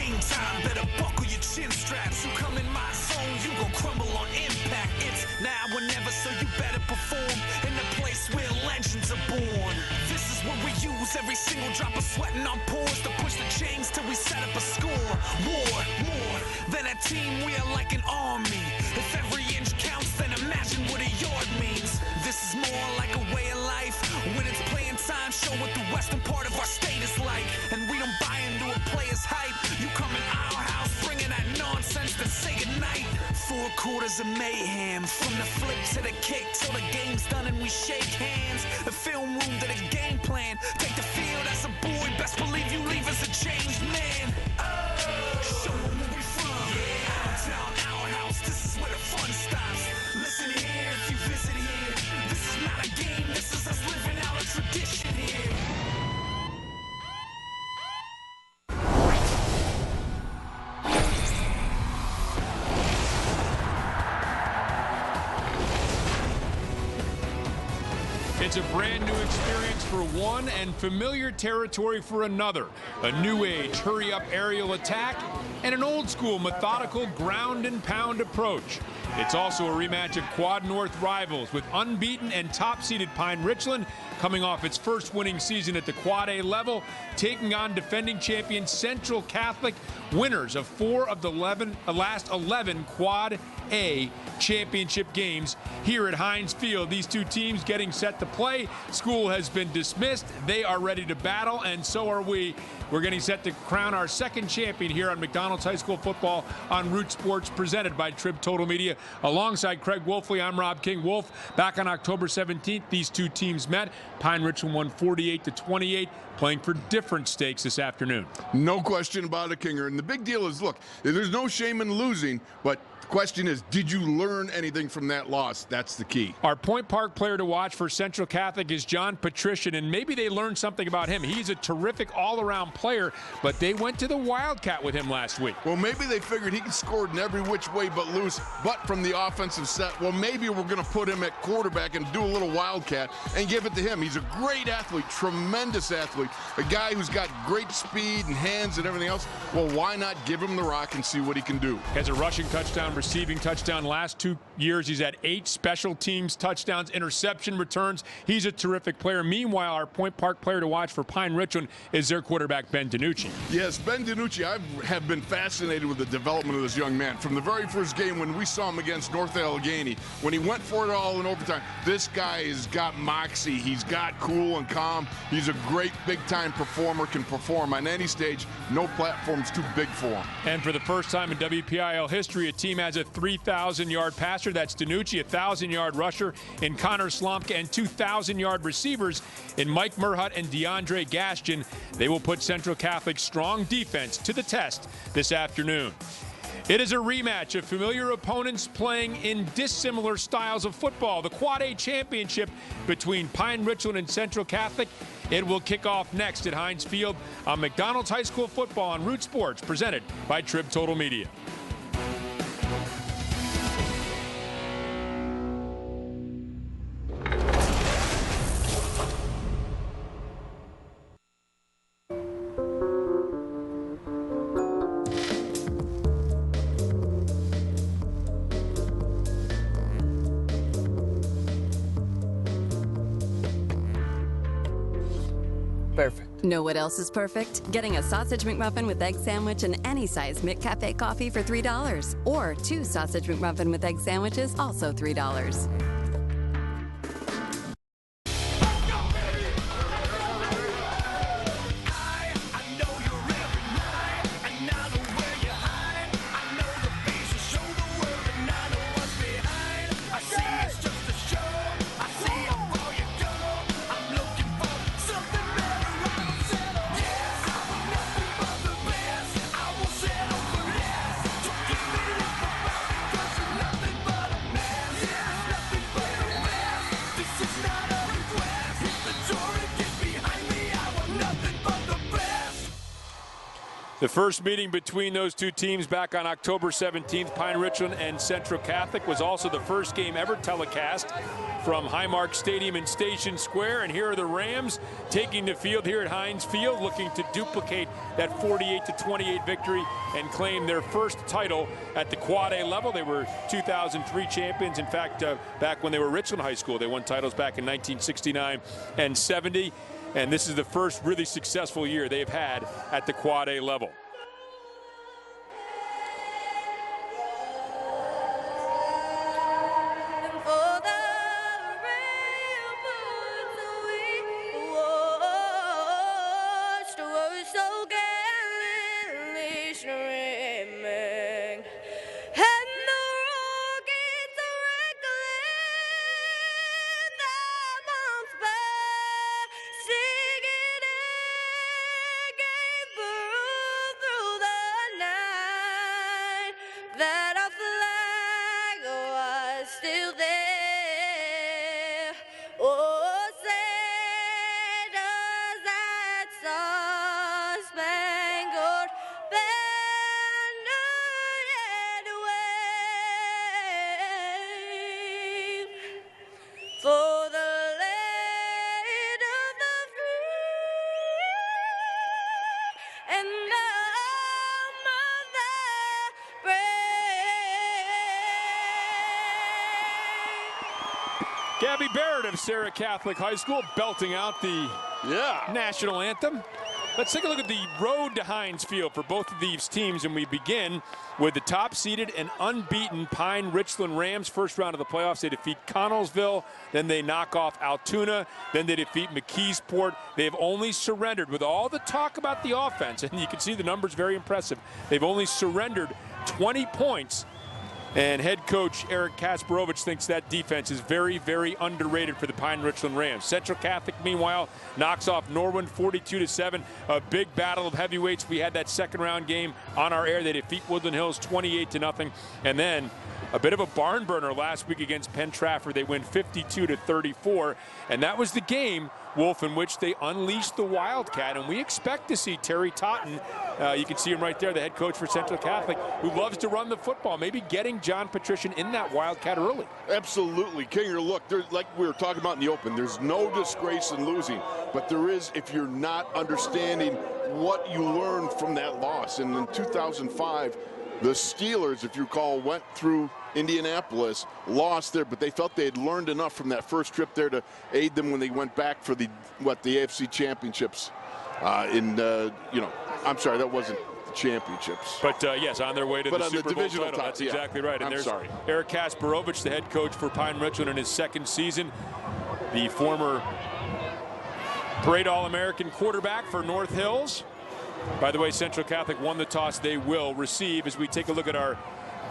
game time, better buckle your chin straps. You come in my zone, you gon' crumble on impact. It's now or never, so you better perform in the place where legends are born. This is what we use every single drop of sweat in our pores to push the chains till we set up a score. More than a team, we are like an army. If every inch counts, then imagine what a yard means. This is more like a way of life. When it's playing time, show what the western part of our state is like. And we don't buy into a player's hype. You come in our house bringing that nonsense, then say goodnight. 4 quarters of mayhem, from the flip to the kick till the game's done and we shake hands. The film room to the game plan. Take the field as a boy, best believe you leave as a changed man. Show them where we from. Downtown, our house, this is where the fun stops. Listen here if you visit here. This is not a game, this is us living out a tradition here. It's a brand new experience for one and familiar territory for another. A new age hurry-up aerial attack and an old-school methodical ground and pound approach. It's also a rematch of Quad North rivals with unbeaten and top-seeded Pine Richland coming off its first winning season at the Quad A level, taking on defending champion Central Catholic, winners of 4 of the last 11 Quad A championship games here at Heinz Field. These two teams getting set to play. School has been dismissed. They are ready to battle, and so are we. We're getting set to crown our second champion here on McDonald's High School Football on Root Sports, presented by Trib Total Media. Alongside Craig Wolfley, I'm Rob King. Wolf, back on October 17th, these two teams met. Pine Richland won 48-28, playing for different stakes this afternoon. No question about it, Kinger. And the big deal is, look, there's no shame in losing, but the question is, did you learn anything from that loss? That's the key. Our Point Park player to watch for Central Catholic is John Patrician, and maybe they learned something about him. He's a terrific all-around player, but they went to the Wildcat with him last week. Well, maybe they figured he could score in every which way but loose, but from the offensive set, well, maybe we're going to put him at quarterback and do a little Wildcat and give it to him. He's a great athlete, tremendous athlete, a guy who's got great speed and hands and everything else. Well, why not give him the rock and see what he can do? Has a rushing touchdown, receiving touchdown. Last 2 years, he's had 8 special teams touchdowns, interception returns. He's a terrific player. Meanwhile, our Point Park player to watch for Pine Richland is their quarterback, Ben DiNucci. Yes, Ben DiNucci, I have been fascinated with the development of this young man. From the very first game when we saw him against North Allegheny, when he went for it all in overtime, this guy has got moxie. He's got cool and calm. He's a great big-time performer, can perform on any stage. No platform's too big for him. And for the first time in WPIAL history, a team has a 3,000-yard passer. That's DiNucci, a 1,000-yard rusher in Connor Slomka, and 2,000-yard receivers in Mike Murhut and DeAndre Gaston. They will put Central Catholic's strong defense to the test this afternoon. It is a rematch of familiar opponents playing in dissimilar styles of football. The Quad A championship between Pine Richland and Central Catholic. It will kick off next at Heinz Field on McDonald's High School Football on Root Sports, presented by Trib Total Media. Perfect. Know what else is perfect? Getting a sausage McMuffin with egg sandwich and any size McCafe coffee for $3. Or 2 sausage McMuffin with egg sandwiches, also $3. The first meeting between those two teams back on October 17th, Pine Richland and Central Catholic, was also the first game ever telecast from Highmark Stadium in Station Square. And here are the Rams taking the field here at Heinz Field, looking to duplicate that 48-28 victory and claim their first title at the Quad A level. They were 2003 champions. In fact, back when they were Richland High School, they won titles back in 1969 and 70. And this is the first really successful year they've had at the Quad A level. Gabby Barrett of Sarah Catholic High School belting out the national anthem. Let's take a look at the road to Heinz Field for both of these teams, and we begin with the top-seeded and unbeaten Pine Richland Rams. First round of the playoffs, they defeat Connellsville, then they knock off Altoona, then they defeat McKeesport. They've only surrendered, with all the talk about the offense, and you can see the numbers very impressive, they've only surrendered 20 points. And head coach Eric Kasparovich thinks that defense is very, very underrated for the Pine Richland Rams. Central Catholic, meanwhile, knocks off Norwin 42-7. A big battle of heavyweights. We had that second round game on our air. They defeat Woodland Hills 28-0. And then a bit of a barn burner last week against Penn Trafford. They win 52-34. And that was the game, Wolf, in which they unleashed the Wildcat. And we expect to see Terry Totten, you can see him right there, the head coach for Central Catholic, who loves to run the football, maybe getting John Patrician in that Wildcat early. Absolutely. Kinger, look, like we were talking about in the open, there's no disgrace in losing, but there is if you're not understanding what you learned from that loss. And in 2005, the Steelers, if you recall, went through Indianapolis, lost there, but they felt they had learned enough from that first trip there to aid them when they went back for the AFC championships. I'm sorry, that wasn't the championships. But yes, on their way to the Super Bowl title. That's exactly right. And there's Eric Kasparovich, the head coach for Pine Richland in his second season, the former Parade All-American quarterback for North Hills. By the way, Central Catholic won the toss. They will receive as we take a look at our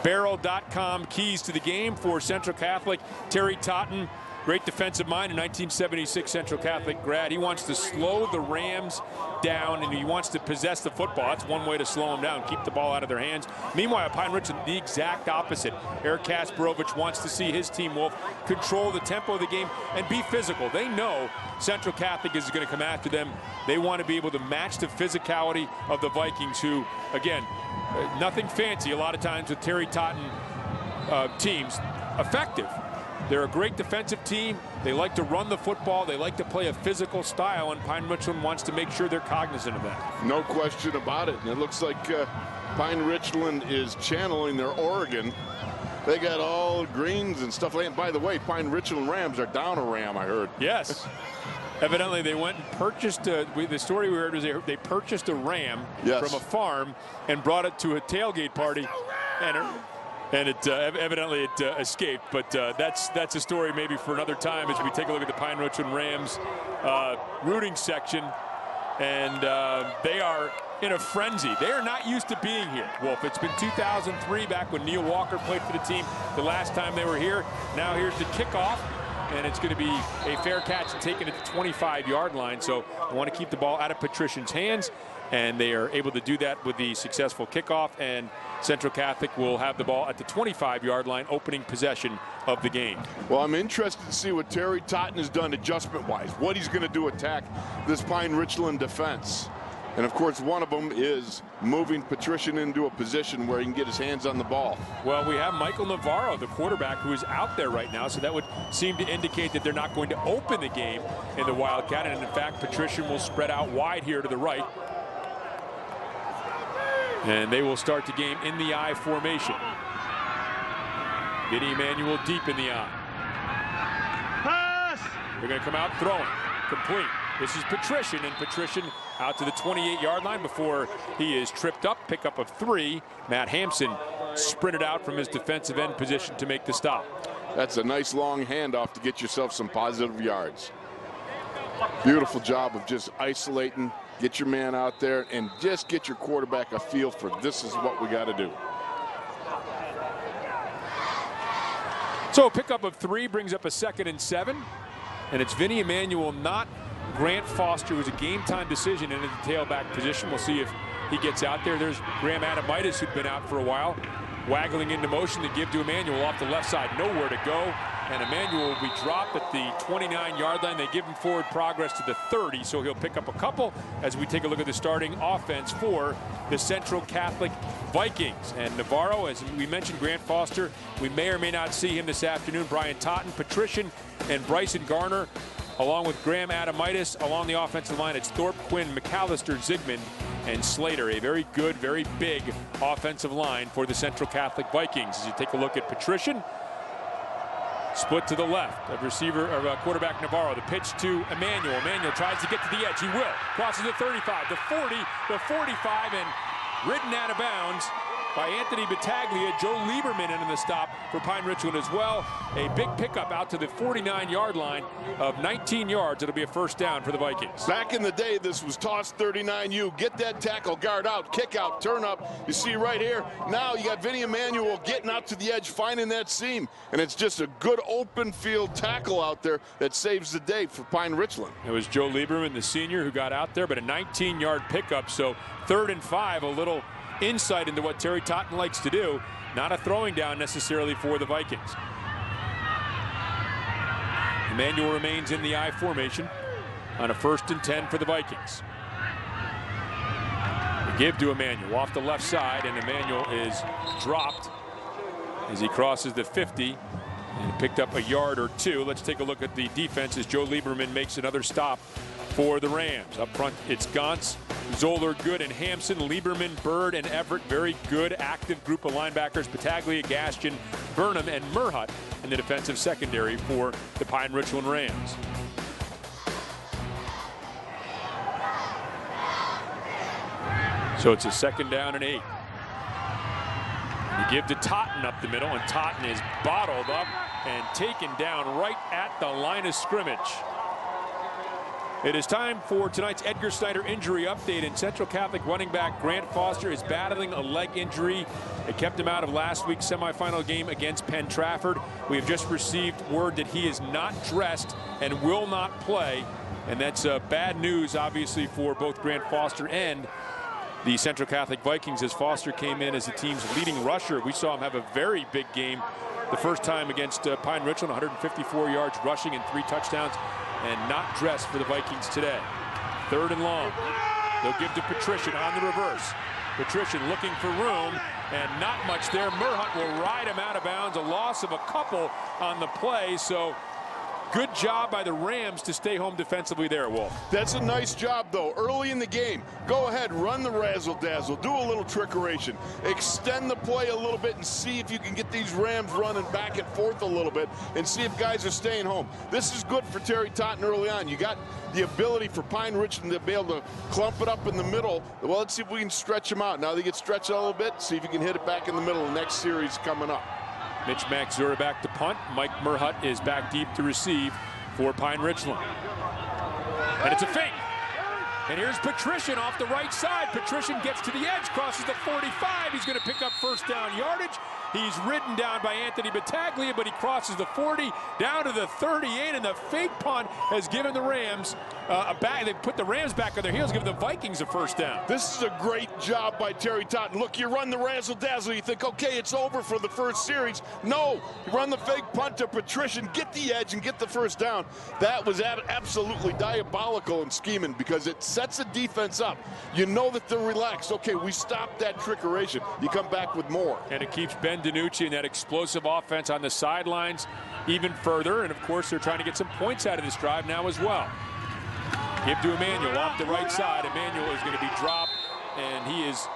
Barrel.com keys to the game for Central Catholic. Terry Totten, great defensive mind, a 1976 Central Catholic grad. He wants to slow the Rams down, and he wants to possess the football. That's one way to slow them down, keep the ball out of their hands. Meanwhile, Pine Richland, the exact opposite. Eric Kasparovich wants to see his team, Wolf, control the tempo of the game and be physical. They know Central Catholic is going to come after them. They want to be able to match the physicality of the Vikings, who, again, nothing fancy a lot of times with Terry Totten teams. Effective. They're a great defensive team. They like to run the football. They like to play a physical style, and Pine Richland wants to make sure they're cognizant of that. No question about it. And it looks like Pine Richland is channeling their Oregon. They got all greens and stuff like that. By the way, Pine Richland Rams are down a ram, I heard. Yes. Evidently, they went and purchased the story we heard was they purchased a ram from a farm and brought it to a tailgate party, and it evidently it escaped. But that's a story maybe for another time as we take a look at the Pine Richland Rams rooting section, and they are in a frenzy. They are not used to being here, Wolf. It's been 2003 back when Neil Walker played for the team the last time they were here. Now here's the kickoff, and it's going to be a fair catch and taken at the 25-yard line. So they want to keep the ball out of Patrician's hands, and they are able to do that with the successful kickoff, and Central Catholic will have the ball at the 25-yard line, opening possession of the game. Well, I'm interested to see what Terry Totten has done adjustment-wise, what he's going to do attack this Pine Richland defense. And of course, one of them is moving Patrician into a position where he can get his hands on the ball. Well, we have Michael Navarro, the quarterback, who is out there right now, so that would seem to indicate that they're not going to open the game in the Wildcat. And in fact, Patrician will spread out wide here to the right. And they will start the game in the I formation. Vinny Emanuel deep in the I. Pass! They're going to come out throwing. Complete. This is Patrician, and Patrician out to the 28-yard line before he is tripped up. Pickup of 3. Matt Hampson sprinted out from his defensive end position to make the stop. That's a nice long handoff to get yourself some positive yards. Beautiful job of just isolating, get your man out there, and just get your quarterback a feel for this is what we got to do. So a pickup of 3 brings up a 2nd and 7. And it's Vinny Emanuel, not Grant Foster, who's a game-time decision into the tailback position. We'll see if he gets out there. There's Graham Adamitis, who'd been out for a while, waggling into motion to give to Emanuel off the left side. Nowhere to go. And Emanuel will be dropped at the 29-yard line. They give him forward progress to the 30, so he'll pick up a couple as we take a look at the starting offense for the Central Catholic Vikings. And Navarro, as we mentioned, Grant Foster, we may or may not see him this afternoon. Brian Totten, Patrician, and Bryson Garner, along with Graham Adamitis. Along the offensive line, it's Thorpe, Quinn, McAllister, Zygmunt, and Slater. A very good, very big offensive line for the Central Catholic Vikings. As you take a look at Patrician, split to the left of receiver or quarterback Navarro. The pitch to Emanuel. Emanuel tries to get to the edge. He will. Crosses the 35, the 40, the 45, and ridden out of bounds by Anthony Battaglia. Joe Lieberman into the stop for Pine Richland as well. A big pickup out to the 49-yard line of 19 yards. It'll be a first down for the Vikings. Back in the day, this was toss 39U. Get that tackle, guard out, kick out, turn up. You see right here, now you got Vinny Emanuel getting out to the edge, finding that seam. And it's just a good open field tackle out there that saves the day for Pine Richland. It was Joe Lieberman, the senior, who got out there, but a 19-yard pickup. So 3rd and 5, a little insight into what Terry Totten likes to do. Not a throwing down necessarily for the Vikings. Emanuel remains in the I formation on a 1st and 10 for the Vikings. They give to Emanuel off the left side, and Emanuel is dropped as he crosses the 50 and picked up a yard or 2. Let's take a look at the defense as Joe Lieberman makes another stop for the Rams. Up front, it's Gantz, Zoller, Good, and Hampson. Lieberman, Bird, and Everett. Very good active group of linebackers. Battaglia, Gaston, Burnham, and Murhut in the defensive secondary for the Pine Richland Rams. So it's a 2nd down and 8. You give to Totten up the middle, and Totten is bottled up and taken down right at the line of scrimmage. It is time for tonight's Edgar Snyder injury update. And Central Catholic running back Grant Foster is battling a leg injury. It kept him out of last week's semifinal game against Penn Trafford. We have just received word that he is not dressed and will not play. And that's bad news, obviously, for both Grant Foster and the Central Catholic Vikings, as Foster came in as the team's leading rusher. We saw him have a very big game the first time against Pine Richland, 154 yards rushing and 3 touchdowns. And not dressed for the Vikings today. 3rd and long. They'll give to Patrician on the reverse. Patrician looking for room, and not much there. Murhut will ride him out of bounds. A loss of a couple on the play. So good job by the Rams to stay home defensively there, Wolf. That's a nice job, though. Early in the game, go ahead, run the razzle-dazzle, do a little trickeration, extend the play a little bit and see if you can get these Rams running back and forth a little bit and see if guys are staying home. This is good for Terry Totten early on. You got the ability for Pine Richland to be able to clump it up in the middle. Well, let's see if we can stretch them out. Now they get stretched out a little bit, see if you can hit it back in the middle. The next series coming up. Mitch Maxura back to punt. Mike Murhut is back deep to receive for Pine Richland. And it's a fake. And here's Patrician off the right side. Patrician gets to the edge, crosses the 45. He's going to pick up first down yardage. He's ridden down by Anthony Battaglia, but he crosses the 40 down to the 38, and the fake punt has given the Rams a back. They put the Rams back on their heels, giving the Vikings a first down. This is a great job by Terry Totten. Look, you run the razzle-dazzle. You think, okay, it's over for the first series. No, you run the fake punt to Patrician, get the edge, and get the first down. That was absolutely diabolical in scheming because it sets the defense up. You know that they're relaxed. Okay, we stopped that trickeration. You come back with more. And it keeps Ben DiNucci and that explosive offense on the sidelines even further. And, of course, they're trying to get some points out of this drive now as well. Give to Emmanuel off the right side. Emmanuel is going to be dropped, and he is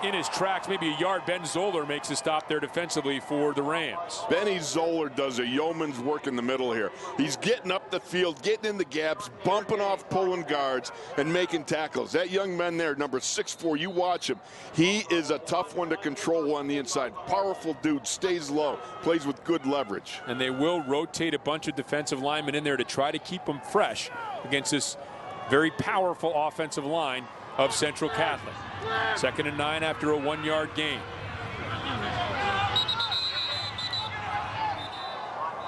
in his tracks, maybe a yard. Ben Zoller makes a stop there defensively for the Rams. Benny Zoller does a yeoman's work in the middle here. He's getting up the field, getting in the gaps, bumping off, pulling guards, and making tackles. That young man there, number 6'4", you watch him. He is a tough one to control on the inside. Powerful dude, stays low, plays with good leverage. And they will rotate a bunch of defensive linemen in there to try to keep them fresh against this very powerful offensive line of Central Catholic. 2nd and 9 after a 1-yard gain.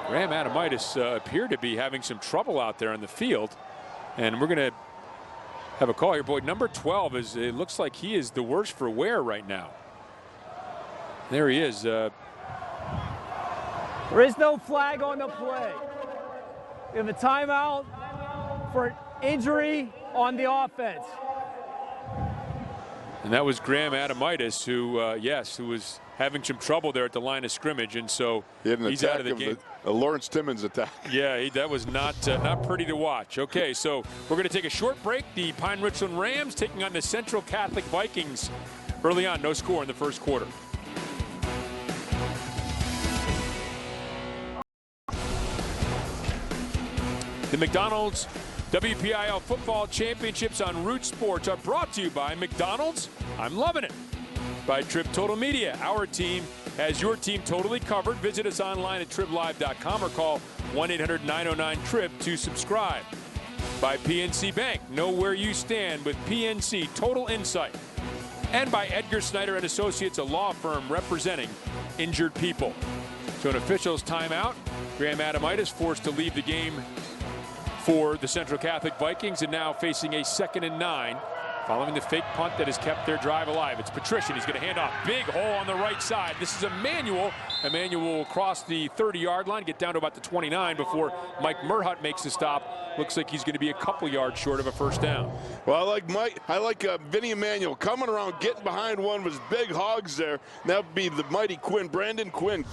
Graham Adamitis appeared to be having some trouble out there on the field. And we're going to have a call here. Boy, number 12, it looks like he is the worst for wear right now. There he is. There is no flag on the play. We have a timeout for injury on the offense. And that was Graham Adamitis, who was having some trouble there at the line of scrimmage, and so he's out of the game. A Lawrence Timmons attack. Yeah, that was not pretty to watch. Okay, so we're going to take a short break. The Pine Richland Rams taking on the Central Catholic Vikings. Early on, no score in the first quarter. The McDonald's WPIAL Football Championships on Root Sports are brought to you by McDonald's. I'm loving it. By Trib Total Media. Our team has your team totally covered. Visit us online at triblive.com or call 1-800-909-TRIB to subscribe. By PNC Bank. Know where you stand with PNC Total Insight. And by Edgar Snyder and Associates, a law firm representing injured people. So an official's timeout. Graham Adamitis forced to leave the game for the Central Catholic Vikings, and now facing a 2nd and 9 following the fake punt that has kept their drive alive. It's Patrician. He's going to hand off. Big hole on the right side. This is Emmanuel. Emmanuel will cross the 30-yard line, get down to about the 29 before Mike Merhut makes the stop. Looks like he's going to be a couple yards short of a first down. Well, I like Vinny Emmanuel coming around, getting behind one of his big hogs there. That would be the mighty Quinn, Brandon Quinn.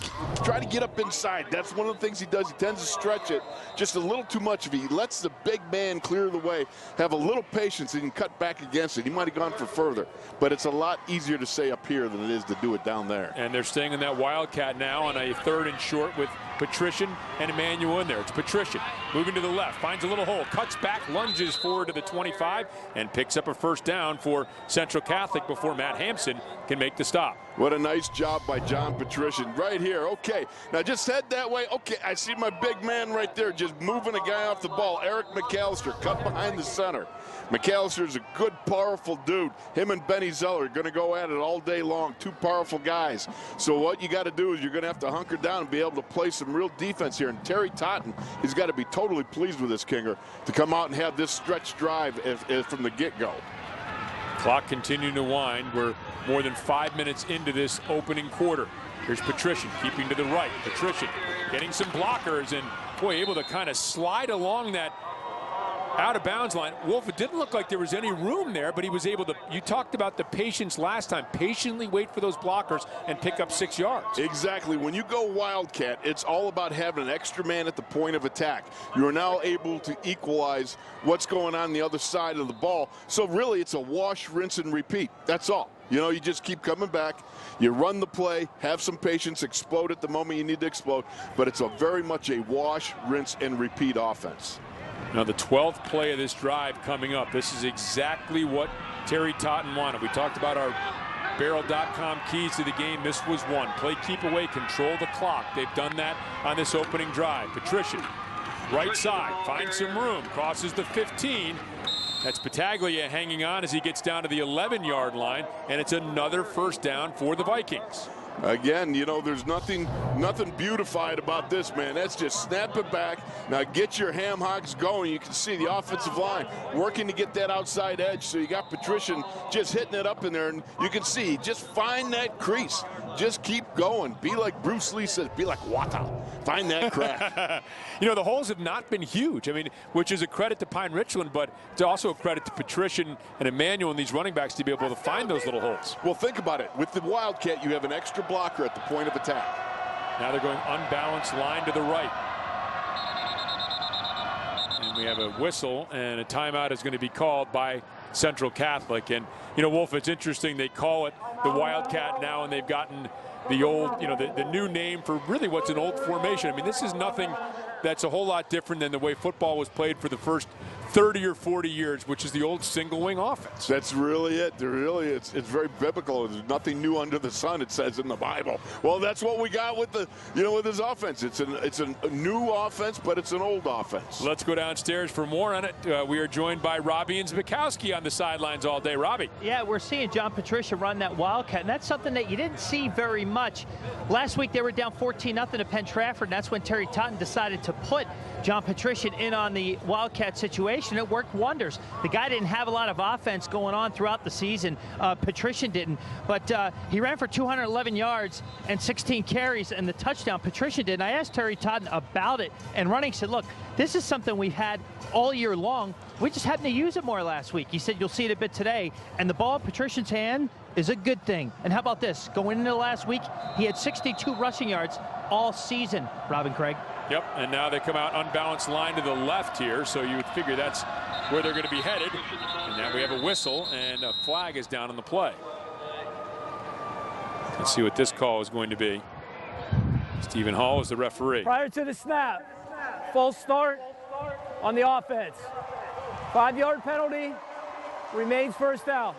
Try to get up inside. That's one of the things he does. He tends to stretch it just a little too much. If he lets the big man clear the way, have a little patience, he can cut back against it. He might have gone for further, but it's a lot easier to say up here than it is to do it down there. And they're staying in that Wildcat now on a 3rd and short with Patrician and Emmanuel in there. It's Patrician moving to the left, finds a little hole, cuts back, lunges forward to the 25, and picks up a first down for Central Catholic before Matt Hampson can make the stop. What a nice job by John Patrician right here. Okay, now just head that way. Okay, I see my big man right there just moving a guy off the ball. Eric McAllister cut behind the center. McAllister's a good, powerful dude. Him and Benny Zeller are going to go at it all day long. Two powerful guys. So what you got to do is you're going to have to hunker down and be able to play some real defense here. And Terry Totten, he's got to be totally pleased with this Kinger to come out and have this stretch drive from the get-go. Clock continuing to wind. We're more than 5 minutes into this opening quarter. Here's Patrician keeping to the right. Patrician getting some blockers and, boy, able to kind of slide along that out-of-bounds line. Wolf, it didn't look like there was any room there, but he was able to, you talked about the patience last time, patiently wait for those blockers and pick up 6 yards. Exactly. When you go Wildcat, it's all about having an extra man at the point of attack. You are now able to equalize what's going on the other side of the ball. So really, it's a wash, rinse, and repeat. That's all. You know, you just keep coming back. You run the play, have some patience, explode at the moment you need to explode. But it's very much a wash, rinse, and repeat offense. Now the 12th play of this drive coming up. This is exactly what Terry Totten wanted. We talked about our barrel.com keys to the game. This was one. Play keep away, control the clock. They've done that on this opening drive. Patrician, right side, finds some room, crosses the 15. That's Battaglia hanging on as he gets down to the 11-yard line, and it's another first down for the Vikings. Again, you know, there's nothing beautified about this, man. That's just snap it back. Now get your ham hocks going. You can see the offensive line working to get that outside edge. So you got Patrician just hitting it up in there, and you can see, just find that crease. Just keep going. Be like Bruce Lee says, be like Wata. Find that crack. You know, the holes have not been huge. I mean, which is a credit to Pine Richland, but it's also a credit to Patrician and Emmanuel and these running backs to be able to find those little holes. Well, think about it. With the Wildcat, you have an extra blocker at the point of attack. Now they're going unbalanced line to the right. And we have a whistle, and a timeout is going to be called by Central Catholic. And, you know, Wolf, it's interesting. They call it the Wildcat now, and they've gotten the old, you know, the new name for really what's an old formation. I mean, this is nothing that's a whole lot different than the way football was played for the first 30 or 40 years, which is the old single wing offense. That's really it. It's very biblical. There's nothing new under the sun, it says in the Bible. Well, that's what we got with the, you know, with this offense. It's a new offense, but it's an old offense. Let's go downstairs for more on it. We are joined by Robbie and Zbikowski on the sidelines all day. Robbie. Yeah, we're seeing John Patricia run that Wildcat, and that's something that you didn't see very much. Last week they were down 14-0 to Penn Trafford, and that's when Terry Totten decided to put John Patrician in on the Wildcat situation. It worked wonders. The guy didn't have a lot of offense going on throughout the season. Patrician didn't, but he ran for 211 yards and 16 carries, and the touchdown Patrician did. And I asked Terry Totten about it, and running said, look, this is something we've had all year long. We just happened to use it more last week. He said you'll see it a bit today, and the ball in Patrician's hand is a good thing. And how about this? Going into last week, he had 62 rushing yards all season, Robin Craig. Yep, and now they come out unbalanced line to the left here, so you would figure that's where they're going to be headed. And now we have a whistle, and a flag is down on the play. Let's see what this call is going to be. Stephen Hall is the referee. Prior to the snap, false start on the offense. 5-yard penalty, remains first down.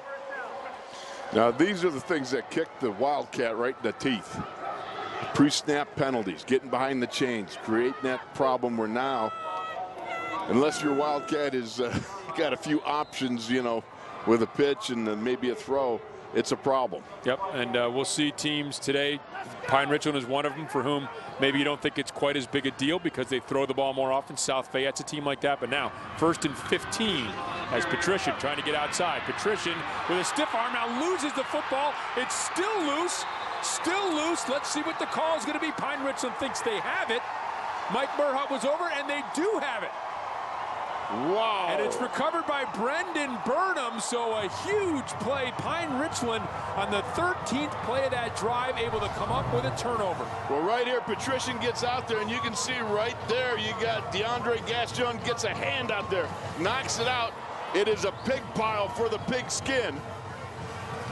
Now, these are the things that kick the Wildcat right in the teeth. Pre-snap penalties, getting behind the chains, creating that problem where now, unless your Wildcat is got a few options, you know, with a pitch and then maybe a throw, it's a problem. Yep, and we'll see teams today. Pine Richland is one of them for whom maybe you don't think it's quite as big a deal because they throw the ball more often. South Fayette's a team like that, but now 1st and 15 as Patrician trying to get outside. Patrician with a stiff arm now loses the football. It's still loose. Still loose. Let's see what the call is going to be. Pine Richland thinks they have it. Mike Burhut was over, and they do have it. Wow. And it's recovered by Brendan Burnham, so a huge play. Pine Richland on the 13th play of that drive, able to come up with a turnover. Well, right here, Patrician gets out there, and you can see right there, you got DeAndre Gaston gets a hand out there, knocks it out. It is a pig pile for the pigskin.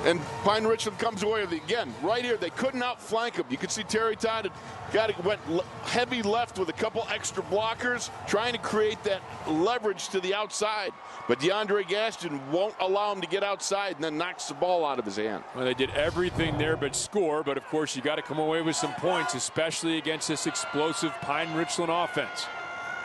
And Pine Richland comes away with it again. Right here, they couldn't outflank him. You can see Terry Todd went heavy left with a couple extra blockers, trying to create that leverage to the outside. But DeAndre Gaston won't allow him to get outside and then knocks the ball out of his hand. Well, they did everything there but score, but of course you got to come away with some points, especially against this explosive Pine Richland offense.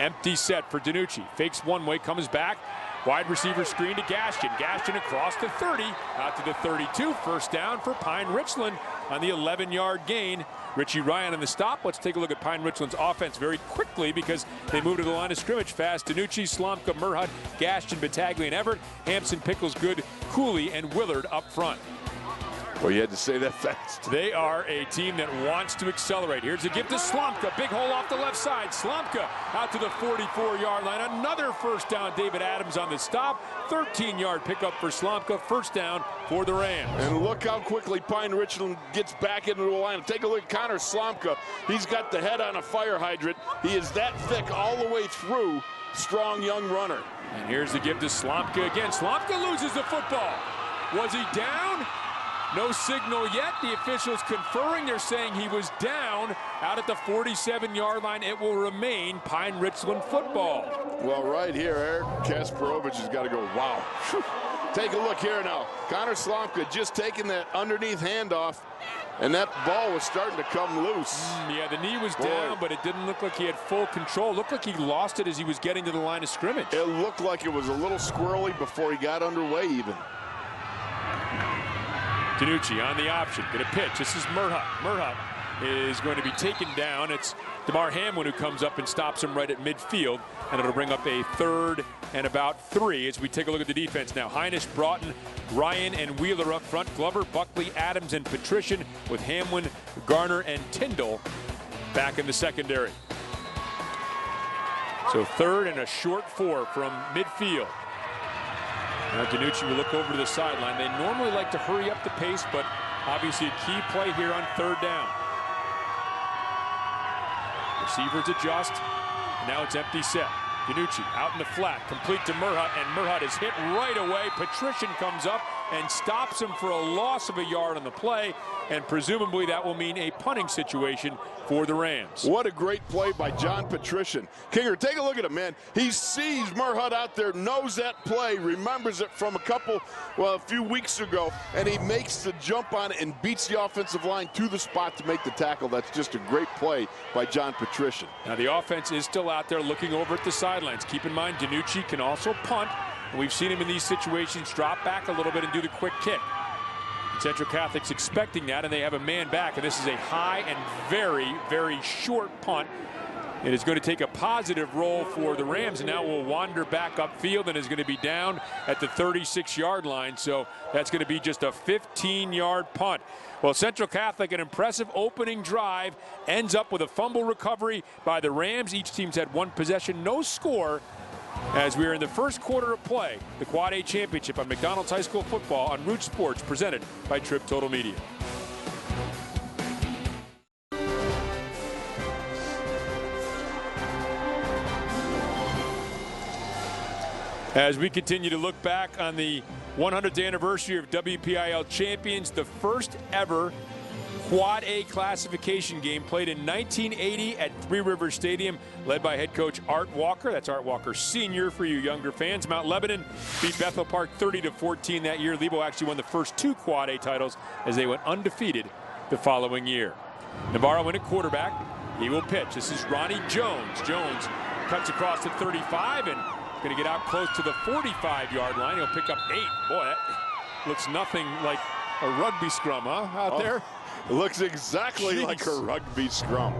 Empty set for DiNucci. Fakes one way, comes back. Wide receiver screen to Gaston. Gaston across the 30, out to the 32. First down for Pine Richland on the 11-yard gain. Richie Ryan on the stop. Let's take a look at Pine Richland's offense very quickly because they move to the line of scrimmage fast. DiNucci, Slomka, Merhut, Gaston, Battaglia, and Everett. Hampson, Pickles, Good, Cooley, and Willard up front. Well, you had to say that fast. They are a team that wants to accelerate. Here's a give to Slomka. Big hole off the left side. Slomka out to the 44-yard line. Another first down. David Adams on the stop. 13-yard pickup for Slomka. First down for the Rams. And look how quickly Pine Richland gets back into the line. Take a look at Connor Slomka. He's got the head on a fire hydrant. He is that thick all the way through. Strong young runner. And here's the give to Slomka again. Slomka loses the football. Was he down? No signal yet. The officials conferring. They're saying he was down out at the 47-yard line. It will remain Pine Richland football. Well, right here, Eric Kasparovich has got to go, wow. Whew. Take a look here now. Connor Slomka just taking that underneath handoff, and that ball was starting to come loose. Yeah, the knee was down, but it didn't look like he had full control. It looked like he lost it as he was getting to the line of scrimmage. It looked like it was a little squirrely before he got underway even. DiNucci on the option, going to pitch. This is Merhut. Merhut is going to be taken down. It's DeMar Hamlin who comes up and stops him right at midfield, and it'll bring up a 3rd and about 3 as we take a look at the defense now. Heinisch, Broughton, Ryan, and Wheeler up front. Glover, Buckley, Adams, and Patrician, with Hamlin, Garner, and Tyndall back in the secondary. So 3rd and a short 4 from midfield. Now DiNucci will look over to the sideline. They normally like to hurry up the pace, but obviously a key play here on 3rd down. Receivers adjust. Now it's empty set. DiNucci out in the flat, complete to Merhut, and Merhut is hit right away. Patrician comes up and stops him for a loss of a yard on the play, and presumably that will mean a punting situation for the Rams. What a great play by John Patrician. Kinger, take a look at him, man. He sees Merhut out there, knows that play, remembers it from a few weeks ago, and he makes the jump on it and beats the offensive line to the spot to make the tackle. That's just a great play by John Patrician. Now the offense is still out there looking over at the sidelines. Keep in mind, DiNucci can also punt. We've seen him in these situations drop back a little bit and do the quick kick. Central Catholic's expecting that, and they have a man back, and this is a high and very, very short punt. It is going to take a positive roll for the Rams, and now will wander back upfield and is going to be down at the 36-yard line. So that's going to be just a 15-yard punt. Well, Central Catholic, an impressive opening drive, ends up with a fumble recovery by the Rams. Each team's had one possession, no score, as we are in the first quarter of play. The Quad A Championship on McDonald's High School Football on Root Sports, presented by Trip Total Media. As we continue to look back on the 100th anniversary of WPIAL champions, the first ever Quad A classification game played in 1980 at Three Rivers Stadium, led by head coach Art Walker. That's Art Walker Sr. for you younger fans. Mount Lebanon beat Bethel Park 30-14 that year. Lebo actually won the first 2 Quad A titles as they went undefeated the following year. Navarro in at quarterback. He will pitch. This is Ronnie Jones. Jones cuts across the 35 and going to get out close to the 45-yard line. He'll pick up 8. Boy, that looks nothing like a rugby scrum, huh, out there? It looks exactly like a rugby scrum.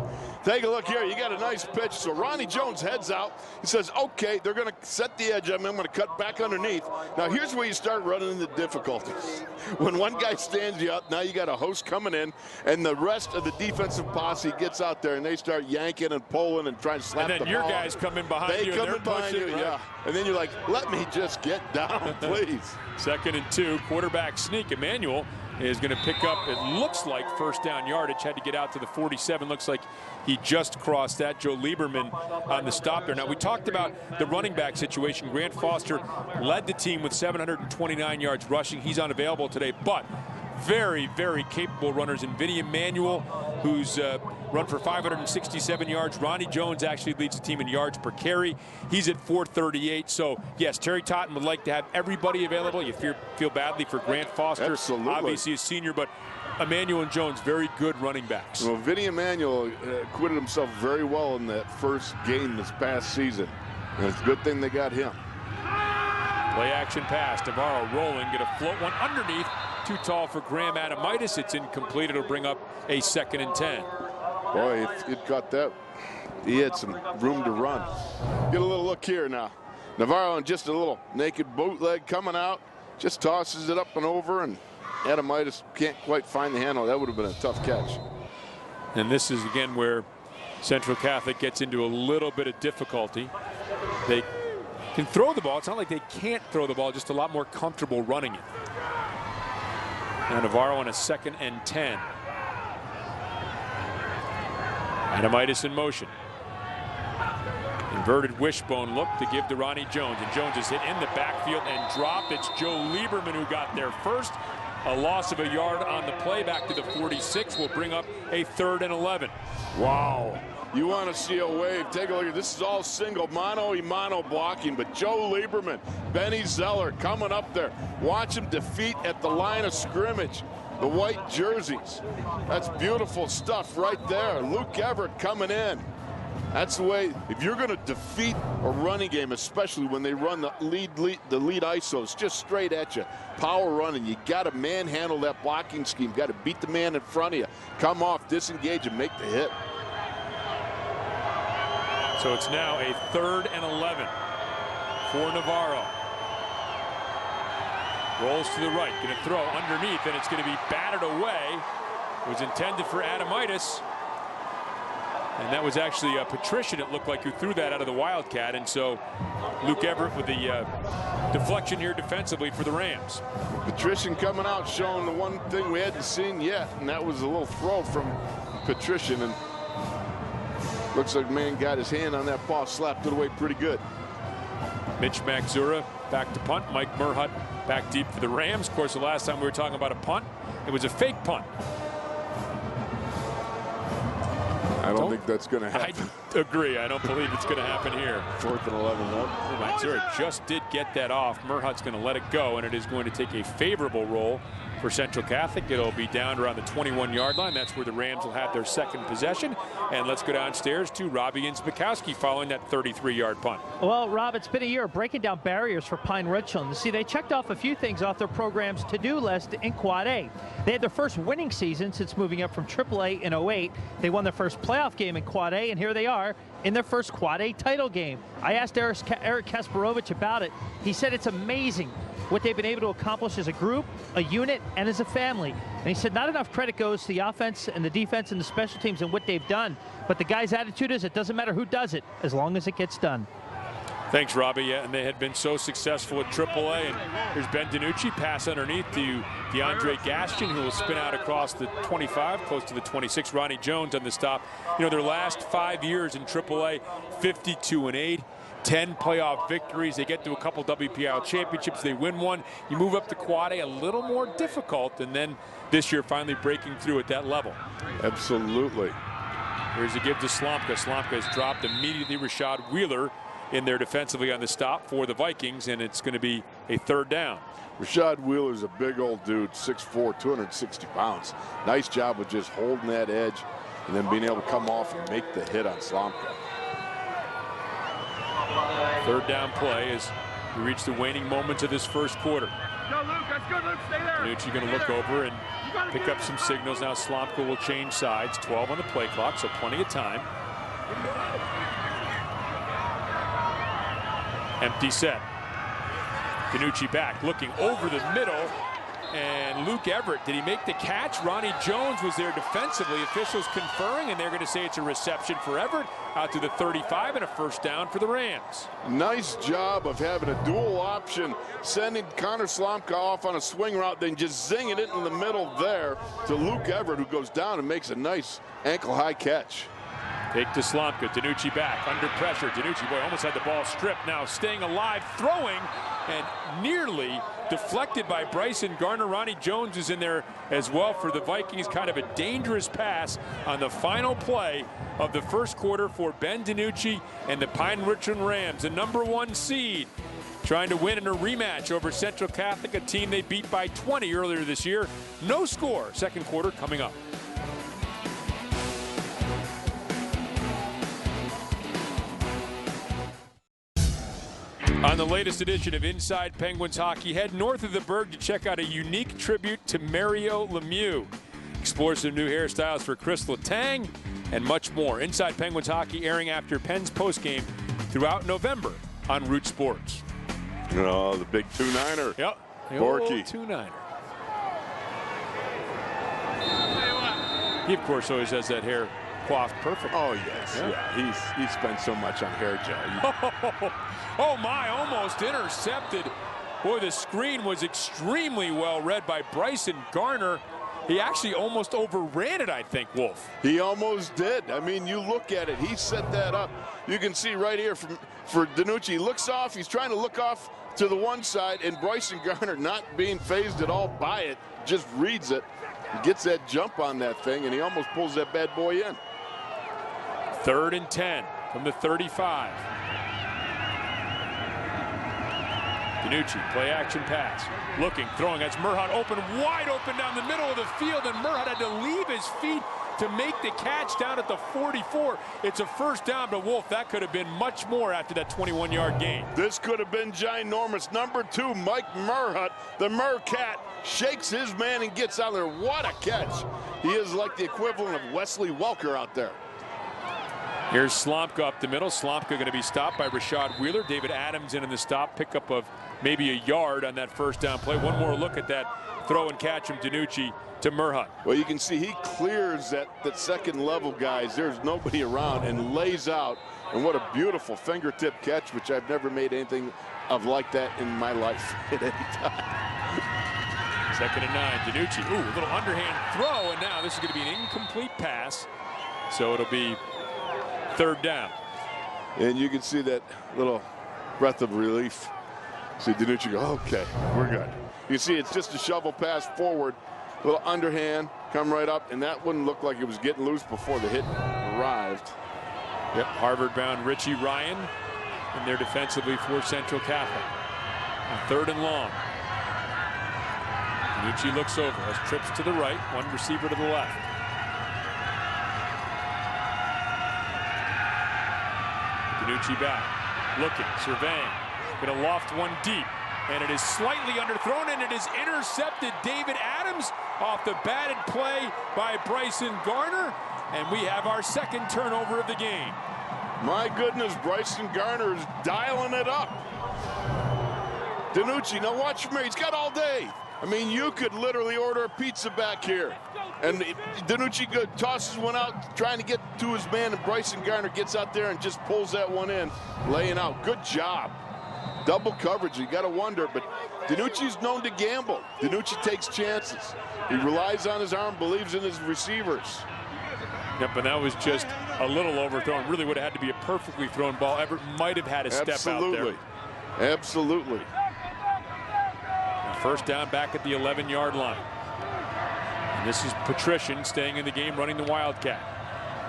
Take a look here. You got a nice pitch. So Ronnie Jones heads out. He says, okay, they're going to set the edge. I'm going to cut back underneath. Now, here's where you start running into difficulties. When one guy stands you up, now you got a host coming in, and the rest of the defensive posse gets out there, and they start yanking and pulling and trying to slap the ball. And then your guys come in behind you. They come in behind you, yeah. And then you're like, let me just get down, please. 2nd and 2, quarterback sneak. Emmanuel is going to pick up, it looks like, first down yardage. Had to get out to the 47. Looks like he just crossed that. Joe Lieberman on the stop there. Now, we talked about the running back situation. Grant Foster led the team with 729 yards rushing. He's unavailable today, but very, very capable runners in Vinny Emmanuel, who's run for 567 yards. Ronnie Jones actually leads the team in yards per carry. He's at 438. So, yes, Terry Totten would like to have everybody available. You feel badly for Grant Foster. Absolutely. Obviously a senior, but Emmanuel and Jones, very good running backs. Well, Vinny Emmanuel acquitted himself very well in that first game this past season. And it's a good thing they got him. Play action pass. Navarro rolling, get a float one underneath. Too tall for Graham Adamitis. It's incomplete. It'll bring up a 2nd and 10. Boy, it got that. He had some room to run. Get a little look here now. Navarro on just a little naked bootleg coming out. Just tosses it up and over, and Adamitis can't quite find the handle. That would have been a tough catch. And this is, again, where Central Catholic gets into a little bit of difficulty. They can throw the ball. It's not like they can't throw the ball, just a lot more comfortable running it. Now Navarro on a 2nd and 10. Adamitis in motion. Inverted wishbone look to give to Ronnie Jones. And Jones is hit in the backfield and dropped. It's Joe Lieberman who got there first. A loss of a yard on the play back to the 46 will bring up a 3rd and 11. Wow. You want to see a wave. Take a look at this. Is all single mono blocking, but Joe Lieberman, Benny Zeller coming up there. Watch him defeat at the line of scrimmage the white jerseys. That's beautiful stuff right there. Luke Everett coming in. That's the way, if you're going to defeat a running game, especially when they run the lead ISOs just straight at you, power running, you got to manhandle that blocking scheme. Got to beat the man in front of you, come off, disengage, and make the hit. So it's now a 3rd and 11 for Navarro. Rolls to the right, going to throw underneath, and it's going to be batted away. It was intended for Adamitis. And that was actually Patrician, it looked like, who threw that out of the Wildcat. And so Luke Everett with the deflection here defensively for the Rams. Patrician coming out showing the one thing we hadn't seen yet, and that was a little throw from Patrician. And looks like man got his hand on that ball, slapped it away pretty good. Mitch Maxura back to punt. Mike Merhut back deep for the Rams. Of course, the last time we were talking about a punt, it was a fake punt. I don't think that's going to happen. I agree. I don't believe it's going to happen here. 4th and 11. Maxura just did get that off. Merhut's going to let it go, and it is going to take a favorable roll for Central Catholic. It'll be down around the 21-yard line. That's where the Rams will have their second possession. And let's go downstairs to Robbie Inspikowski following that 33-yard punt. Well, Rob, it's been a year of breaking down barriers for Pine Richland. See, they checked off a few things off their program's to-do list in Quad A. They had their first winning season since moving up from AAA in 08. They won their first playoff game in Quad A, and here they are in their first Quad A title game. I asked Eric Kasparovich about it. He said it's amazing what they've been able to accomplish as a group, a unit, and as a family. And he said not enough credit goes to the offense and the defense and the special teams and what they've done. But the guy's attitude is it doesn't matter who does it, as long as it gets done. Thanks, Robbie. Yeah, and they had been so successful at AAA. And here's Ben DiNucci, pass underneath to DeAndre Gaston, who will spin out across the 25, close to the 26. Ronnie Jones on the stop. You know, their last 5 years in AAA, 52-8. 10 playoff victories. They get to a couple WPIAL championships. They win one. You move up to Quad A, a little more difficult, and then this year finally breaking through at that level. Absolutely. Here's a give to Slomka. Slomka has dropped immediately. Rashad Wheeler in there defensively on the stop for the Vikings, and it's going to be a 3rd down. Rashad Wheeler's a big old dude, 6'4", 260 pounds. Nice job with just holding that edge and then being able to come off and make the hit on Slomka. 3rd down play as we reach the waning moments of this first quarter. DiNucci going to look over and pick up some signals. Now Slomka will change sides. 12 on the play clock, so plenty of time. Empty set. DiNucci back, looking over the middle. And Luke Everett, did he make the catch? Ronnie Jones was there defensively. Officials conferring, and they're going to say it's a reception for Everett out to the 35 and a 1st down for the Rams. Nice job of having a dual option, sending Connor Slomka off on a swing route, then just zinging it in the middle there to Luke Everett, who goes down and makes a nice ankle-high catch. Take to Slomka. DiNucci back under pressure. DiNucci, boy, almost had the ball stripped. Now staying alive, throwing, and nearly deflected by Bryson Garner. Ronnie Jones is in there as well for the Vikings. Kind of a dangerous pass on the final play of the first quarter for Ben DiNucci and the Pine Richland Rams, the #1 seed, trying to win in a rematch over Central Catholic, a team they beat by 20 earlier this year. No score. Second quarter coming up. On the latest edition of Inside Penguins Hockey, head north of the Berg to check out a unique tribute to Mario Lemieux. Explore some new hairstyles for Chris Letang and much more. Inside Penguins Hockey airing after Penn's postgame throughout November on Root Sports. Oh, the big 2-9er. Yep. Borky. 2-9er. He, of course, always has that hair coiffed perfect. Oh, yes. Yeah. He spent so much on hair gel. Oh, my, almost intercepted. Boy, the screen was extremely well read by Bryson Garner. He actually almost overran it, I think, Wolf. He almost did. I mean, you look at it. He set that up. You can see right here for DiNucci. He looks off. He's trying to look off to the one side, and Bryson Garner, not being phased at all by it, just reads it, gets that jump on that thing, and he almost pulls that bad boy in. 3rd and 10 from the 35. DiNucci, play action pass. Looking, throwing. That's Merhut open, wide open down the middle of the field, and Merhut had to leave his feet to make the catch down at the 44. It's a first down, but Wolf, that could have been much more after that 21-yard gain. This could have been ginormous. Number 2, Mike Murhut, the Murcat, shakes his man and gets out there. What a catch. He is like the equivalent of Wesley Welker out there. Here's Slomka up the middle. Slomka going to be stopped by Rashad Wheeler. David Adams in the stop. Pickup of maybe a yard on that first down play. One more look at that throw and catch from DiNucci to Murhut. Well, you can see he clears that second level, guys. There's nobody around and lays out. And what a beautiful fingertip catch, which I've never made anything of like that in my life at any time. 2nd and 9. DiNucci. Ooh, a little underhand throw, and now this is going to be an incomplete pass. So it'll be 3rd down. And you can see that little breath of relief. See DiNucci go, okay, we're good. You see it's just a shovel pass forward, little underhand, come right up, and that wouldn't look like it was getting loose before the hit arrived. Yep, Harvard-bound Richie Ryan in there defensively for Central Catholic. 3rd and long. DiNucci looks over, has trips to the right, one receiver to the left. DiNucci back, looking, surveying, going to loft one deep, and it is slightly underthrown, and it is intercepted. David Adams off the batted play by Bryson Garner, and we have our 2nd turnover of the game. My goodness, Bryson Garner is dialing it up. DiNucci, now watch from here, he's got all day. I mean, you could literally order a pizza back here. And DiNucci tosses one out, trying to get to his man, and Bryson Garner gets out there and just pulls that one in, laying out. Good job. Double coverage, you got to wonder, but DiNucci's known to gamble. DiNucci takes chances. He relies on his arm, believes in his receivers. Yep, and that was just a little overthrown. Really would have had to be a perfectly thrown ball. Everett might have had a step out there. Absolutely. First down back at the 11-yard line. And this is Patrician staying in the game, running the Wildcat.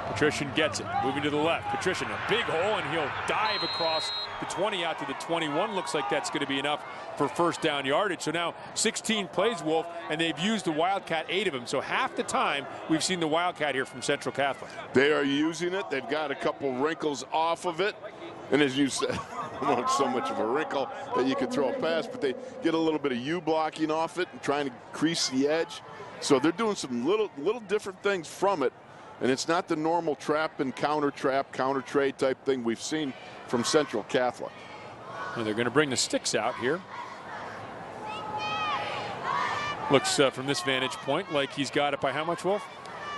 Patrician gets it, moving to the left. Patrician, a big hole, and he'll dive across the 20 out to the 21. Looks like that's going to be enough for first down yardage. So now 16 plays, Wolf, and they've used the Wildcat, 8 of them. So half the time we've seen the Wildcat here from Central Catholic. They are using it. They've got a couple wrinkles off of it. And as you said, not so much of a wrinkle that you could throw a pass, but they get a little bit of U-blocking off it and trying to crease the edge. So they're doing some little different things from it. And it's not the normal trap, counter trade type thing we've seen from Central Catholic. And they're going to bring the sticks out here. Looks from this vantage point like he's got it by how much, Wolf?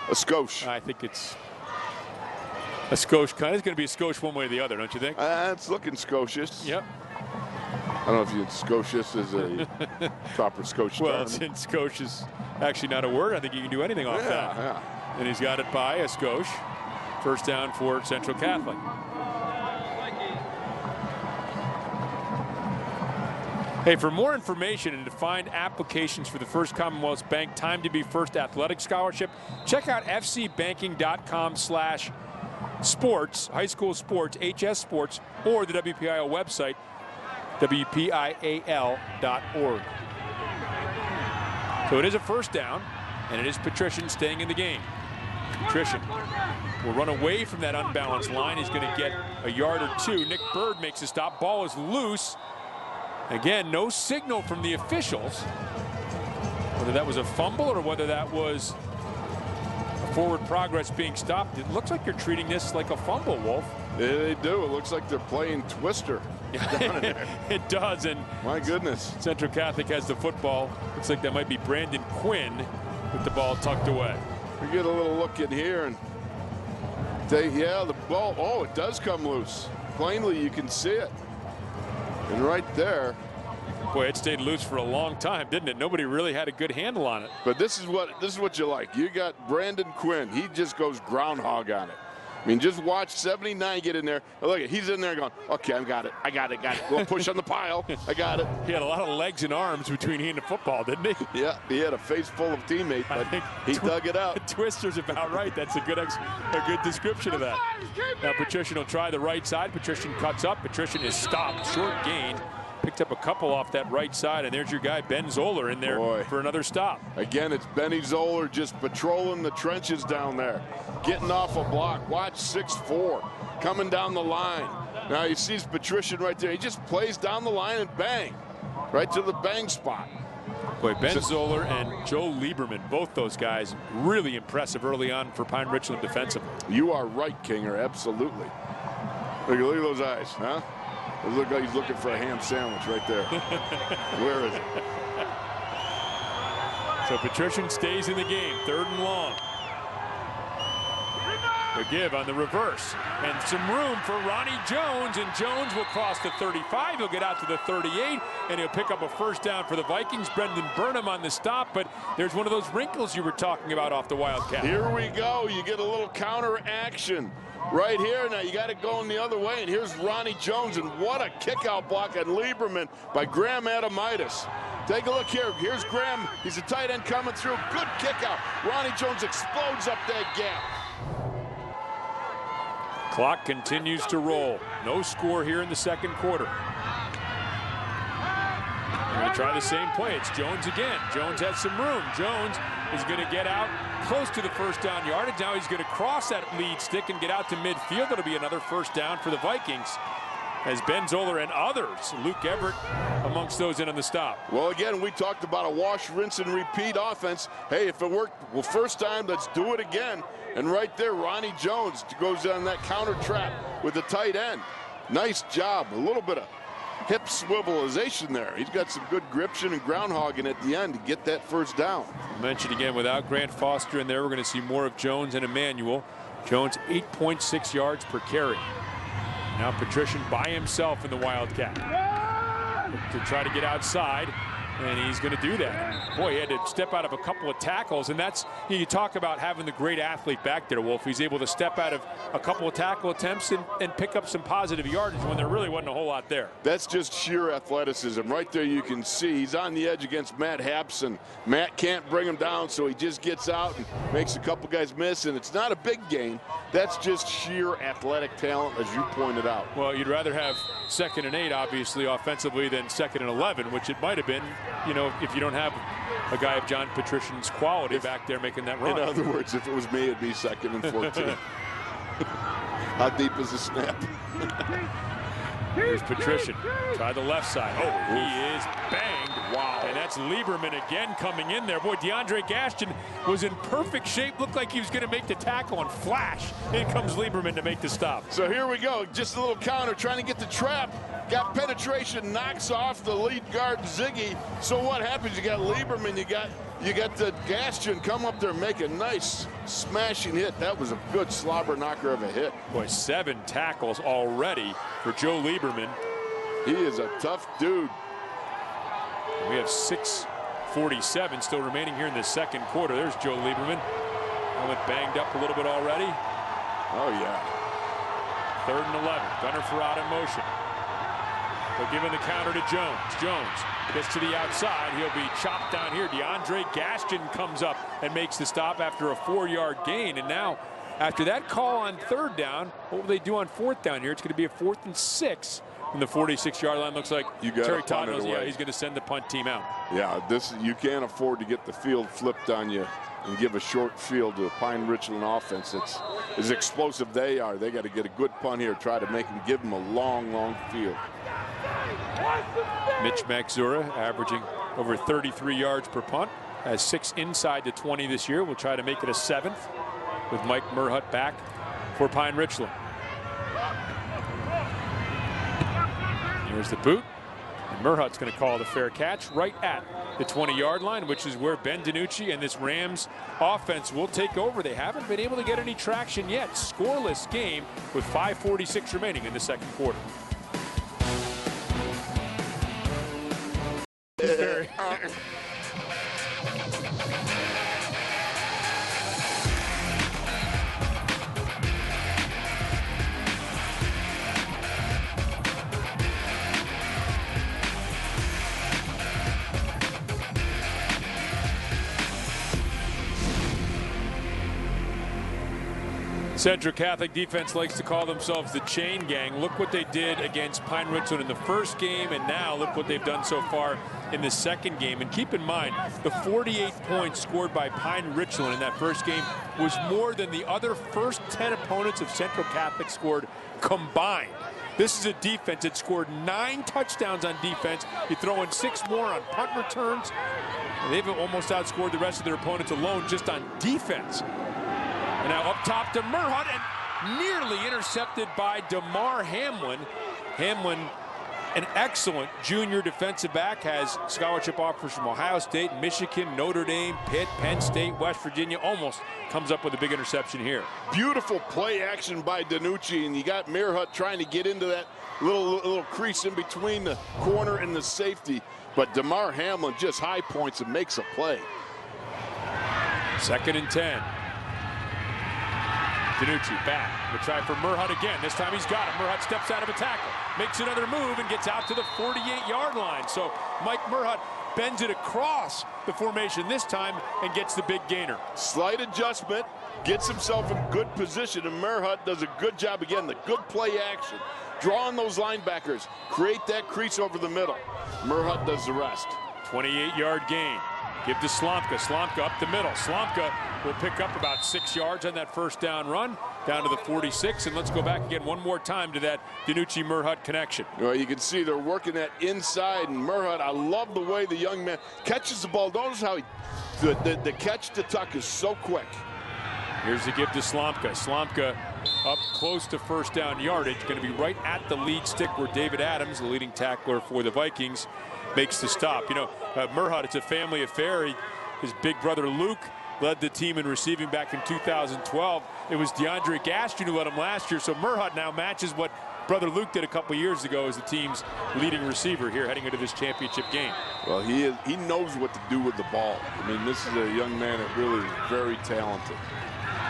A skosh. I think it's a skosh. It's going to be a skosh one way or the other, don't you think? It's looking skocious. Yep. I don't know if you skocious is a proper Scotch term. Well, since skosh is actually not a word, I think you can do anything off that. Yeah. And he's got it by a skosh. First down for Central Catholic. Hey, for more information and to find applications for the First Commonwealth Bank Time to Be First Athletic Scholarship, check out fcbanking.com/sports, high school sports, HS sports, or the WPIAL website, WPIAL.org. So it is a first down, and it is Patrician staying in the game. Patrician will run away from that unbalanced line. He's going to get a yard or two. Nick Bird makes a stop. Ball is loose. Again, no signal from the officials, whether that was a fumble or whether that was forward progress being stopped. It looks like you're treating this like a fumble, Wolf. Yeah, they do. It looks like they're playing Twister down in there. It does, and my goodness. Central Catholic has the football. Looks like that might be Brandon Quinn with the ball tucked away. We get a little look in here, and the ball, oh, it does come loose. Plainly, you can see it. And right there. Boy, it stayed loose for a long time, didn't it? Nobody really had a good handle on it. But this is what you like. You got Brandon Quinn. He just goes groundhog on it. I mean, just watch 79 get in there. Look, he's in there going, okay, I got it. We'll push on the pile. I got it. He had a lot of legs and arms between he and the football, didn't he? Yeah, he had a face full of teammates, but he dug it out. Twister's about right. That's a good description of that. Now Patrician will try the right side. Patrician cuts up. Patrician is stopped. Short gain picked up a couple off that right side, and there's your guy Ben Zoller in there for another stop. Again, it's Benny Zoller just patrolling the trenches down there, getting off a block. Watch 6'4", coming down the line. Now he sees Patrician right there. He just plays down the line and bang, right to the bang spot. Boy, Ben Zoller and Joe Lieberman, both those guys, really impressive early on for Pine Richland defensively. You are right, Kinger, absolutely. Look at those eyes, huh? It looks like he's looking for a ham sandwich right there. Where is it? So Patrician stays in the game, 3rd and long. The give on the reverse, and some room for Ronnie Jones, and Jones will cross the 35. He'll get out to the 38, and he'll pick up a first down for the Vikings. Brendan Burnham on the stop, but there's one of those wrinkles you were talking about off the Wildcat. Here we go. You get a little counter action right here. Now you got it going the other way, and here's Ronnie Jones, and what a kick-out block on Lieberman by Graham Adamitis. Take a look here. Here's Graham. He's a tight end coming through. Good kick-out. Ronnie Jones explodes up that gap. Clock continues to roll. No score here in the second quarter. We're going to try the same play. It's Jones again. Jones has some room. Jones is going to get out close to the first down yardage. Now he's going to cross that lead stick and get out to midfield. It'll be another first down for the Vikings, as Ben Zoller and others, Luke Everett amongst those in on the stop. Well, again, we talked about a wash, rinse, and repeat offense. Hey, if it worked, well, first time, let's do it again. And right there, Ronnie Jones goes down that counter trap with the tight end. Nice job. A little bit of hip swivelization there. He's got some good gription and groundhogging at the end to get that first down. I mentioned again, without Grant Foster in there, we're going to see more of Jones and Emmanuel. Jones 8.6 yards per carry. Now Patrician by himself in the Wildcat to try to get outside, and he's going to do that. Boy, he had to step out of a couple of tackles, and that's, you talk about having the great athlete back there, Wolf. He's able to step out of a couple of tackle attempts and pick up some positive yardage when there really wasn't a whole lot there. That's just sheer athleticism. Right there you can see he's on the edge against Matt Hapson. Matt can't bring him down, so he just gets out and makes a couple guys miss, and it's not a big gain. That's just sheer athletic talent, as you pointed out. Well, you'd rather have 2nd and 8, obviously, offensively, than 2nd and 11, which it might have been, you know, if you don't have a guy of John Patrician's quality back there making that run. In other words, if it was me, it'd be 2nd and 14. How deep is the snap? Here's Patrician. Try the left side. Oh, he is banged. Wow. And that's Lieberman again coming in there. Boy, DeAndre Gaston was in perfect shape. Looked like he was going to make the tackle, and flash, in comes Lieberman to make the stop. So here we go. Just a little counter, trying to get the trap. Got penetration, knocks off the lead guard, Ziggy. So what happens? You got Lieberman, you got the Gaston come up there and make a nice smashing hit. That was a good slobber knocker of a hit. Boy, 7 tackles already for Joe Lieberman. He is a tough dude. We have 6:47 still remaining here in the second quarter. There's Joe Lieberman. Helmet banged up a little bit already. Oh, yeah. 3rd and 11. Gunner Ferrata in motion. They're giving the counter to Jones. Jones gets to the outside. He'll be chopped down here. DeAndre Gaston comes up and makes the stop after a 4-yard gain. And now, after that call on 3rd down, what will they do on 4th down here? It's going to be a 4th and 6. And the 46-yard line looks like Terry Todd knows, yeah, he's going to send the punt team out. Yeah, you can't afford to get the field flipped on you and give a short field to a Pine Richland offense. It's as explosive they are. They got to get a good punt here, try to make them, give them a long, long field. Mitch Maxura averaging over 33 yards per punt, has 6 inside the 20 this year. We'll try to make it a 7th with Mike Murhut back for Pine Richland. Here's the boot, and Murhut's going to call the fair catch right at the 20-yard line, which is where Ben DiNucci and this Rams offense will take over. They haven't been able to get any traction yet. Scoreless game with 5:46 remaining in the second quarter. Central Catholic defense likes to call themselves the chain gang. Look what they did against Pine Richland in the first game, and now look what they've done so far in the second game. And keep in mind, the 48 points scored by Pine Richland in that first game was more than the other first 10 opponents of Central Catholic scored combined. This is a defense that scored 9 touchdowns on defense. You throw in 6 more on punt returns. They've almost outscored the rest of their opponents alone just on defense. And now up top to Murhut, and nearly intercepted by DeMar Hamlin. Hamlin, an excellent junior defensive back, has scholarship offers from Ohio State, Michigan, Notre Dame, Pitt, Penn State, West Virginia. Almost comes up with a big interception here. Beautiful play action by Danucci, and you got Murhut trying to get into that little crease in between the corner and the safety. But DeMar Hamlin just high points and makes a play. 2nd and 10. Danucci back. We'll try for Murhut again. This time he's got it. Murhut steps out of a tackle, makes another move, and gets out to the 48-yard line. So Mike Murhut bends it across the formation this time and gets the big gainer. Slight adjustment, gets himself in good position, and Murhut does a good job again. The good play action, drawing those linebackers, create that crease over the middle. Murhut does the rest. 28-yard gain. Give to Slomka. Slomka up the middle. Slomka will pick up about 6 yards on that first down run, down to the 46. And let's go back again one more time to that Danucci-Murhut connection. Well, you can see they're working that inside, and Murhut, I love the way the young man catches the ball. Notice how the catch to tuck is so quick. Here's the give to Slomka. Slomka up close to first down yardage. Going to be right at the lead stick where David Adams, the leading tackler for the Vikings, makes the stop. You know, Murhut, it's a family affair. His big brother Luke led the team in receiving back in 2012. It was DeAndre Gaston who led him last year, so Murhut now matches what brother Luke did a couple years ago as the team's leading receiver here heading into this championship game. Well, he knows what to do with the ball. I mean, this is a young man that really is very talented.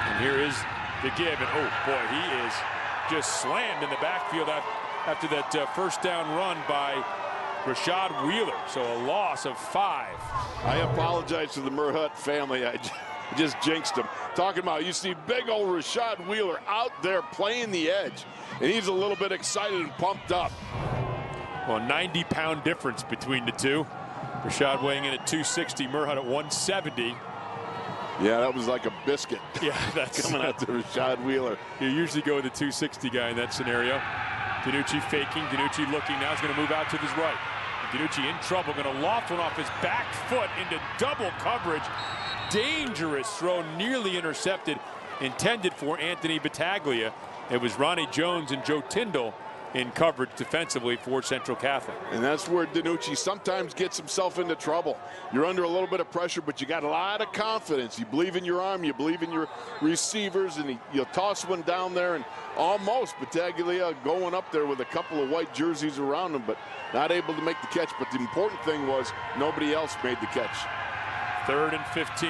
And here is the give, and oh boy, he is just slammed in the backfield after that first down run by Rashad Wheeler, so a loss of 5. I apologize to the Murhut family. I just jinxed him. Talking about, you see big old Rashad Wheeler out there playing the edge, and he's a little bit excited and pumped up. Well, 90-pound difference between the two. Rashad weighing in at 260, Murhut at 170. Yeah, that was like a biscuit. Yeah, that's coming out to Rashad Wheeler. You usually go with the 260 guy in that scenario. Danucci faking, Danucci looking now, is going to move out to his right. Danucci in trouble, going to loft one off his back foot into double coverage. Dangerous throw, nearly intercepted, intended for Anthony Battaglia. It was Ronnie Jones and Joe Tyndall in coverage defensively for Central Catholic. And that's where Danucci sometimes gets himself into trouble. You're under a little bit of pressure, but you got a lot of confidence. You believe in your arm, you believe in your receivers, and you'll toss one down there, and almost Battaglia going up there with a couple of white jerseys around him, but not able to make the catch. But the important thing was nobody else made the catch. 3rd and 15.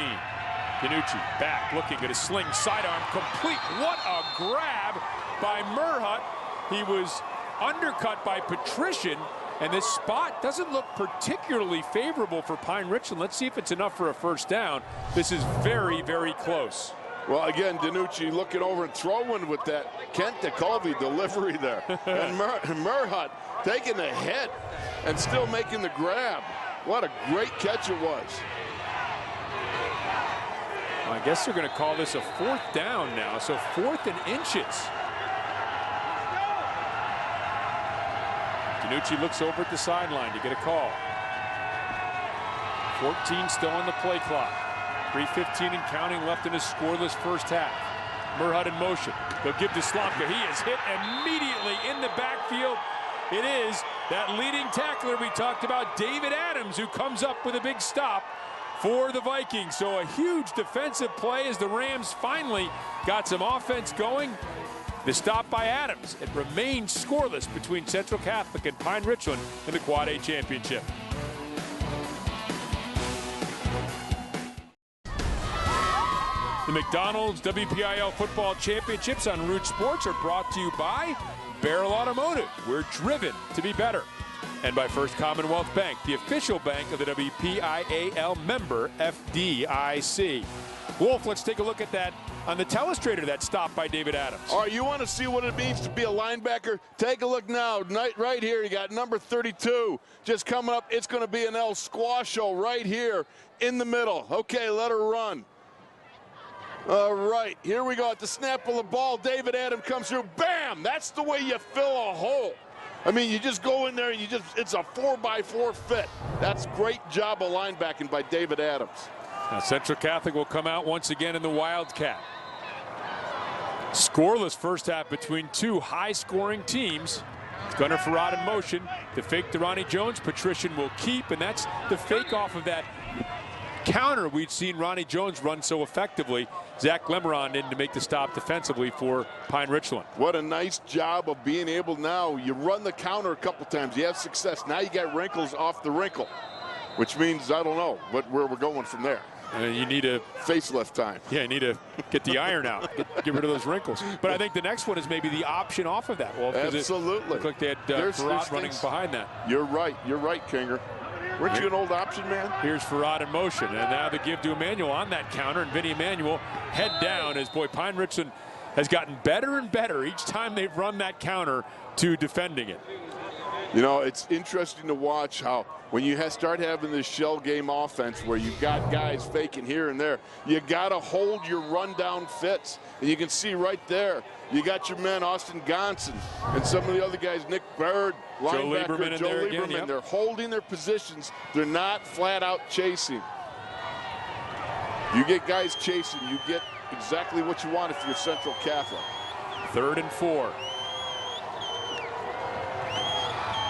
Danucci back, looking at a sling, sidearm complete. What a grab by Murhut. He was undercut by Patrician, and this spot doesn't look particularly favorable for Pine Richland. Let's see if it's enough for a first down. This is very, very close. Well, again, Danucci looking over and throwing with that Kent DeColvey delivery there. And Murhut taking the hit and still making the grab. What a great catch it was. Well, I guess they're going to call this a 4th down now, so 4th and inches. Danucci looks over at the sideline to get a call. 14 still on the play clock. 3:15 and counting left in a scoreless first half. Murhut in motion. They'll give to Slomka. He is hit immediately in the backfield. It is that leading tackler we talked about, David Adams, who comes up with a big stop for the Vikings. So a huge defensive play as the Rams finally got some offense going. The stop by Adams. It remains scoreless between Central Catholic and Pine Richland in the Quad A Championship. The McDonald's WPIAL Football Championships on Root Sports are brought to you by Barrel Automotive. We're driven to be better. And by First Commonwealth Bank, the official bank of the WPIAL member FDIC. Wolf, let's take a look at that on the telestrator, that stop by David Adams. All right, you want to see what it means to be a linebacker? Take a look now. Right here, you got number 32 just coming up. It's going to be an El Squasho right here in the middle. Okay, let her run. All right, here we go. At the snap of the ball, David Adams comes through. Bam! That's the way you fill a hole. I mean, you just go in there and it's a 4x4 fit. That's great job of linebacking by David Adams. Now Central Catholic will come out once again in the Wildcat. Scoreless first half between two high-scoring teams. Gunnar Farad in motion. The fake to Ronnie Jones. Patrician will keep, and that's the fake off of that counter we'd seen Ronnie Jones run so effectively. Zach Lemeron in to make the stop defensively for Pine Richland. What a nice job of being able now. You run the counter a couple times. You have success. Now you got wrinkles off the wrinkle, which means I don't know where we're going from there. You need a facelift time. Yeah, you need to get the iron out, get rid of those wrinkles. But I think the next one is maybe the option off of that. Well, absolutely. It looked like they had Farad running behind that. You're right, Kinger. Weren't you an old option man? Here's Farad in motion, and now the give to Emmanuel on that counter, and Vinny Emmanuel head down as Pine Richland has gotten better and better each time they've run that counter to defending it. You know, it's interesting to watch how when you start having this shell game offense where you've got guys faking here and there, you got to hold your rundown fits. And you can see right there, you got your men, Austin Gonson, and some of the other guys, Nick Bird, linebacker, Joe Lieberman. Yep. They're holding their positions. They're not flat out chasing. You get guys chasing, you get exactly what you want if you're Central Catholic. 3rd and 4.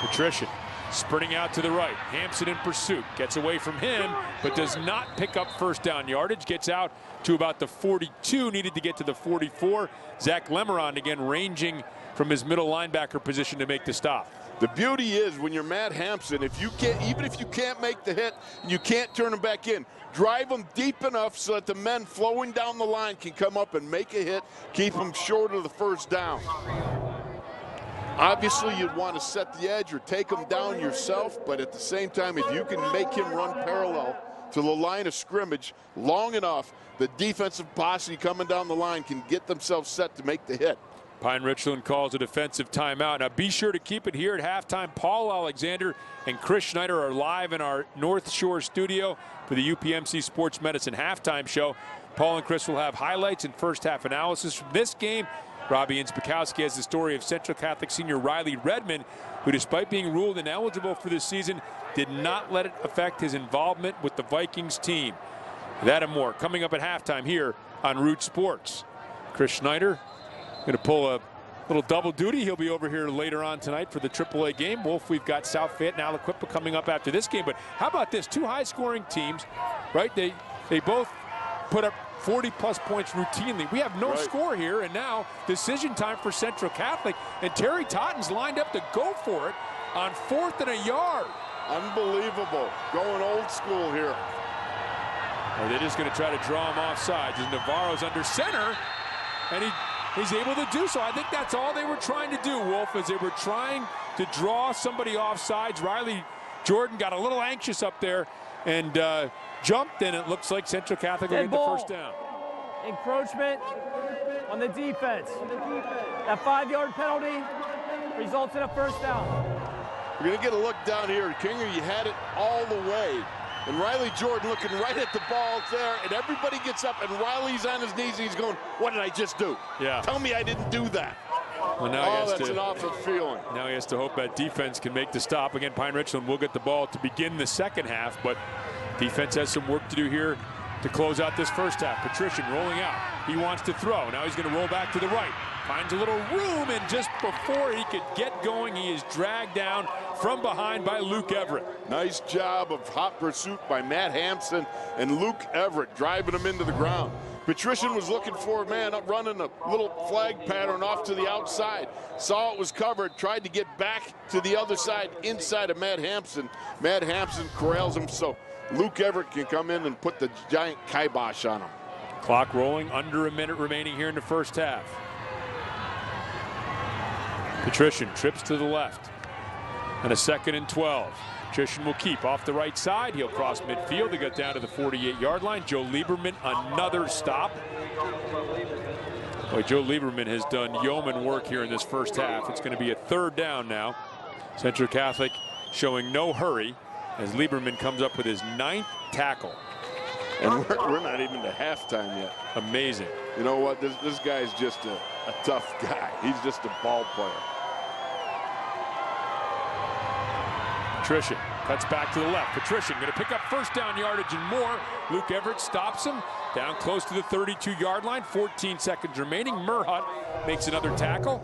Patrician sprinting out to the right. Hampson in pursuit. Gets away from him, but does not pick up first down yardage. Gets out to about the 42. Needed to get to the 44. Zach Lemeron again ranging from his middle linebacker position to make the stop. The beauty is when you're Matt Hampson, even if you can't make the hit, you can't turn them back in. Drive them deep enough so that the men flowing down the line can come up and make a hit, keep them short of the first down. Obviously, you'd want to set the edge or take him down yourself, but at the same time, if you can make him run parallel to the line of scrimmage long enough, the defensive posse coming down the line can get themselves set to make the hit. Pine Richland calls a defensive timeout. Now be sure to keep it here at halftime. Paul Alexander and Chris Schneider are live in our North Shore studio for the UPMC Sports Medicine halftime show. Paul and Chris will have highlights and first half analysis from this game. Robbie Inspikowski has the story of Central Catholic senior Riley Redmond, who despite being ruled ineligible for this season, did not let it affect his involvement with the Vikings team. That and more coming up at halftime here on Root Sports. Chris Schneider going to pull a little double duty. He'll be over here later on tonight for the AAA game. Wolf, we've got South Fayette and Aliquippa coming up after this game. But how about this? Two high-scoring teams, right? They both put up 40-plus points routinely. We have no score here, and now decision time for Central Catholic. And Terry Totten's lined up to go for it on 4th and a yard. Unbelievable. Going old school here. Are they just going to try to draw him off sides? As Navarro's under center, and he's able to do so. I think that's all they were trying to do, Wolf, as they were trying to draw somebody off sides. Riley Jordan got a little anxious up there and jumped, and it looks like Central Catholic will get the first down. Encroachment on the defense. That 5-yard penalty results in a first down. We're going to get a look down here. Kinger, you had it all the way. And Riley Jordan looking right at the ball there, and everybody gets up, and Riley's on his knees, and he's going, what did I just do? Yeah. Tell me I didn't do that. Well, now that's an awful feeling. Now he has to hope that defense can make the stop. Again, Pine Richland will get the ball to begin the second half, but defense has some work to do here to close out this first half. Patrician rolling out. He wants to throw. Now he's going to roll back to the right. Finds a little room, and just before he could get going, he is dragged down from behind by Luke Everett. Nice job of hot pursuit by Matt Hampson and Luke Everett driving him into the ground. Patrician was looking for a man up running a little flag pattern off to the outside. Saw it was covered, tried to get back to the other side inside of Matt Hampson. Matt Hampson corrals him so Luke Everett can come in and put the giant kibosh on him. Clock rolling, under a minute remaining here in the first half. Patrician trips to the left. And a 2nd and 12. Patrician will keep off the right side. He'll cross midfield to get down to the 48-yard line. Joe Lieberman, another stop. Boy, Joe Lieberman has done yeoman work here in this first half. It's going to be a 3rd down now. Central Catholic showing no hurry as Lieberman comes up with his 9th tackle. And we're not even to halftime yet. Amazing. You know what? This guy's just a tough guy. He's just a ball player. Patrician cuts back to the left. Patrician going to pick up first down yardage and more. Luke Everett stops him down close to the 32-yard line. 14 seconds remaining. Murhut makes another tackle.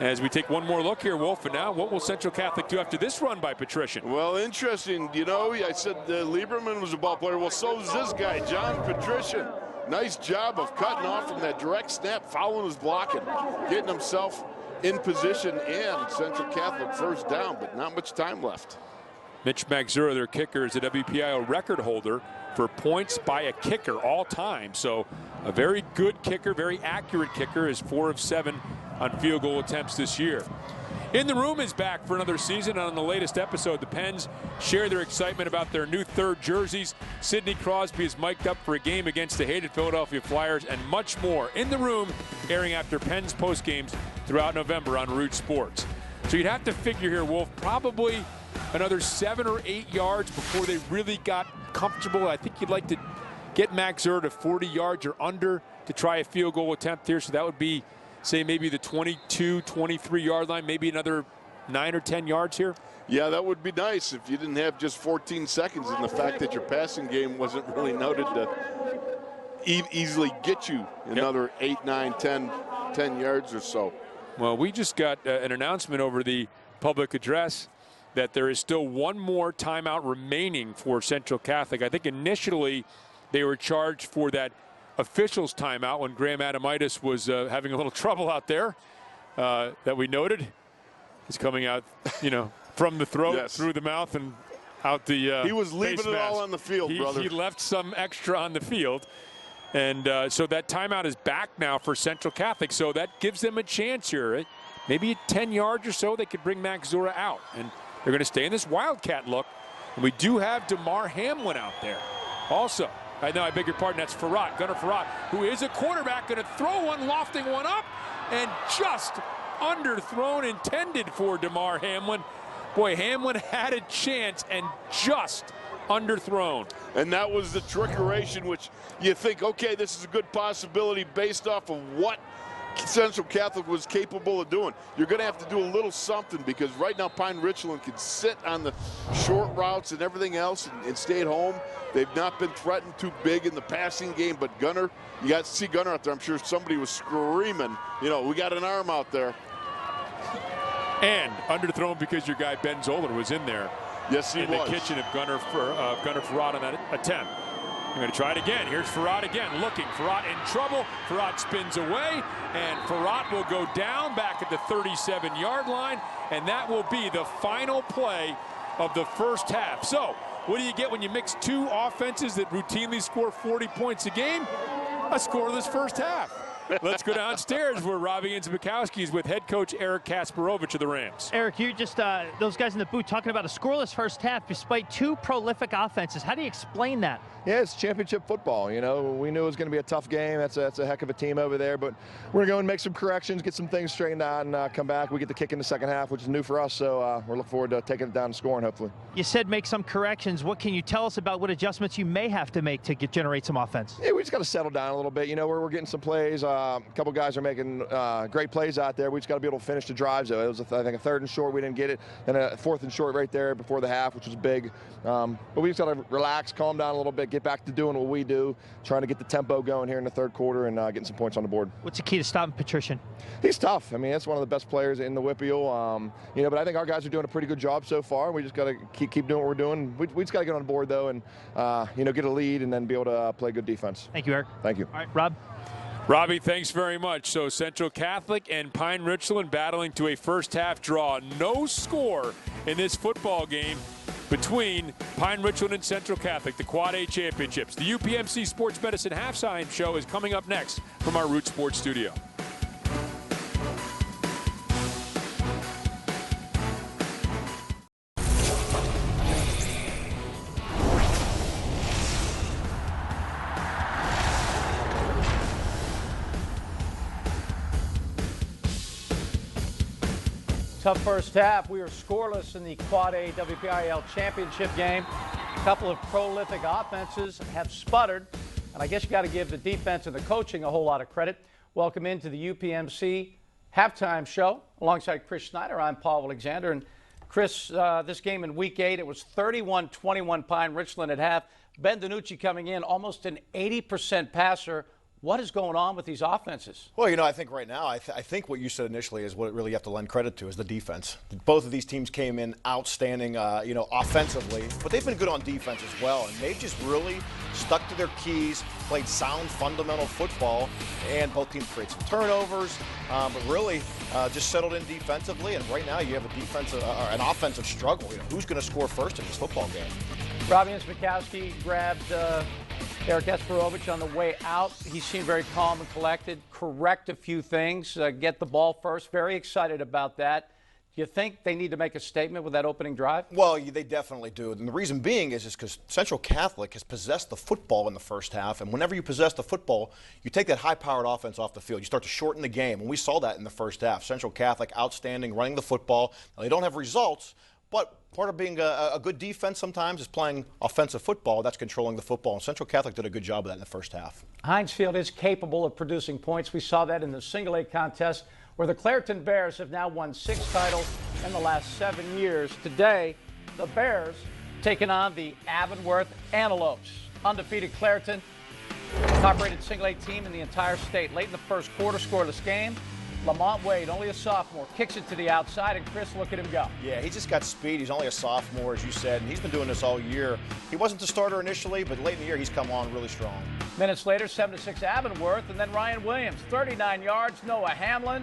As we take one more look here, Wolf, and now what will Central Catholic do after this run by Patrician? Well, interesting. You know, I said Lieberman was a ball player. Well, so is this guy, John Patrician. Nice job of cutting off from that direct snap, following his blocking, getting himself in position, and Central Catholic first down, but not much time left. Mitch Magzura, their kicker, is a WPIAL record holder for points by a kicker all time. So a very good kicker, very accurate kicker, is 4 of 7 on field goal attempts this year. In the Room is back for another season. On the latest episode, the Pens share their excitement about their new 3rd jerseys. Sidney Crosby is mic'd up for a game against the hated Philadelphia Flyers, and much more. In the Room, airing after Pens post games throughout November on Root Sports. So you'd have to figure here, Wolf, probably another 7 or 8 yards before they really got comfortable. I think you'd like to get Magzura to 40 yards or under to try a field goal attempt here. So that would be, say, maybe the 22, 23-yard line, maybe another 9 or 10 yards here. Yeah, that would be nice if you didn't have just 14 seconds and the fact that your passing game wasn't really noted to easily get you another 8, 9, 10 yards or so. Well, we just got an announcement over the public address that there is still one more timeout remaining for Central Catholic. I think initially they were charged for that officials timeout when Graham Adamitis was having a little trouble out there that we noted. He's coming out, you know, from the throat, yes, through the mouth, and out the he was leaving it all on the field, brother. He left some extra on the field. And so that timeout is back now for Central Catholic. So that gives them a chance here. Right? Maybe at 10 yards or so, they could bring Magzura out. And they're going to stay in this Wildcat look. And we do have DeMar Hamlin out there. Also, I beg your pardon, that's Farrat, Gunnar Farrat, who is a quarterback, going to throw one, lofting one up, and just underthrown, intended for DeMar Hamlin. Boy, Hamlin had a chance and just underthrown. And that was the trickeration, which you think, okay, this is a good possibility based off of what Central Catholic was capable of doing. You're going to have to do a little something, because right now Pine Richland can sit on the short routes and everything else and stay at home. They've not been threatened too big in the passing game, but Gunnar, you got to see Gunnar out there. I'm sure somebody was screaming, you know, we got an arm out there. And underthrown because your guy Ben Zoller was in there. Yes, he was. In the kitchen of Gunnar Farrat on that attempt. I'm going to try it again. Here's Farrat again, looking. Farrat in trouble. Farrat spins away, and Farrat will go down back at the 37-yard line, and that will be the final play of the first half. So, what do you get when you mix two offenses that routinely score 40 points a game? A scoreless first half. Let's go downstairs where Robbie Inzbikowski is with head coach Eric Kasparovich of the Rams. Eric, you just, those guys in the booth talking about a scoreless first half despite two prolific offenses. How do you explain that? Yeah, it's championship football. You know, we knew it was going to be a tough game. That's a heck of a team over there. But we're going to go and make some corrections, get some things straightened out, and come back. We get the kick in the second half, which is new for us. So we're looking forward to taking it down and scoring, hopefully. You said make some corrections. What can you tell us about what adjustments you may have to make to generate some offense? Yeah, we just got to settle down a little bit. You know, we're getting some plays. A couple guys are making great plays out there. We just got to be able to finish the drives, though. It was, I think, a 3rd and short. We didn't get it. Then a 4th and short right there before the half, which was big. But we just got to relax, calm down a little bit, get back to doing what we do, trying to get the tempo going here in the 3rd quarter and getting some points on the board. What's the key to stopping Patrician? He's tough. I mean, that's one of the best players in the WPIAL. You know, but I think our guys are doing a pretty good job so far. We just got to keep doing what we're doing. We just got to get on board, though, and, you know, get a lead and then be able to play good defense. Thank you, Eric. Thank you. All right, Rob. Robbie, thanks very much. So Central Catholic and Pine Richland battling to a first half draw. No score in this football game between Pine Richland and Central Catholic, the Quad A Championships. The UPMC Sports Medicine Halftime Show is coming up next from our Root Sports studio. Tough first half. We were scoreless in the Quad A WPIAL championship game. A couple of prolific offenses have sputtered, and I guess you got to give the defense and the coaching a whole lot of credit. Welcome into the UPMC halftime show. Alongside Chris Schneider, I'm Paul Alexander. And Chris, this game in Week 8, it was 31-21 Pine Richland at half. Ben DiNucci coming in, almost an 80% passer. What is going on with these offenses? Well, I think right now, I think what you said initially is what really you have to lend credit to is the defense. Both of these teams came in outstanding, offensively, but they've been good on defense as well, and they've just really stuck to their keys, played sound, fundamental football, and both teams create some turnovers, but really just settled in defensively. And right now, you have an offensive struggle. Who's going to score first in this football game? Robbie Mikowski grabbed Eric Esperovich on the way out. He seemed very calm and collected, correct a few things, get the ball first. Very excited about that. Do you think they need to make a statement with that opening drive? Well, they definitely do. And the reason being is because Central Catholic has possessed the football in the first half. And whenever you possess the football, you take that high-powered offense off the field. You start to shorten the game. And we saw that in the first half. Central Catholic outstanding, running the football. Now, they don't have results, but part of being a good defense sometimes is playing offensive football. That's controlling the football. And Central Catholic did a good job of that in the first half. Heinz Field is capable of producing points. We saw that in the single A contest where the Clairton Bears have now won 6 titles in the last 7 years. Today, the Bears taking on the Avonworth Antelopes. Undefeated Clairton, top-rated single A team in the entire state. Late in the first quarter, scoreless game. Lamont Wade, only a sophomore, kicks it to the outside, and Chris, look at him go. Yeah, he just got speed. He's only a sophomore, as you said, and he's been doing this all year. He wasn't the starter initially, but late in the year, he's come on really strong. Minutes later, 7-6 Avonworth, and then Ryan Williams, 39 yards, Noah Hamlin,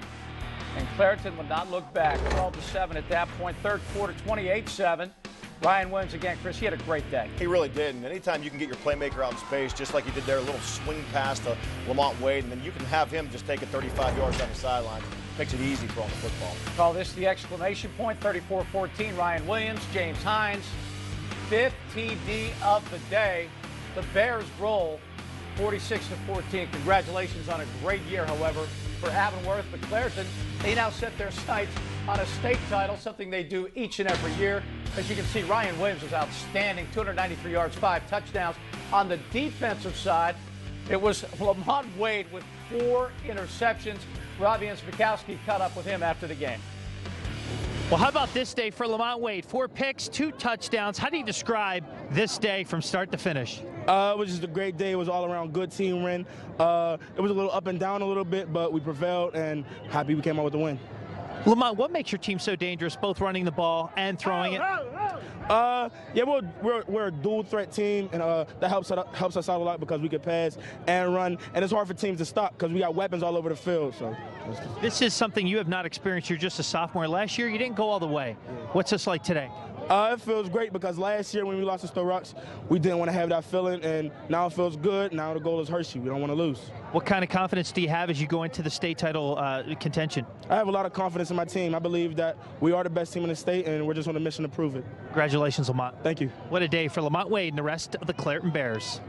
and Clairton would not look back. 12-7 at that point, third quarter, 28-7. Ryan Williams again, Chris, he had a great day. He really did, and anytime you can get your playmaker out in space, just like he did there, a little swing pass to Lamont Wade, and then you can have him just take it 35 yards down the sideline. Makes it easy throwing the football. Call this the exclamation point, 34-14, Ryan Williams, James Hines, 5th TD of the day. The Bears roll 46-14. Congratulations on a great year, however, for Avonworth. But Clairton, they now set their sights on a state title, something they do each and every year. As you can see, Ryan Williams was outstanding, 293 yards, 5 touchdowns. On the defensive side, it was Lamont Wade with 4 interceptions. Robbie Mikowski caught up with him after the game. Well, how about this day for Lamont Wade? 4 picks, 2 touchdowns. How do you describe this day from start to finish? It was just a great day. It was all around good team win. It was a little up and down a little bit, but we prevailed and happy we came out with the win. Lamont, what makes your team so dangerous, both running the ball and throwing it? Yeah, we're a dual threat team, and that helps us out a lot because we can pass and run, and it's hard for teams to stop because we got weapons all over the field. So this is something you have not experienced. You're just a sophomore. Last year, you didn't go all the way. What's this like today? It feels great because last year when we lost to Stowe Rocks, we didn't want to have that feeling, and now it feels good. Now the goal is Hershey. We don't want to lose. What kind of confidence do you have as you go into the state title contention? I have a lot of confidence in my team. I believe that we are the best team in the state, and we're just on a mission to prove it. Congratulations, Lamont. Thank you. What a day for Lamont Wade and the rest of the Clairton Bears.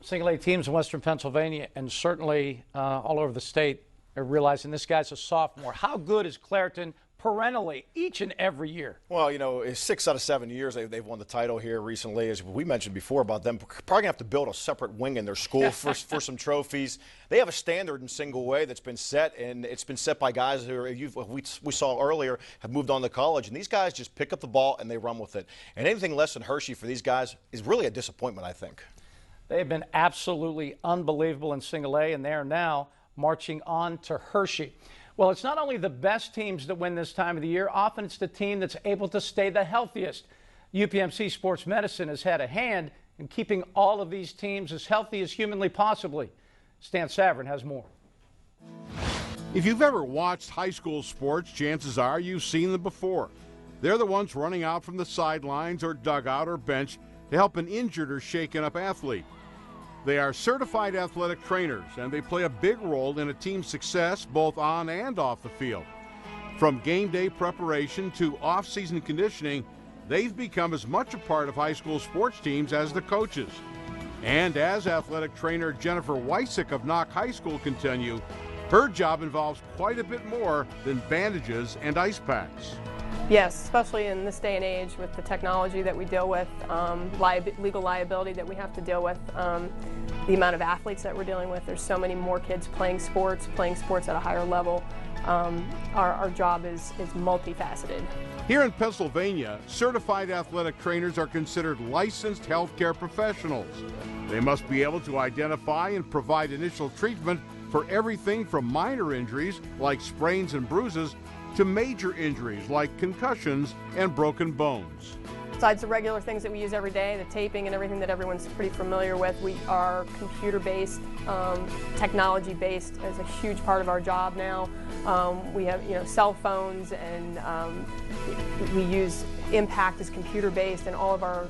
Single A teams in Western Pennsylvania and certainly all over the state are realizing this guy's a sophomore. How good is Clairton perennially, each and every year? Well, 6 out of 7 years they've won the title here recently. As we mentioned before about them, probably going to have to build a separate wing in their school for some trophies. They have a standard in single A that's been set, and it's been set by guys who we saw earlier have moved on to college. And these guys just pick up the ball and they run with it. And anything less than Hershey for these guys is really a disappointment, I think. They've been absolutely unbelievable in single A, and they are now marching on to Hershey. Well, it's not only the best teams that win this time of the year. Often it's the team that's able to stay the healthiest. UPMC Sports Medicine has had a hand in keeping all of these teams as healthy as humanly possibly. Stan Savran has more. If you've ever watched high school sports, chances are you've seen them before. They're the ones running out from the sidelines or dugout or bench to help an injured or shaken up athlete. They are certified athletic trainers, and they play a big role in a team's success both on and off the field. From game day preparation to off-season conditioning, they've become as much a part of high school sports teams as the coaches. And as athletic trainer Jennifer Weisick of Knock High School can tell you, Her job involves quite a bit more than bandages and ice packs. Yes, especially in this day and age with the technology that we deal with, legal liability that we have to deal with, the amount of athletes that we're dealing with. There's so many more kids playing sports at a higher level. Our job is multifaceted. Here in Pennsylvania, certified athletic trainers are considered licensed healthcare professionals. They must be able to identify and provide initial treatment for everything from minor injuries like sprains and bruises to major injuries like concussions and broken bones. Besides the regular things that we use every day, the taping and everything that everyone's pretty familiar with, we are computer-based, technology-based as a huge part of our job now. We have cell phones, and we use Impact as computer-based, and all of our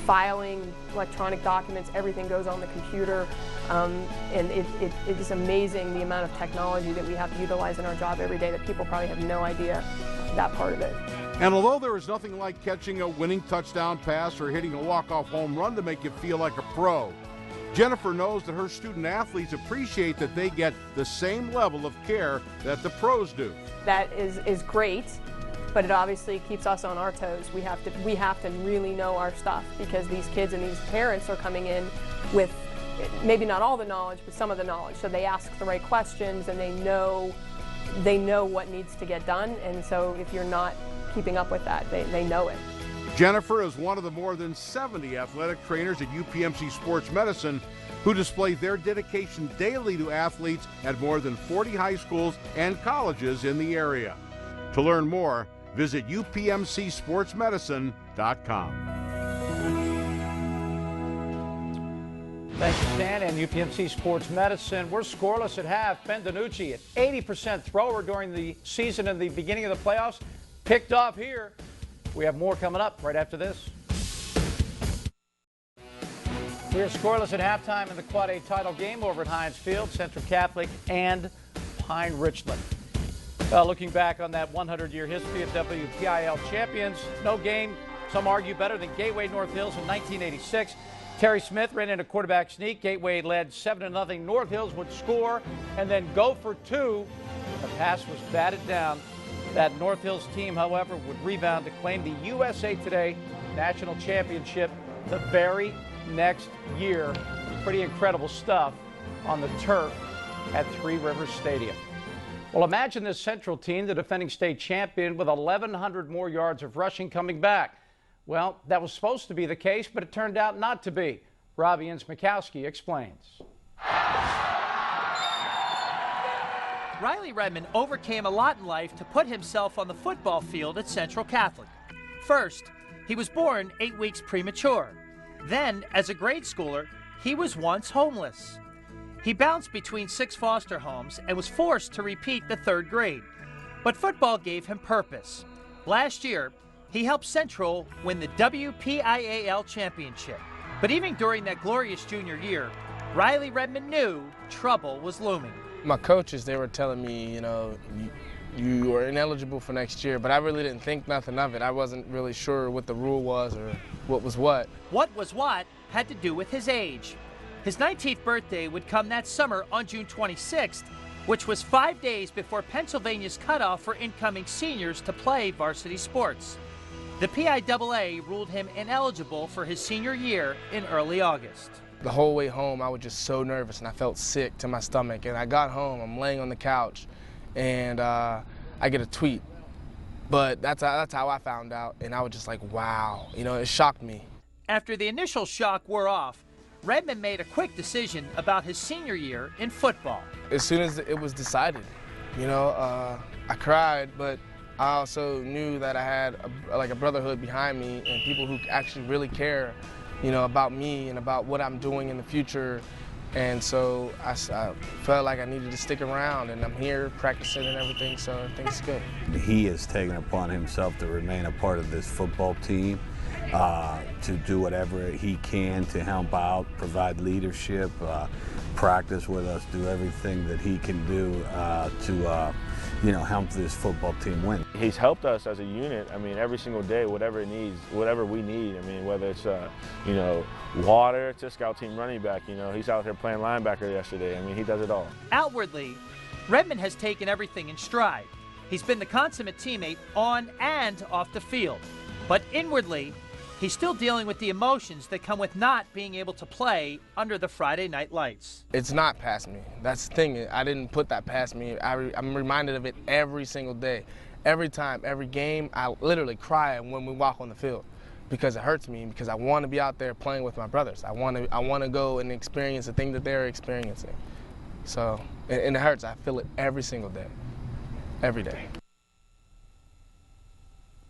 filing, electronic documents, everything goes on the computer. And it is amazing the amount of technology that we have to utilize in our job every day that people probably have no idea that part of it. And although there is nothing like catching a winning touchdown pass or hitting a walk-off home run to make you feel like a pro, Jennifer knows that her student athletes appreciate that they get the same level of care that the pros do. That is great, but it obviously keeps us on our toes. We have to really know our stuff, because these kids and these parents are coming in with maybe not all the knowledge, but some of the knowledge. So they ask the right questions, and they know what needs to get done. And so if you're not keeping up with that, they know it. Jennifer is one of the more than 70 athletic trainers at UPMC Sports Medicine who display their dedication daily to athletes at more than 40 high schools and colleges in the area. To learn more, visit upmcsportsmedicine.com. Thank you, Stan. And UPMC Sports Medicine. We're scoreless at half. Ben DiNucci, an 80% thrower during the season and the beginning of the playoffs, picked off here. We have more coming up right after this. We're scoreless at halftime in the Quad A title game over at Heinz Field, Central Catholic and Pine Richland. Looking back on that 100-year history of WPIAL champions, no game, some argue, better than Gateway North Hills in 1986. Terry Smith ran in a quarterback sneak. Gateway led 7-0. North Hills would score and then go for two. The pass was batted down. That North Hills team, however, would rebound to claim the USA Today National Championship the very next year. Pretty incredible stuff on the turf at Three Rivers Stadium. Well, imagine this Central team, the defending state champion, with 1,100 more yards of rushing coming back. Well, that was supposed to be the case, but it turned out not to be. Robbie Inns-Mikowski explains. Riley Redmond overcame a lot in life to put himself on the football field at Central Catholic. First, he was born 8 weeks premature. Then, as a grade schooler, he was once homeless. He bounced between 6 foster homes and was forced to repeat the 3rd grade. But football gave him purpose. Last year, he helped Central win the WPIAL championship. But even during that glorious junior year, Riley Redmond knew trouble was looming. My coaches, they were telling me, you are ineligible for next year, but I really didn't think nothing of it. I wasn't really sure what the rule was or what was what. What was what had to do with his age. His 19th birthday would come that summer on June 26th, which was 5 days before Pennsylvania's cutoff for incoming seniors to play varsity sports. The PIAA ruled him ineligible for his senior year in early August. The whole way home, I was just so nervous and I felt sick to my stomach. And I got home, I'm laying on the couch, and I get a tweet. But that's how I found out, and I was just like, wow, it shocked me. After the initial shock wore off, Redmond made a quick decision about his senior year in football. As soon as it was decided, I cried, but I also knew that I had a brotherhood behind me and people who actually really care, about me and about what I'm doing in the future. And so I felt like I needed to stick around, and I'm here practicing and everything, so everything's good. He has taken upon himself to remain a part of this football team, to do whatever he can to help out, provide leadership, practice with us, do everything that he can do to help this football team win. He's helped us as a unit. I mean, every single day, whatever it needs, whatever we need. I mean, whether it's water to scout team running back. He's out here playing linebacker yesterday. I mean, he does it all. Outwardly, Redmond has taken everything in stride. He's been the consummate teammate on and off the field. But inwardly, he's still dealing with the emotions that come with not being able to play under the Friday night lights. It's not past me. That's the thing. I didn't put that past me. I'm reminded of it every single day. Every time, every game, I literally cry when we walk on the field because it hurts me, because I want to be out there playing with my brothers. I want to go and experience the thing that they're experiencing. So, and it hurts. I feel it every single day, every day.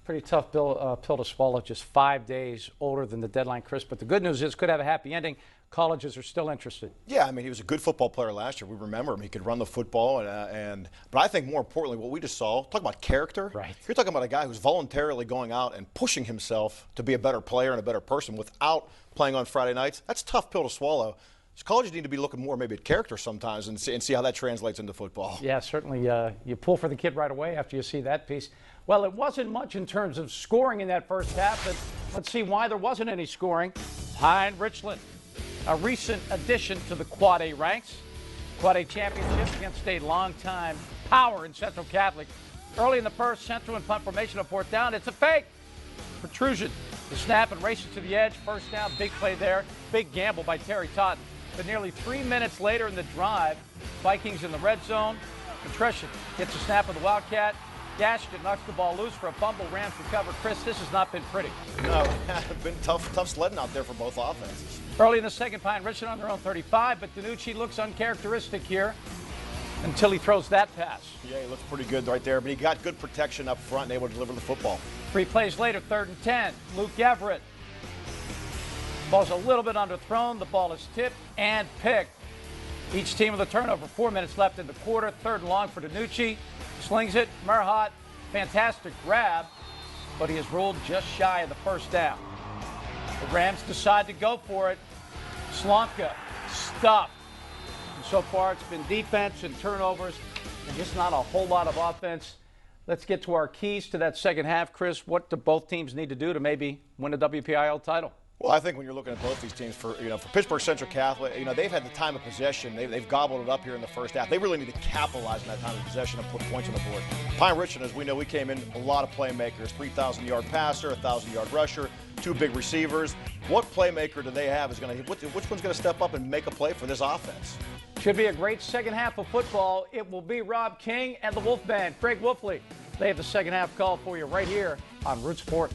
Pretty tough pill to swallow, just 5 days older than the deadline, Chris. But the good news is, could have a happy ending. Colleges are still interested. Yeah, I mean, he was a good football player last year. We remember him. He could run the football. But I think more importantly, what we just saw, talk about character. Right. You're talking about a guy who's voluntarily going out and pushing himself to be a better player and a better person without playing on Friday nights. That's a tough pill to swallow. So colleges need to be looking more maybe at character sometimes and see how that translates into football. Yeah, certainly. You pull for the kid right away after you see that piece. Well, it wasn't much in terms of scoring in that first half, but let's see why there wasn't any scoring. Pine Richland, a recent addition to the Quad A ranks. Quad A championship against a longtime power in Central Catholic. Early in the first, Central in punt formation on fourth down. It's a fake. Protrusion. The snap and races to the edge. First down, big play there. Big gamble by Terry Totten. But nearly 3 minutes later in the drive, Vikings in the red zone. Patrician gets a snap of the Wildcat. Gashed it, knocks the ball loose for a fumble. Rams recover. Chris, this has not been pretty. No, it's been tough sledding out there for both offenses. Early in the second, Pine Richland on their own 35, but Danucci looks uncharacteristic here until he throws that pass. Yeah, he looks pretty good right there, but he got good protection up front and able to deliver the football. 3 plays later, 3rd and 10. Luke Everett. Ball's a little bit underthrown. The ball is tipped and picked. Each team with a turnover. 4 minutes left in the quarter. 3rd and long for Danucci. Slings it. Merhot. Fantastic grab, but he is ruled just shy of the first down. The Rams decide to go for it. Slonka stuffed. And so far it's been defense and turnovers and just not a whole lot of offense. Let's get to our keys to that second half. Chris, what do both teams need to do to maybe win a WPIAL title? Well, I think when you're looking at both these teams, for Pittsburgh Central Catholic, they've had the time of possession. They've gobbled it up here in the first half. They really need to capitalize on that time of possession and put points on the board. Pine Richland, as we know, we came in a lot of playmakers, 3,000-yard passer, 1,000-yard rusher, 2 big receivers. What playmaker do they have which one's going to step up and make a play for this offense? Should be a great second half of football. It will be Rob King and the Wolf Band. Craig Wolfley. They have the second half call for you right here on Root Sports.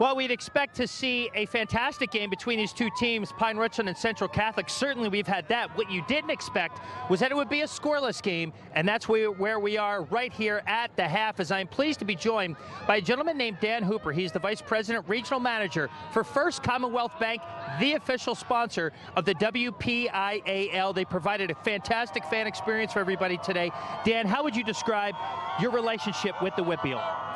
Well, we'd expect to see a fantastic game between these two teams, Pine Richland and Central Catholic. Certainly we've had that. What you didn't expect was that it would be a scoreless game, and that's where we are right here at the half, as I'm pleased to be joined by a gentleman named Dan Hooper. He's the Vice President, Regional Manager for First Commonwealth Bank, the official sponsor of the WPIAL. They provided a fantastic fan experience for everybody today. Dan, how would you describe your relationship with the WPIAL?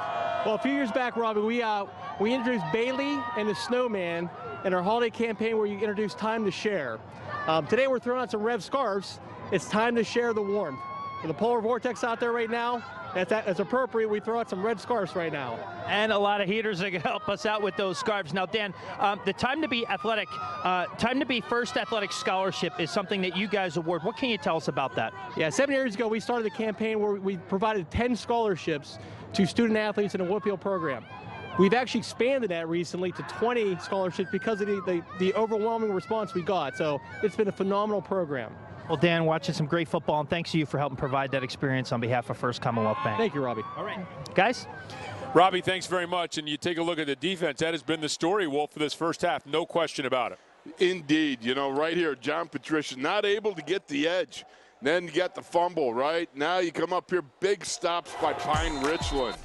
Well, a few years back, Robbie, we introduced Bailey and the Snowman in our holiday campaign where you introduce time to share. Today we're throwing out some Rev scarves. It's time to share the warmth. With the polar vortex out there right now, that's appropriate. We throw out some red scarves right now. And a lot of heaters that can help us out with those scarves. Now, Dan, the Time to Be Athletic, Time to Be First Athletic Scholarship is something that you guys award. What can you tell us about that? Yeah, 7 years ago, we started a campaign where we provided 10 scholarships to student athletes in a WPIAL program. We've actually expanded that recently to 20 scholarships because of the overwhelming response we got. So it's been a phenomenal program. Well, Dan, watching some great football, and thanks to you for helping provide that experience on behalf of First Commonwealth Bank. Thank you, Robbie. All right. Guys? Robbie, thanks very much. And you take a look at the defense. That has been the story, Wolf, for this first half. No question about it. Indeed. Right here, John Patricia not able to get the edge. Then you got the fumble, right? Now you come up here, big stops by Pine Richland.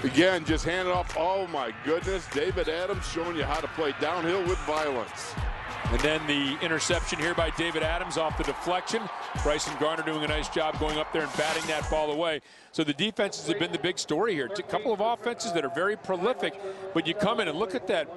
Again, just hand it off. Oh, my goodness. David Adams showing you how to play downhill with violence. And then the interception here by David Adams off the deflection. Bryson Garner doing a nice job going up there and batting that ball away. So the defenses have been the big story here. A couple of offenses that are very prolific, but you come in and look at that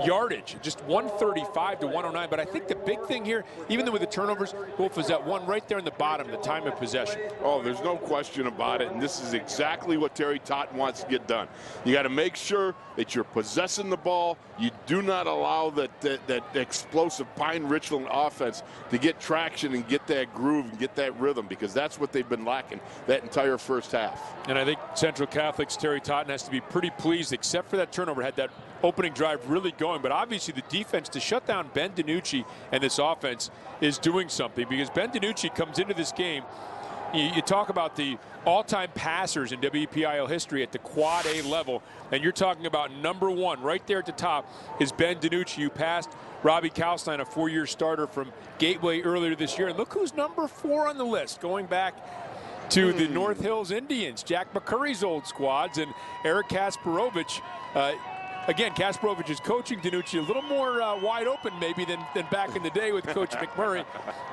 yardage, just 135 to 109. But I think the big thing here, even though with the turnovers, Wolf, is that one right there in the bottom, the time of possession. Oh, there's no question about it, and this is exactly what Terry Totten wants to get done. You got to make sure that you're possessing the ball. You do not allow that explosive Pine-Richland offense to get traction and get that groove and get that rhythm, because that's what they've been lacking that entire first half. And I think Central Catholic's Terry Totten has to be pretty pleased, except for that turnover, had that opening drive really going. But obviously the defense to shut down Ben DiNucci and this offense is doing something, because Ben DiNucci comes into this game. You talk about the all-time passers in WPIAL history at the quad A level, and you're talking about number one right there at the top is Ben DiNucci, who passed Robbie Kalstein, a 4-year starter from Gateway earlier this year. And look who's number 4 on the list, going back to the North Hills Indians, Jack McCurry's old squads, and Eric Kasparovich. Again, Kasparovich is coaching DiNucci a little more wide open maybe than back in the day with Coach McMurray,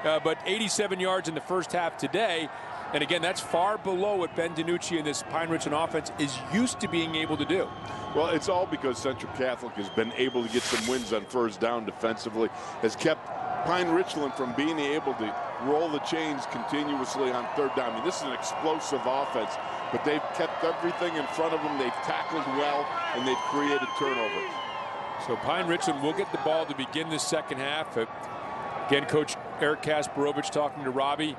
but 87 yards in the first half today. And again, that's far below what Ben DiNucci and this Pine-Richland offense is used to being able to do. Well, it's all because Central Catholic has been able to get some wins on first down defensively, has kept Pine-Richland from being able to roll the chains continuously on third down. I mean, this is an explosive offense, but they've kept everything in front of them. They've tackled well, and they've created turnovers. So Pine-Richland will get the ball to begin the second half. Again, Coach Eric Kasparovich talking to Robbie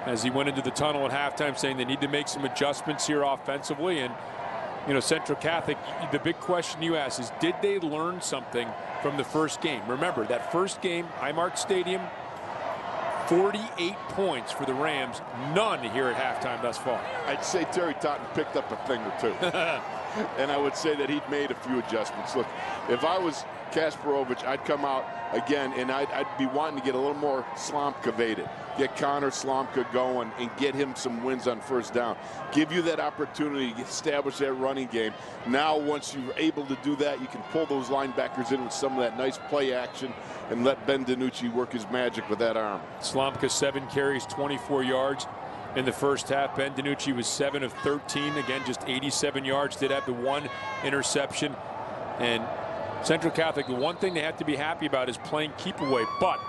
as he went into the tunnel at halftime, saying they need to make some adjustments here offensively. And, you know, Central Catholic, the big question you ask is, did they learn something from the first game? Remember, that first game, Highmark Stadium, 48 points for the Rams, none here at halftime thus far. I'd say Terry Totten picked up a thing or two. And I would say that he'd made a few adjustments. Look, if I was Kasparovich, I'd come out again and I'd be wanting to get a little more Slomka-vated. Get Connor Slomka going and get him some wins on first down. Give you that opportunity to establish that running game. Now, once you're able to do that, you can pull those linebackers in with some of that nice play action and let Ben DiNucci work his magic with that arm. Slomka 7 carries, 24 yards in the first half. Ben DiNucci was 7 of 13. Again, just 87 yards. Did have the 1 interception. And Central Catholic, the one thing they have to be happy about is playing keep away. But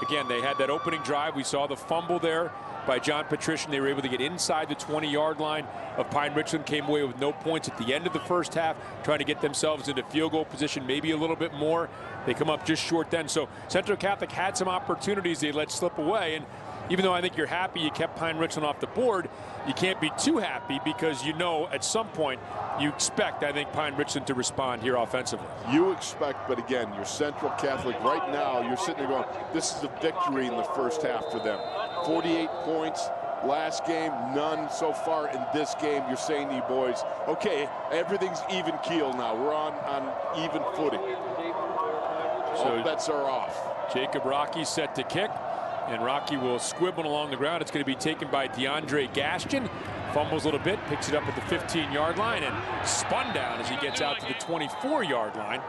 again, they had that opening drive. We saw the fumble there by John Patrician. They were able to get inside the 20-yard line of Pine-Richland, came away with no points at the end of the first half, trying to get themselves into field goal position, maybe a little bit more. They come up just short then. So Central Catholic had some opportunities they let slip away. And even though I think you're happy you kept Pine-Richland off the board, you can't be too happy, because you know at some point you expect, I think, Pine-Richland to respond here offensively. You expect, but again, you're Central Catholic. Right now, you're sitting there going, this is a victory in the first half for them. 48 points last game, none so far in this game. You're saying to you boys, okay, everything's even keel now. We're on even footing. All bets are off. Jacob Rocky set to kick, and Rocky will squibble along the ground. It's going to be taken by DeAndre Gaston. Fumbles a little bit, picks it up at the 15-yard line, and spun down as he gets out to the 24-yard line.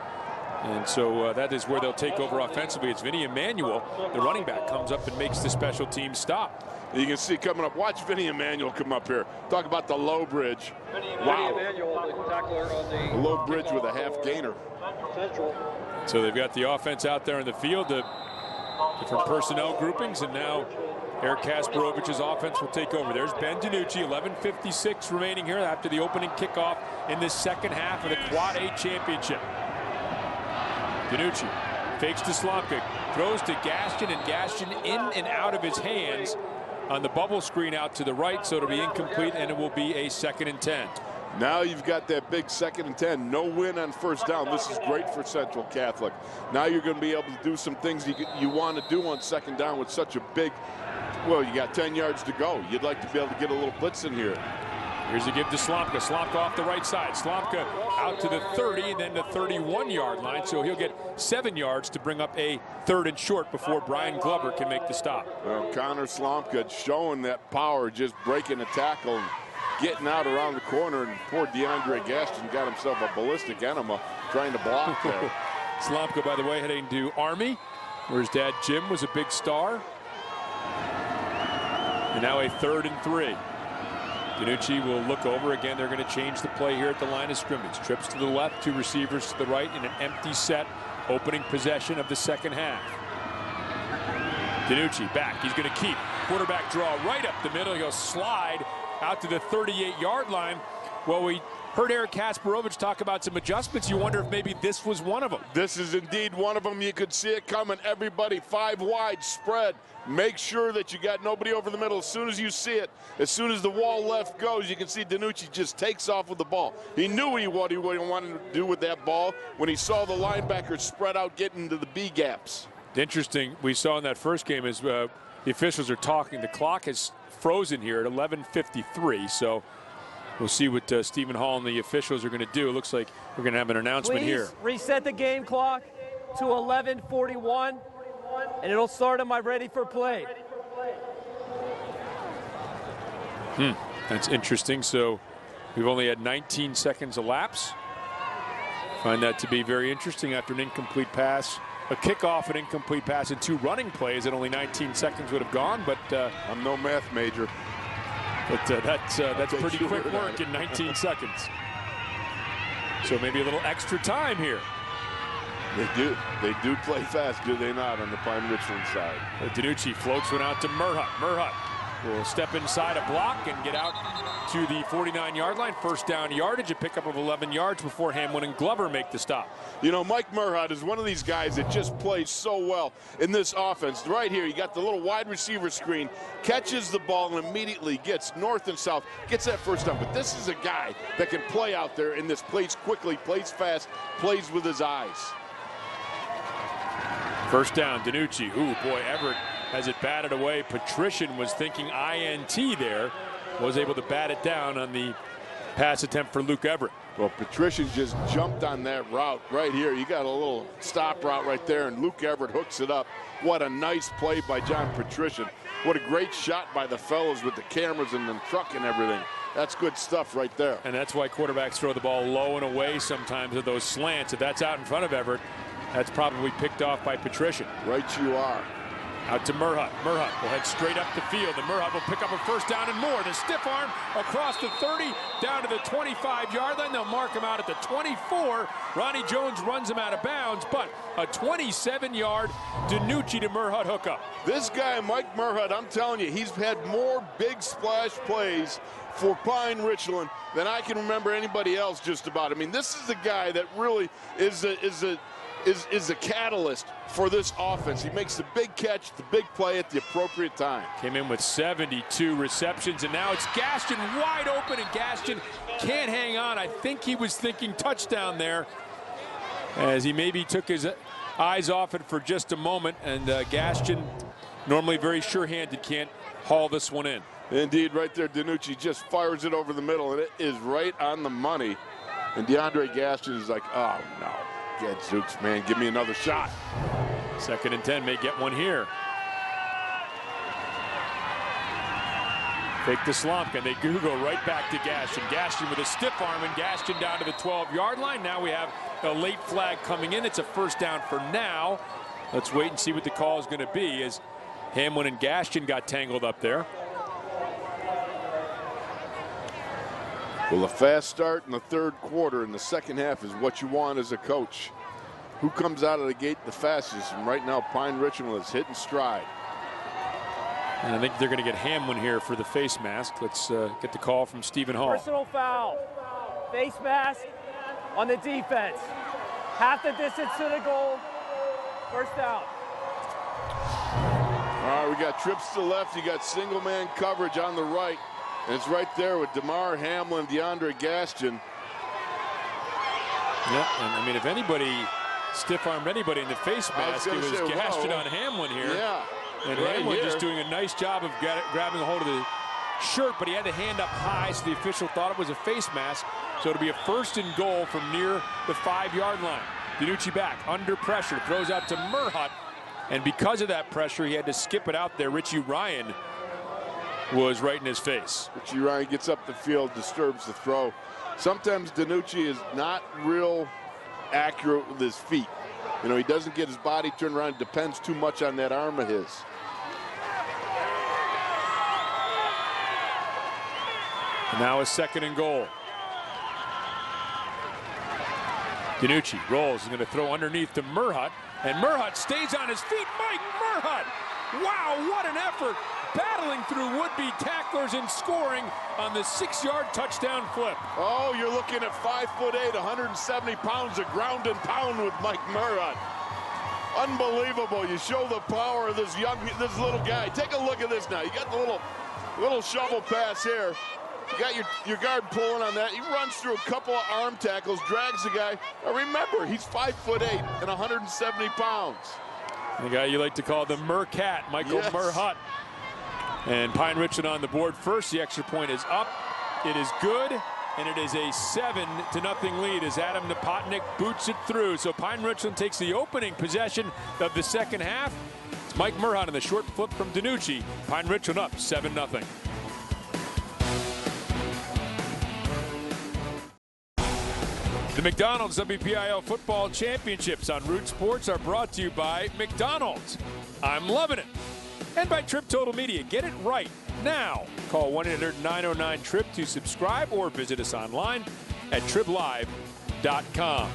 And so that is where they'll take over offensively. It's Vinny Emmanuel, the running back, comes up and makes the special team stop. You can see coming up, watch Vinny Emmanuel come up here. Talk about the low bridge. Wow. A low bridge with a half gainer. So they've got the offense out there in the field, the different personnel groupings, and now Eric Kasparovich's offense will take over. There's Ben DiNucci, 11:56 remaining here after the opening kickoff in the second half of the Quad A championship. DiNucci fakes to Slomka, throws to Gaston, and Gaston in and out of his hands on the bubble screen out to the right, so it'll be incomplete, and it will be a 2nd and 10. Now you've got that big 2nd and 10. No win on first down. This is great for Central Catholic. Now you're going to be able to do some things you want to do on 2nd down with such a big, well, you got 10 yards to go. You'd like to be able to get a little blitz in here. Here's a give to Slomka. Slomka off the right side. Slomka out to the 30 and then the 31-yard line. So he'll get 7 yards to bring up a 3rd and short before Brian Glover can make the stop. Well, Connor Slomka showing that power, just breaking a tackle and getting out around the corner. And poor DeAndre Gaston got himself a ballistic enema trying to block there. Slomka, by the way, heading to Army. where his dad Jim was a big star. And now a 3rd and 3. DiNucci will look over again. They're going to change the play here at the line of scrimmage. Trips to the left, 2 receivers to the right in an empty set. Opening possession of the second half. DiNucci back. He's going to keep. Quarterback draw right up the middle. He'll slide out to the 38-yard line. Well, we heard Eric Kasparovich talk about some adjustments. You wonder if maybe this was one of them. This is indeed one of them. You could see it coming. Everybody 5 wide spread. Make sure that you got nobody over the middle. As soon as you see it, as soon as the wall left goes, you can see DiNucci just takes off with the ball. He knew what he wanted to do with that ball when he saw the linebackers spread out getting into the B gaps. Interesting, we saw in that first game is the officials are talking. The clock is frozen here at 11:53, so we'll see what Stephen Hall and the officials are going to do. It looks like we're going to have an announcement here. Please reset the game clock to 11:41, and it'll start on my ready for play. That's interesting. So we've only had 19 seconds elapse. Find that to be very interesting after an incomplete pass. A kickoff, an incomplete pass, and 2 running plays that only 19 seconds would have gone. But I'm no math major. But that's pretty quick work in 19 seconds. So maybe a little extra time here. They do play fast, do they not, on the Pine Richland side? DiNucci floats one out to Murhut. Murhut will step inside a block and get out to the 49-yard line. First down yardage, a pickup of 11 yards before Hamlin and Glover make the stop. You know, Mike Murhut is one of these guys that just plays so well in this offense. Right here, you got the little wide receiver screen, catches the ball and immediately gets north and south, gets that first down. But this is a guy that can play out there in this, plays quickly, plays fast, plays with his eyes. First down, DiNucci. Ooh, boy, Everett has it batted away. Patrician was thinking INT there. Was able to bat it down on the pass attempt for Luke Everett. Well, Patrician just jumped on that route right here. You got a little stop route right there, and Luke Everett hooks it up. What a nice play by John Patrician. What a great shot by the fellows with the cameras and the truck and everything. That's good stuff right there. And that's why quarterbacks throw the ball low and away sometimes with those slants. If that's out in front of Everett, that's probably picked off by Patrician. Right you are. Out to Murhut. Murhut will head straight up the field, and Murhut will pick up a first down and more. The stiff arm across the 30, down to the 25-yard line. They'll mark him out at the 24. Ronnie Jones runs him out of bounds, but a 27-yard DiNucci to Murhut hookup. This guy, Mike Murhut, I'm telling you, he's had more big splash plays for Pine Richland than I can remember anybody else just about. I mean, this is the guy that really is a catalyst for this offense. He makes the big catch, the big play at the appropriate time. Came in with 72 receptions, and now it's Gaston wide open, and Gaston can't hang on. I think he was thinking touchdown there, as he maybe took his eyes off it for just a moment, and Gaston, normally very sure-handed, can't haul this one in. Indeed, right there, DiNucci just fires it over the middle, and it is right on the money. And DeAndre Gaston is like, oh, no. Zooks, man, give me another shot. 2nd and 10, may get one here. Fake the slump, and they go right back to Gaston. Gaston with a stiff arm, and Gaston down to the 12-yard line. Now we have a late flag coming in. It's a first down for now. Let's wait and see what the call is going to be, as Hamlin and Gaston got tangled up there. Well, a fast start in the 3rd quarter in the second half is what you want as a coach. Who comes out of the gate the fastest? And right now, Pine Richland is hitting stride. And I think they're going to get Hamlin here for the face mask. Let's get the call from Stephen Hall. Personal foul. Face mask on the defense. Half the distance to the goal. First down. All right, we got trips to the left. You got single man coverage on the right. And it's right there with DeMar Hamlin, DeAndre Gaston. Yeah, and I mean, if anybody stiff-armed anybody in the face mask, it was Gaston on Hamlin here. Yeah. And right Hamlin just doing a nice job of grabbing a hold of the shirt, but he had the hand up high, so the official thought it was a face mask. So it'll be a 1st and goal from near the 5-yard line. DiNucci back, under pressure, throws out to Murhut. And because of that pressure, he had to skip it out there. Richie Ryan was right in his face. Richie Ryan gets up the field, disturbs the throw. Sometimes DiNucci is not real accurate with his feet. You know, he doesn't get his body turned around. It depends too much on that arm of his. And now a 2nd and goal. DiNucci rolls. He's going to throw underneath to Merhut. And Merhut stays on his feet. Mike Merhut! Wow, what an effort! Battling through would-be tacklers and scoring on the 6-yard touchdown flip. Oh, you're looking at 5'8", 170 pounds of ground and pound with Mike Merhut. Unbelievable. You show the power of this little guy. Take a look at this now. You got the little shovel pass here. You got your guard pulling on that. He runs through a couple of arm tackles, drags the guy. Now remember, he's 5'8" and 170 pounds. The guy you like to call the Mercat, Michael Merhut. And Pine Richland on the board first. The extra point is up. It is good, and it is a 7-0 lead as Adam Napotnick boots it through. So Pine Richland takes the opening possession of the second half. It's Mike Merhut in the short flip from DiNucci. Pine Richland up 7-0. The McDonald's WPIAL Football Championships on Root Sports are brought to you by McDonald's. I'm loving it. And by Trip Total Media. Get it right now. Call 1-800-909-TRIP to subscribe or visit us online at triplive.com.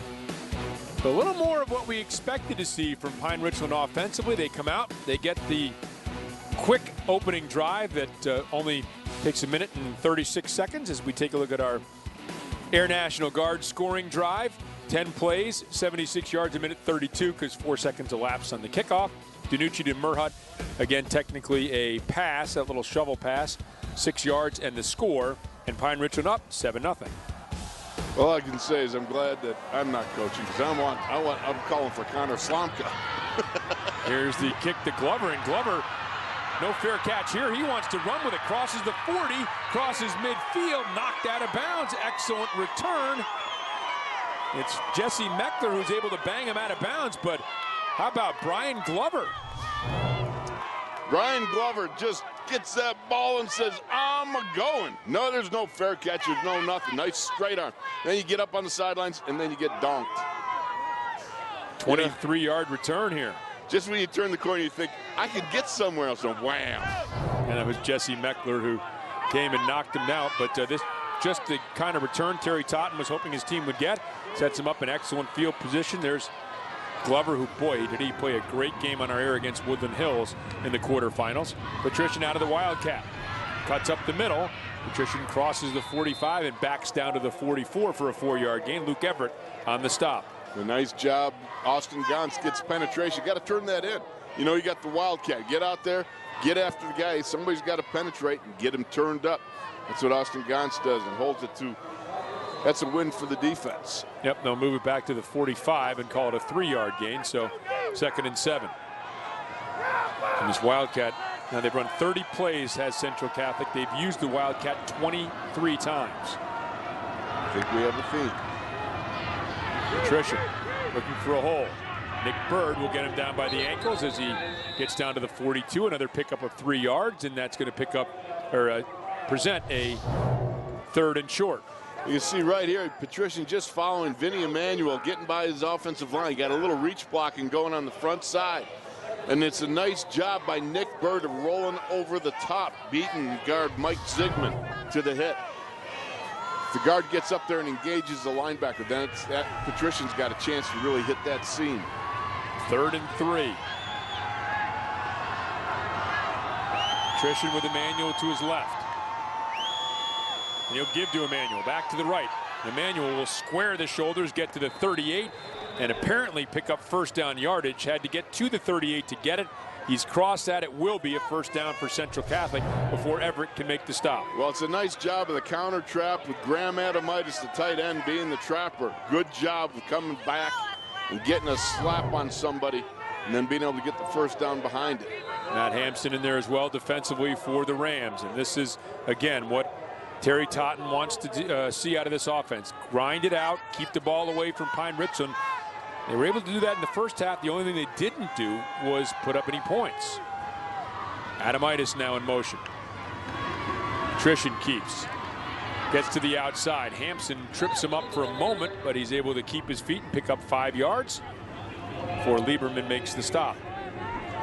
A little more of what we expected to see from Pine Richland offensively. They come out, they get the quick opening drive that only takes a minute and 36 seconds as we take a look at our Air National Guard scoring drive. 10 plays, 76 yards a minute 32 because 4 seconds elapsed on the kickoff. DiNucci to Merhut, again technically a pass, that little shovel pass, 6 yards and the score, and Pine Richland up 7-0. All I can say is I'm glad that I'm not coaching because I'm calling for Connor Slomka. Here's the kick to Glover, and Glover, no fair catch here. He wants to run with it, crosses the 40, crosses midfield, knocked out of bounds. Excellent return. It's Jesse Meckler who's able to bang him out of bounds, but how about Brian Glover? Brian Glover just gets that ball and says, I'm going. No, there's no fair catch. There's no nothing. Nice straight arm. Then you get up on the sidelines, and then you get donked. 23-yard return here. Just when you turn the corner, you think, I could get somewhere else, and wham. And that was Jesse Meckler who came and knocked him out. But this just the kind of return Terry Totten was hoping his team would get. Sets him up in excellent field position. There's Glover, who, boy, did he play a great game on our air against Woodland Hills in the quarterfinals. Patrician out of the Wildcat. Cuts up the middle. Patrician crosses the 45 and backs down to the 44 for a 4-yard gain. Luke Everett on the stop. A nice job. Austin Gantz gets penetration. Got to turn that in. You know, you got the Wildcat. Get out there, get after the guy. Somebody's got to penetrate and get him turned up. That's what Austin Gantz does and holds it to. That's a win for the defense. Yep, they'll move it back to the 45 and call it a 3-yard gain, so 2nd and 7. And this Wildcat, now they've run 30 plays, has Central Catholic. They've used the Wildcat 23 times. I think we have a theme. Patrician looking for a hole. Nick Bird will get him down by the ankles as he gets down to the 42. Another pickup of 3 yards, and that's going to pick up or present a 3rd and short. You can see right here, Patrician just following Vinny Emanuel, getting by his offensive line. He got a little reach blocking going on the front side. And it's a nice job by Nick Bird of rolling over the top, beating guard Mike Zigman to the hit. If the guard gets up there and engages the linebacker, then Patrician's got a chance to really hit that seam. 3rd and 3. Patrician with Emanuel to his left. And he'll give to Emanuel, back to the right. Emanuel will square the shoulders, get to the 38, and apparently pick up 1st down yardage. Had to get to the 38 to get it. He's crossed that. It will be a 1st down for Central Catholic before Everett can make the stop. Well, it's a nice job of the counter trap with Graham Adamitis, the tight end, being the trapper. Good job of coming back and getting a slap on somebody and then being able to get the 1st down behind it. Matt Hampson in there as well defensively for the Rams. And this is, again, what Terry Totten wants to see out of this offense. Grind it out, keep the ball away from Pine Richland. They were able to do that in the first half. The only thing they didn't do was put up any points. Adamitis now in motion. Patrician keeps. Gets to the outside. Hampson trips him up for a moment, but he's able to keep his feet and pick up 5 yards. before Lieberman makes the stop.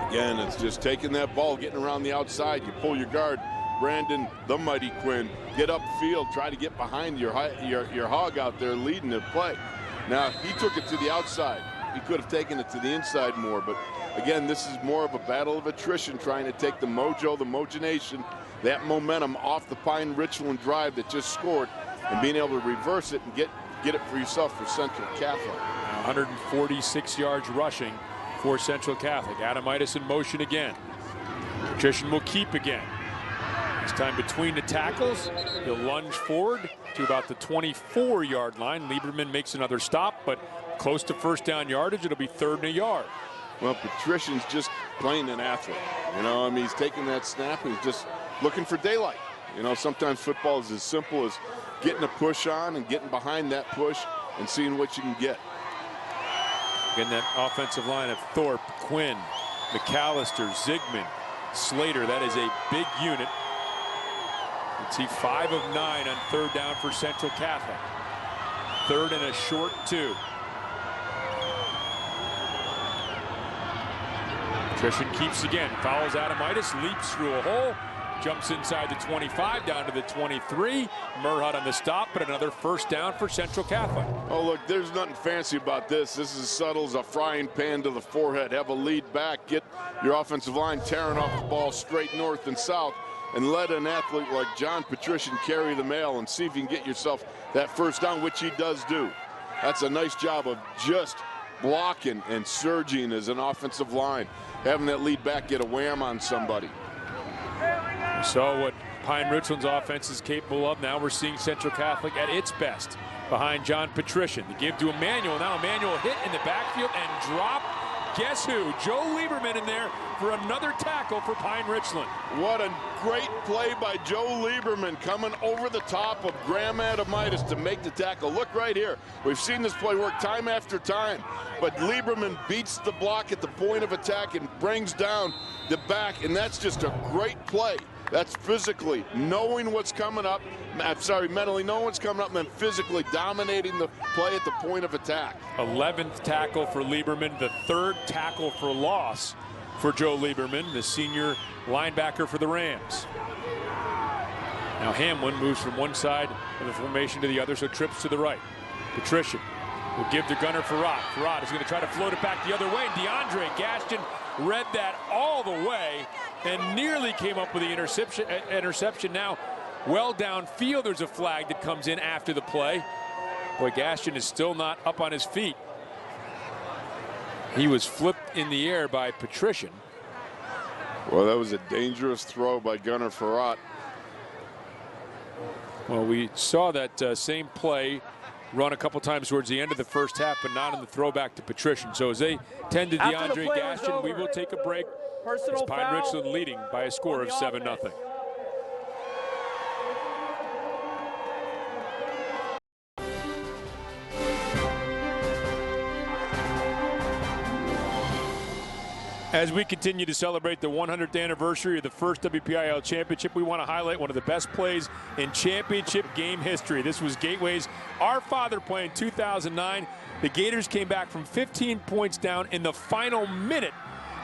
Again, it's just taking that ball, getting around the outside. You pull your guard. Brandon, the mighty Quinn, get upfield, try to get behind your hog out there leading the play. Now, he took it to the outside. He could have taken it to the inside more, but again, this is more of a battle of attrition, trying to take the mojo, the mogination, that momentum off the Pine Richland drive that just scored, and being able to reverse it and get it for yourself for Central Catholic. Now 146 yards rushing for Central Catholic. Adamitis in motion again. Patrician will keep again. This time between the tackles, he'll lunge forward to about the 24-yard line. Lieberman makes another stop, but close to first down yardage. It'll be 3rd and a yard. Well, Patrician's just playing an athlete. You know, I mean, he's taking that snap and he's just looking for daylight. You know, sometimes football is as simple as getting a push on and getting behind that push and seeing what you can get. Again, that offensive line of Thorpe, Quinn, McAllister, Zigman, Slater. That is a big unit. Let's see, 5 of 9 on 3rd down for Central Catholic. 3rd and a short 2. Patrician keeps again, follows Adamitis, leaps through a hole, jumps inside the 25, down to the 23. Murhut on the stop, but another first down for Central Catholic. Oh, look, there's nothing fancy about this. This is as subtle as a frying pan to the forehead. Have a lead back, get your offensive line tearing off the ball straight north and south, and let an athlete like John Patrician carry the mail and see if you can get yourself that first down, which he does do. That's a nice job of just blocking and surging as an offensive line, having that lead back get a wham on somebody. We saw what Pine Richland's offense is capable of. Now we're seeing Central Catholic at its best behind John Patrician. The give to Emmanuel. Now Emmanuel hit in the backfield and drop. Guess who? Joe Lieberman in there for another tackle for Pine Richland. What a great play by Joe Lieberman, coming over the top of Graham Adamitis to make the tackle. Look right here. We've seen this play work time after time, but Lieberman beats the block at the point of attack and brings down the back, and that's just a great play. That's physically knowing what's coming up. I'm sorry, mentally knowing what's coming up and then physically dominating the play at the point of attack. 11th tackle for Lieberman, the 3rd tackle for loss for Joe Lieberman, the senior linebacker for the Rams. Now Hamlin moves from one side of the formation to the other, so trips to the right. Patrician will give to Gunnar Farad. Farad is going to try to float it back the other way. DeAndre Gaston read that all the way and nearly came up with the interception. Now well downfield, there's a flag that comes in after the play. Boy, Gaston is still not up on his feet. He was flipped in the air by Patrician. Well, that was a dangerous throw by Gunnar Farad. Well, we saw that same play run a couple times towards the end of the first half, but not in the throwback to Patrician. So as they tend to DeAndre Gaston, we will take a break. It's Pine Richland leading by a score of 7-0. As we continue to celebrate the 100th anniversary of the first WPIAL championship, we want to highlight one of the best plays in championship game history. This was Gateway's Our Father play in 2009. The Gators came back from 15 points down in the final minute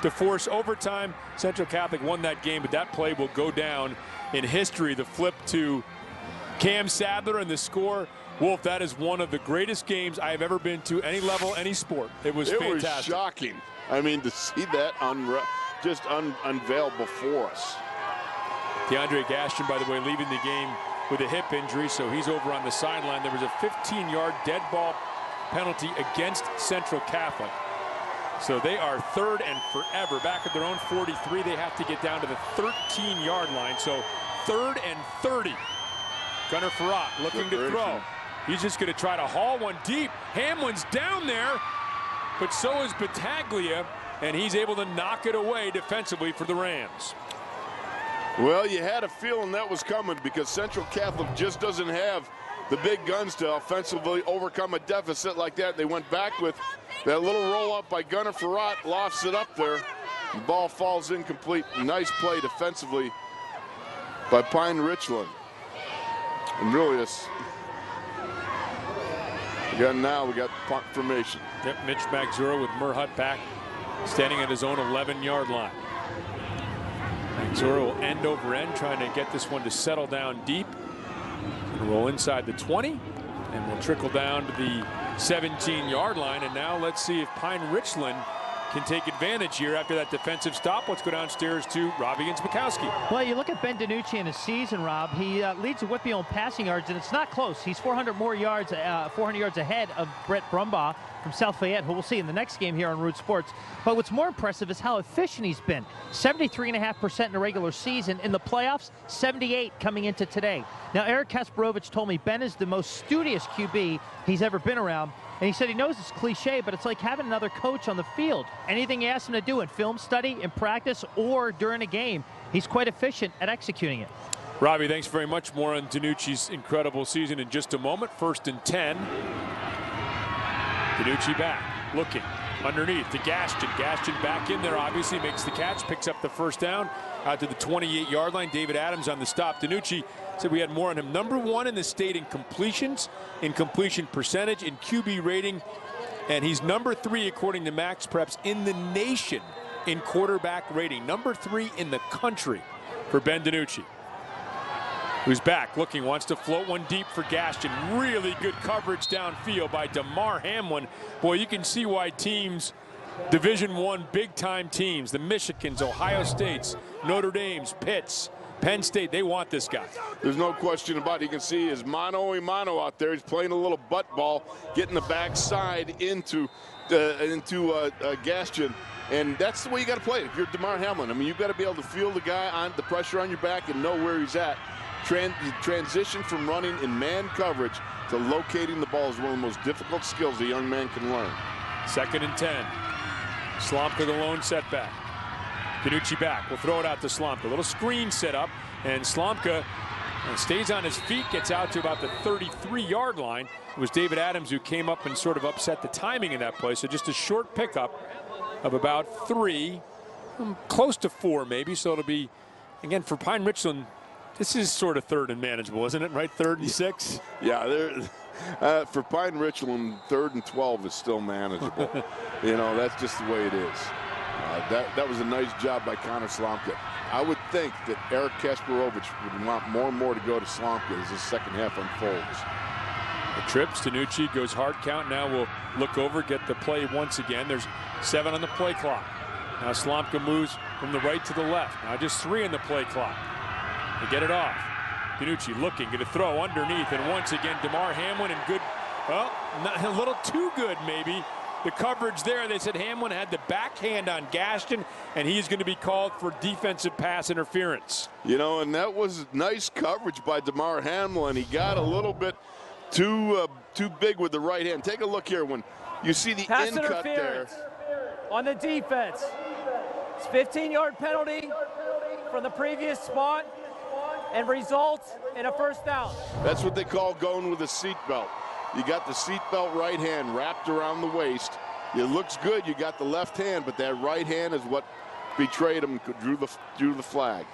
to force overtime. Central Catholic won that game, but that play will go down in history. The flip to Cam Sadler and the score. Wolf, that is one of the greatest games I have ever been to, any level, any sport. It was fantastic. It was shocking. I mean, to see that unveiled before us. DeAndre Gaston, by the way, leaving the game with a hip injury, so he's over on the sideline. There was a 15-yard dead ball penalty against Central Catholic. So they are 3rd and forever. Back at their own 43, they have to get down to the 13-yard line. So 3rd and 30. Gunnar Farad looking to throw. He's just going to try to haul one deep. Hamlin's down there, but so is Battaglia, and he's able to knock it away defensively for the Rams. Well, you had a feeling that was coming because Central Catholic just doesn't have the big guns to offensively overcome a deficit like that. They went back with that little roll up by Gunnar Farad, lofts it up there. The ball falls incomplete. Nice play defensively by Pine Richland. And really, Again, now we got punt formation. Yep, Mitch Magzura with Merhut back, standing at his own 11-yard line. Magzura will end over end, trying to get this one to settle down deep. And roll inside the 20, and we'll trickle down to the 17-yard line. And now let's see if Pine Richland can take advantage here after that defensive stop. Let's go downstairs to Robbie Mikowski. Well, you look at Ben DiNucci in his season, Rob. He leads the WPIAL in passing yards, and it's not close. He's 400 yards ahead of Brett Brumbaugh from South Fayette, who we'll see in the next game here on Root Sports. But what's more impressive is how efficient he's been. 73.5% in the regular season. In the playoffs, 78 coming into today. Now, Eric Kasparovich told me Ben is the most studious QB he's ever been around. And he said he knows it's cliche, but it's like having another coach on the field. Anything you ask him to do in film study, in practice, or during a game, he's quite efficient at executing it. Robbie, thanks very much. More on DiNucci's incredible season in just a moment. 1st and 10. DiNucci back, looking underneath to Gaston. Gaston back in there, obviously, makes the catch, picks up the first down out to the 28-yard line. David Adams on the stop. DiNucci said we had more on him. #1 in the state in completions, in completion percentage, in QB rating, and he's #3 according to Max Preps in the nation in quarterback rating. #3 in the country for Ben DiNucci, who's back looking, wants to float one deep for Gaston. Really good coverage downfield by Damar Hamlin. Boy, you can see why teams, Division I big-time teams, the Michigans, Ohio States, Notre Dame's, Pitts, Penn State, they want this guy. There's no question about it. You can see his mano-a-mano out there. He's playing a little butt ball, getting the backside into Gaston. And that's the way you got to play it. If you're Damar Hamlin, I mean, you've got to be able to feel the guy on the pressure on your back and know where he's at. Transition from running in man coverage to locating the ball is one of the most difficult skills a young man can learn. 2nd and 10. Slomka the lone setback. DiNucci back. We'll throw it out to Slomka. A little screen set up, and Slomka stays on his feet, gets out to about the 33-yard line. It was David Adams who came up and sort of upset the timing in that play. So just a short pickup of about 3, close to 4 maybe. So it'll be, again, for Pine Richland, this is sort of 3rd and manageable, isn't it? Right, 3rd and 6? Yeah, for Pine Richland, 3rd and 12 is still manageable. You know, that's just the way it is. That was a nice job by Connor Slomka. I would think that Eric Kasparovich would want more and more to go to Slomka as the second half unfolds. The trips, DiNucci goes hard count. Now we'll look over, get the play once again. There's 7 on the play clock. Now Slomka moves from the right to the left. Now just 3 on the play clock. They get it off. DiNucci looking, going to throw underneath, and once again Damar Hamlin, and good, well, not a little too good maybe. The coverage there, they said Hamlin had the backhand on Gaston, and he's going to be called for defensive pass interference. You know, and that was nice coverage by Damar Hamlin. He got a little bit too big with the right hand. Take a look here when you see the pass in cut there. On the defense. It's 15-yard penalty from the previous spot and results in a first down. That's what they call going with a seatbelt. You got the seatbelt right hand wrapped around the waist. It looks good. You got the left hand, but that right hand is what betrayed him, drew the flag.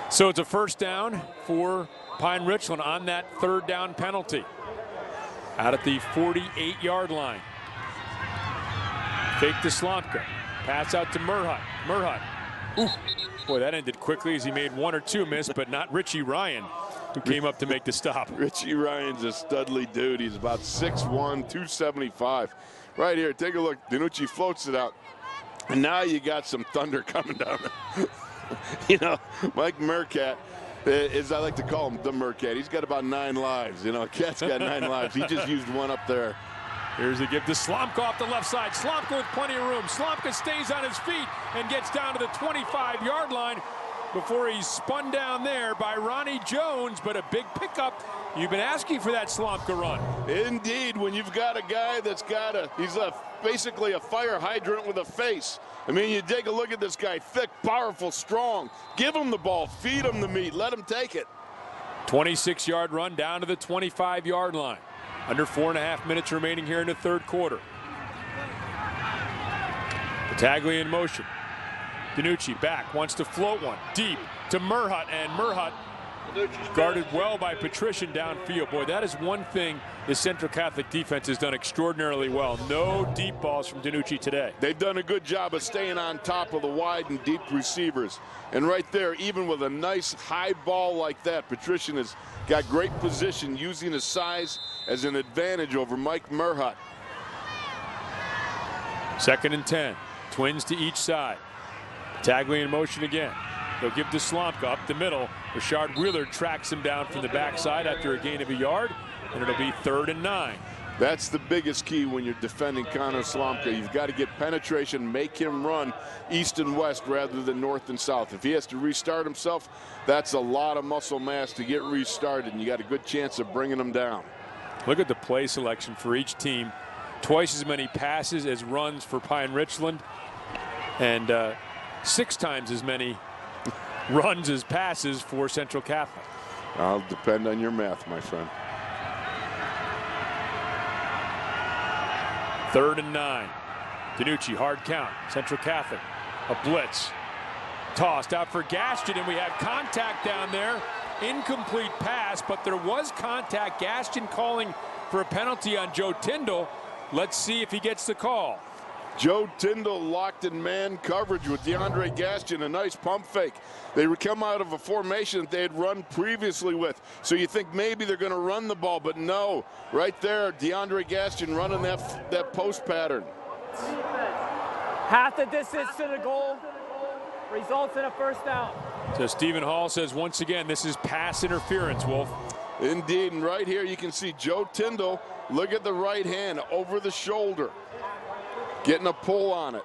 So it's a first down for Pine Richland on that 3rd down penalty. Out at the 48-yard line. Fake to Slomka. Pass out to Merhut. Merhut. Ooh. Boy, that ended quickly as he made 1 or 2 miss, but not Richie Ryan, who came up to make the stop. Richie Ryan's a studly dude. He's about 6'1", 275. Right here, take a look. DiNucci floats it out. And now you got some thunder coming down. You know, Mike Mercat, as I like to call him, the Mercat. He's got about 9 lives. You know, Cat's got 9 lives. He just used 1 up there. Here's the give to Slomka off the left side. Slomka with plenty of room. Slomka stays on his feet and gets down to the 25-yard line before he's spun down there by Ronnie Jones, but a big pickup. You've been asking for that Slomka run. Indeed, when you've got a guy that's he's basically a fire hydrant with a face. I mean, you take a look at this guy, thick, powerful, strong. Give him the ball, feed him the meat, let him take it. 26-yard run down to the 25-yard line. Under 4.5 minutes remaining here in the 3rd quarter. Battaglia in motion. DiNucci back, wants to float one deep to Merhut, and Merhut guarded well by Patrician downfield. Boy, that is one thing the Central Catholic defense has done extraordinarily well. No deep balls from DiNucci today. They've done a good job of staying on top of the wide and deep receivers. And right there, even with a nice high ball like that, Patrician has got great position, using his size as an advantage over Mike Merhut. 2nd and 10. Twins to each side. Tagley in motion again. They'll give to Slomka up the middle. Rashard Wheeler tracks him down from the backside after a gain of a yard, and it'll be 3rd and 9. That's the biggest key when you're defending Connor Slomka. You've got to get penetration, make him run east and west rather than north and south. If he has to restart himself, that's a lot of muscle mass to get restarted, and you got a good chance of bringing him down. Look at the play selection for each team. Twice as many passes as runs for Pine Richland, and 6 times as many runs as passes for Central Catholic. I'll depend on your math, my friend. 3rd and 9. DiNucci, hard count. Central Catholic, a blitz. Tossed out for Gaston, and we have contact down there. Incomplete pass, but there was contact. Gaston calling for a penalty on Joe Tyndall. Let's see if he gets the call. Joe Tyndall locked in man coverage with DeAndre Gaston, a nice pump fake. They would come out of a formation that they had run previously with. So you think maybe they're going to run the ball, but no. Right there, DeAndre Gaston running that post pattern. Half the distance to the goal results in a 1st down. So Stephen Hall says once again, this is pass interference, Wolf. Indeed, and right here you can see Joe Tyndall, look at the right hand over the shoulder, getting a pull on it.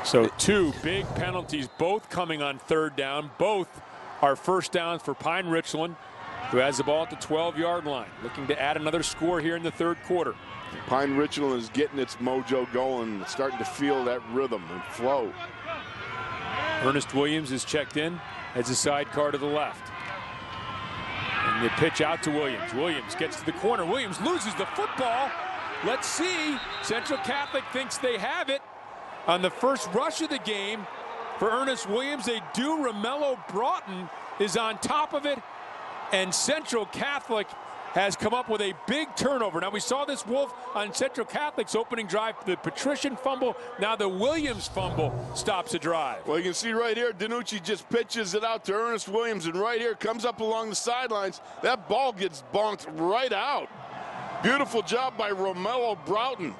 So 2 big penalties, both coming on 3rd down. Both are 1st downs for Pine Richland, who has the ball at the 12-yard line, looking to add another score here in the 3rd quarter. Pine Richland is getting its mojo going, starting to feel that rhythm and flow. Ernest Williams is checked in as a sidecar to the left. And the pitch out to Williams. Williams gets to the corner. Williams loses the football. Let's see. Central Catholic thinks they have it. On the first rush of the game for Ernest Williams, they do. Romello Broughton is on top of it, and Central Catholic has come up with a big turnover. Now, we saw this, Wolf, on Central Catholic's opening drive. The Patrician fumble, now the Williams fumble stops the drive. Well, you can see right here, DiNucci just pitches it out to Ernest Williams, and right here comes up along the sidelines. That ball gets bonked right out. Beautiful job by Romello Broughton.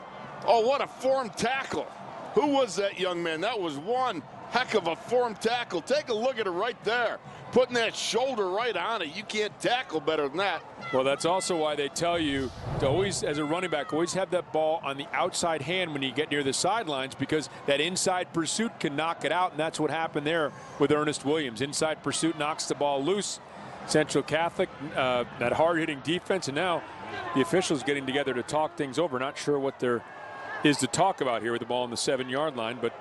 Oh, what a form tackle. Who was that young man? That was one heck of a form tackle. Take a look at it right there. Putting that shoulder right on it. You can't tackle better than that. Well, that's also why they tell you to always, as a running back, always have that ball on the outside hand when you get near the sidelines, because that inside pursuit can knock it out, and that's what happened there with Ernest Williams. Inside pursuit knocks the ball loose. Central Catholic, that hard-hitting defense, and now the officials getting together to talk things over. Not sure what there is to talk about here with the ball on the 7-yard line, but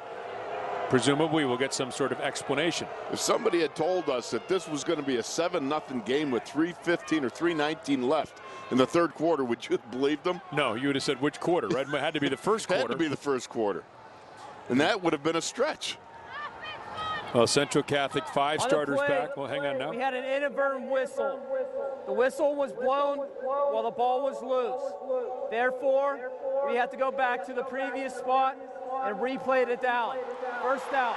presumably we'll get some sort of explanation. If somebody had told us that this was going to be a 7-0 game with 3:15 or 3:19 left in the 3rd quarter, would you have believed them? No, you would have said which quarter, right? It had to be the 1st quarter. Had to be the 1st quarter. And that would have been a stretch. Well, Central Catholic 5 starters back. Well, hang on now. We had an inadvertent whistle. The whistle was blown while the ball was loose. Therefore, we have to go back to the previous spot and replay it down. 1st down.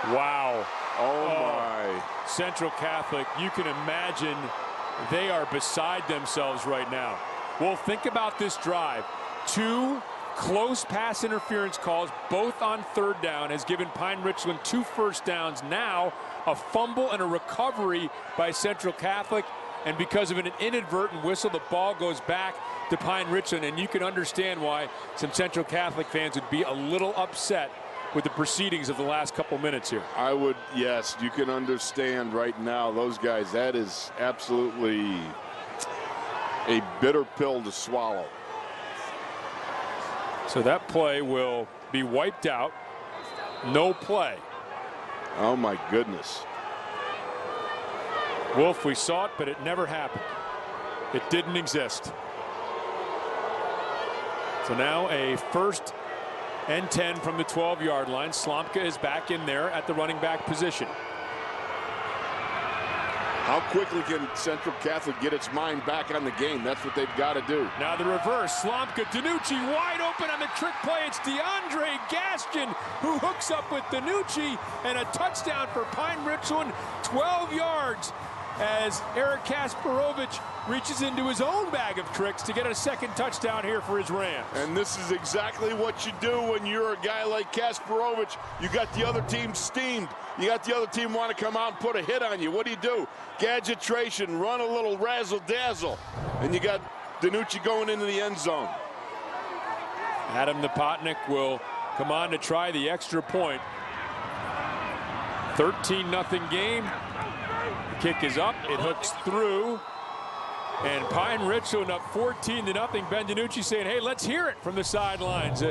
Wow. Oh my. Central Catholic, you can imagine they are beside themselves right now. Well, think about this drive. 2 close pass interference calls, both on 3rd down, has given Pine Richland 2 first downs. Now a fumble and a recovery by Central Catholic, and because of an inadvertent whistle, the ball goes back to Pine Richland, and you can understand why some Central Catholic fans would be a little upset with the proceedings of the last couple minutes here. I would, yes, you can understand right now, those guys, that is absolutely a bitter pill to swallow. So that play will be wiped out. No play. Oh my goodness. Wolf, we saw it, but it never happened. It didn't exist. So now a 1st and 10 from the 12-yard line. Slomka is back in there at the running back position. How quickly can Central Catholic get its mind back on the game? That's what they've got to do. Now the reverse. Slomka, DiNucci wide open on the trick play. It's DeAndre Gaston who hooks up with DiNucci, and a touchdown for Pine Richland, 12 yards, as Eric Kasparovich reaches into his own bag of tricks to get a second touchdown here for his Rams. And this is exactly what you do when you're a guy like Kasparovich. You got the other team steamed. You got the other team want to come out and put a hit on you. What do? Gadgetration, run a little razzle-dazzle. And you got DiNucci going into the end zone. Adam Napotnik will come on to try the extra point. 13-0 game. The kick is up. It hooks through. And Pine Richland up 14-0. Ben DiNucci saying, hey, let's hear it from the sidelines.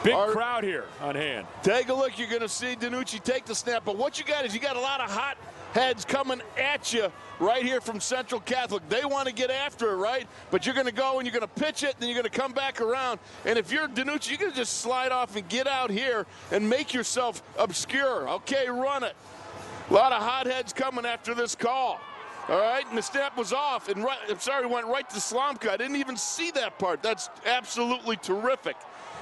Big crowd here on hand. Take a look. You're going to see DiNucci take the snap. But what you got is you got a lot of hot heads coming at you right here from Central Catholic. They want to get after it, right? But you're going to go and you're going to pitch it, then you're going to come back around. And if you're DiNucci, you're going to just slide off and get out here and make yourself obscure. Okay, run it. A lot of hot heads coming after this call. All right, and the snap was off, and went right to Slomka. I didn't even see that part. That's absolutely terrific.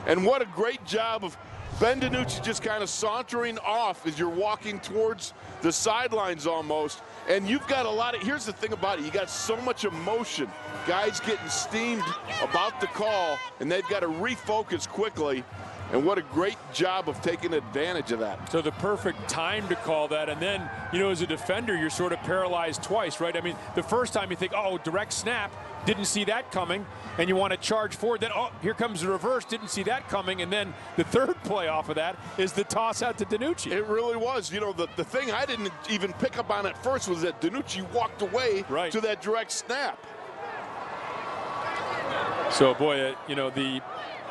And what a great job of Ben DiNucci just kind of sauntering off as you're walking towards the sidelines almost. And you've got a lot of, here's the thing about it, you got so much emotion. Guys getting steamed about the call, and they've got to refocus quickly. And what a great job of taking advantage of that. So the perfect time to call that. And then, you know, as a defender, you're sort of paralyzed twice, right? I mean, the first time you think, oh, direct snap, didn't see that coming, and you want to charge forward. Then, oh, here comes the reverse, didn't see that coming. And then the third play off of that is the toss out to DiNucci. It really was. You know, the thing I didn't even pick up on at first was that DiNucci walked away to that direct snap. So, boy, you know,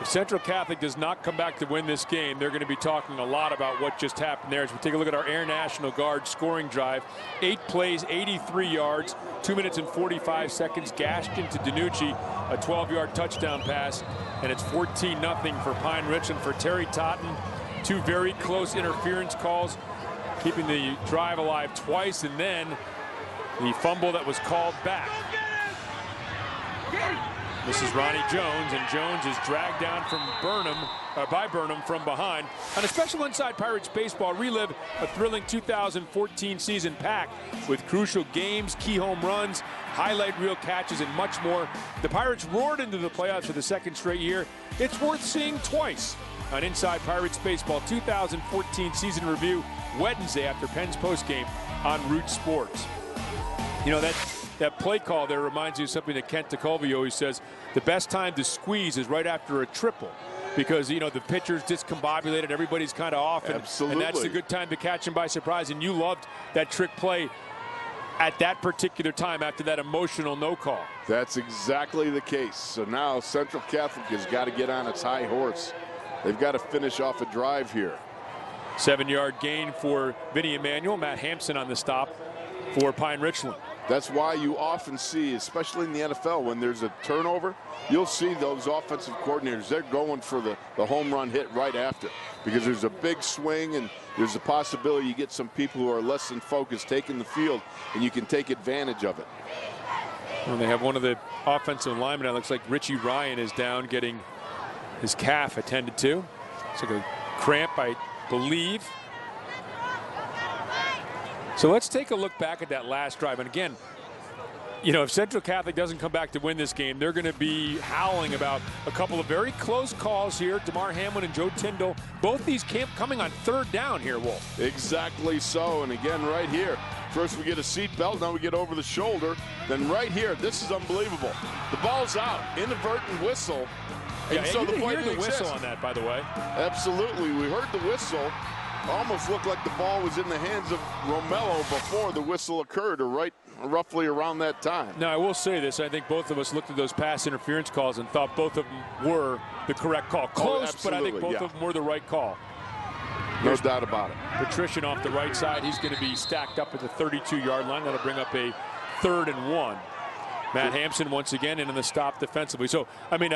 if Central Catholic does not come back to win this game, they're going to be talking a lot about what just happened there. As we take a look at our Air National Guard scoring drive, 8 plays, 83 yards, 2 minutes and 45 seconds. Gaston to DiNucci, a 12-yard touchdown pass, and it's 14-0 for Pine Richland. For Terry Totten, 2 very close interference calls, keeping the drive alive twice, and then the fumble that was called back. This is Ronnie Jones, and Jones is dragged down from by Burnham from behind. On a special Inside Pirates Baseball, relive a thrilling 2014 season packed with crucial games, key home runs, highlight reel catches, and much more. The Pirates roared into the playoffs for the second straight year. It's worth seeing twice on Inside Pirates Baseball 2014 season review, Wednesday after Penn's postgame on Root Sports. You know, that play call there reminds you of something that Kent Tekulve always says. The best time to squeeze is right after a triple, because, you know, the pitcher's discombobulated, everybody's kind of off, and that's a good time to catch him by surprise. And you loved that trick play at that particular time after that emotional no call. That's exactly the case. So now Central Catholic has got to get on its high horse. They've got to finish off a drive here. 7-yard gain for Vinny Emanuel. Matt Hampson on the stop for Pine Richland. That's why you often see, especially in the NFL, when there's a turnover, you'll see those offensive coordinators, they're going for the home run hit right after, because there's a big swing and there's a possibility you get some people who are less than focused taking the field, and you can take advantage of it. Well, they have one of the offensive linemen. It looks like Richie Ryan is down getting his calf attended to. It's like a cramp, I believe. So let's take a look back at that last drive. And again, you know, if Central Catholic doesn't come back to win this game, they're going to be howling about a couple of very close calls here. DeMar Hamlin and Joe Tyndall, both these coming on 3rd down here, Wolf. Exactly so. And again, right here, first we get a seat belt, now we get over the shoulder. Then right here, this is unbelievable. The ball's out, inadvertent whistle. And so the play didn't whistle on that, by the way. Absolutely. We heard the whistle. Almost looked like the ball was in the hands of Romello before the whistle occurred, or roughly around that time. Now, I will say this. I think both of us looked at those pass interference calls and thought both of them were the correct call. Close, but I think both of them were the right call. No doubt about it. Patrician off the right side. He's going to be stacked up at the 32-yard line. That'll bring up a 3rd and 1. Matt Hampson once again in the stop defensively. So, I mean,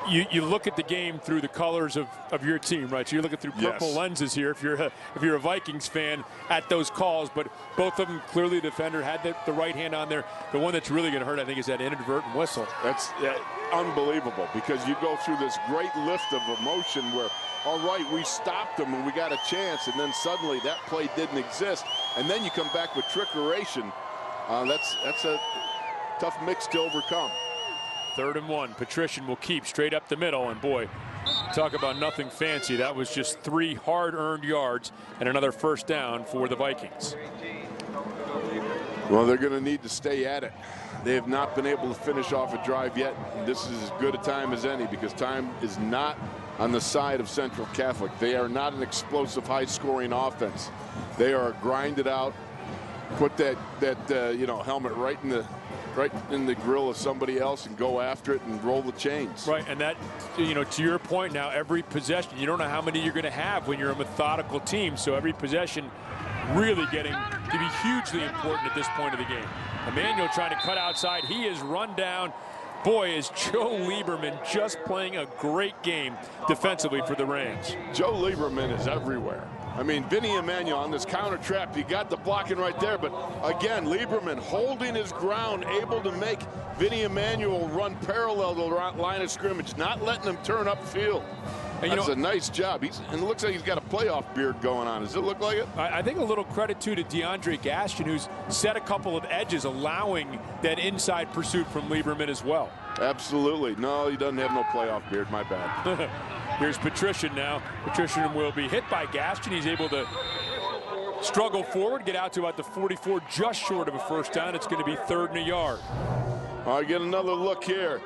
you look at the game through the colors of your team, right? So you're looking through purple lenses here if you're a Vikings fan at those calls. But both of them, clearly the defender had the right hand on there. The one that's really going to hurt, I think, is that inadvertent whistle. That's unbelievable, because you go through this great lift of emotion where, all right, we stopped them and we got a chance, and then suddenly that play didn't exist, and then you come back with trickeration. That's a tough mix to overcome. 3rd and 1. Patrician will keep straight up the middle, and boy, talk about nothing fancy. That was just 3 hard-earned yards and another first down for the Vikings. Well, they're going to need to stay at it. They have not been able to finish off a drive yet. This is as good a time as any, because time is not on the side of Central Catholic. They are not an explosive, high-scoring offense. They are grinded out, put that helmet right in the grill of somebody else and go after it and roll the chains. Right, and that, to your point now, every possession, you don't know how many you're going to have when you're a methodical team, so every possession really getting to be hugely important at this point of the game. Emmanuel trying to cut outside. He is run down. Boy, is Joe Lieberman just playing a great game defensively for the Rams. Joe Lieberman is everywhere. I mean, Vinny Emmanuel on this counter trap, he got the blocking right there, but again, Lieberman holding his ground, able to make Vinny Emmanuel run parallel to the line of scrimmage, not letting him turn upfield. And that's a nice job. And it looks like he's got a playoff beard going on. Does it look like it? I think a little credit, too, to DeAndre Gaston, who's set a couple of edges, allowing that inside pursuit from Lieberman as well. Absolutely. No, he doesn't have no playoff beard. My bad. Here's Patrician now. Patrician will be hit by Gaston. He's able to struggle forward, get out to about the 44, just short of a first down. It's going to be 3rd and a yard. All right, get another look here.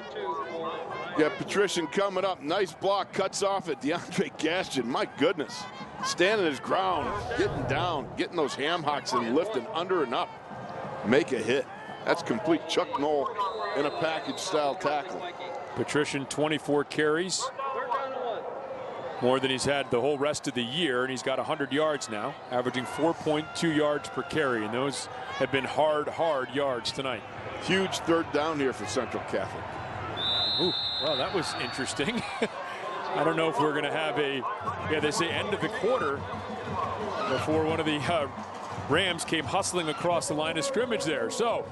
Yeah, Patrician coming up. Nice block, cuts off at DeAndre Gaston. My goodness. Standing his ground, getting down, getting those ham hocks and lifting under and up. Make a hit. That's complete Chuck Noll in a package style tackle. Patrician, 24 carries. More than he's had the whole rest of the year, and he's got 100 yards now, averaging 4.2 yards per carry, and those have been hard yards tonight. Huge 3rd down here for Central Catholic. Ooh, well, that was interesting. I don't know if we're going to have they say end of the quarter before one of the Rams came hustling across the line of scrimmage there. So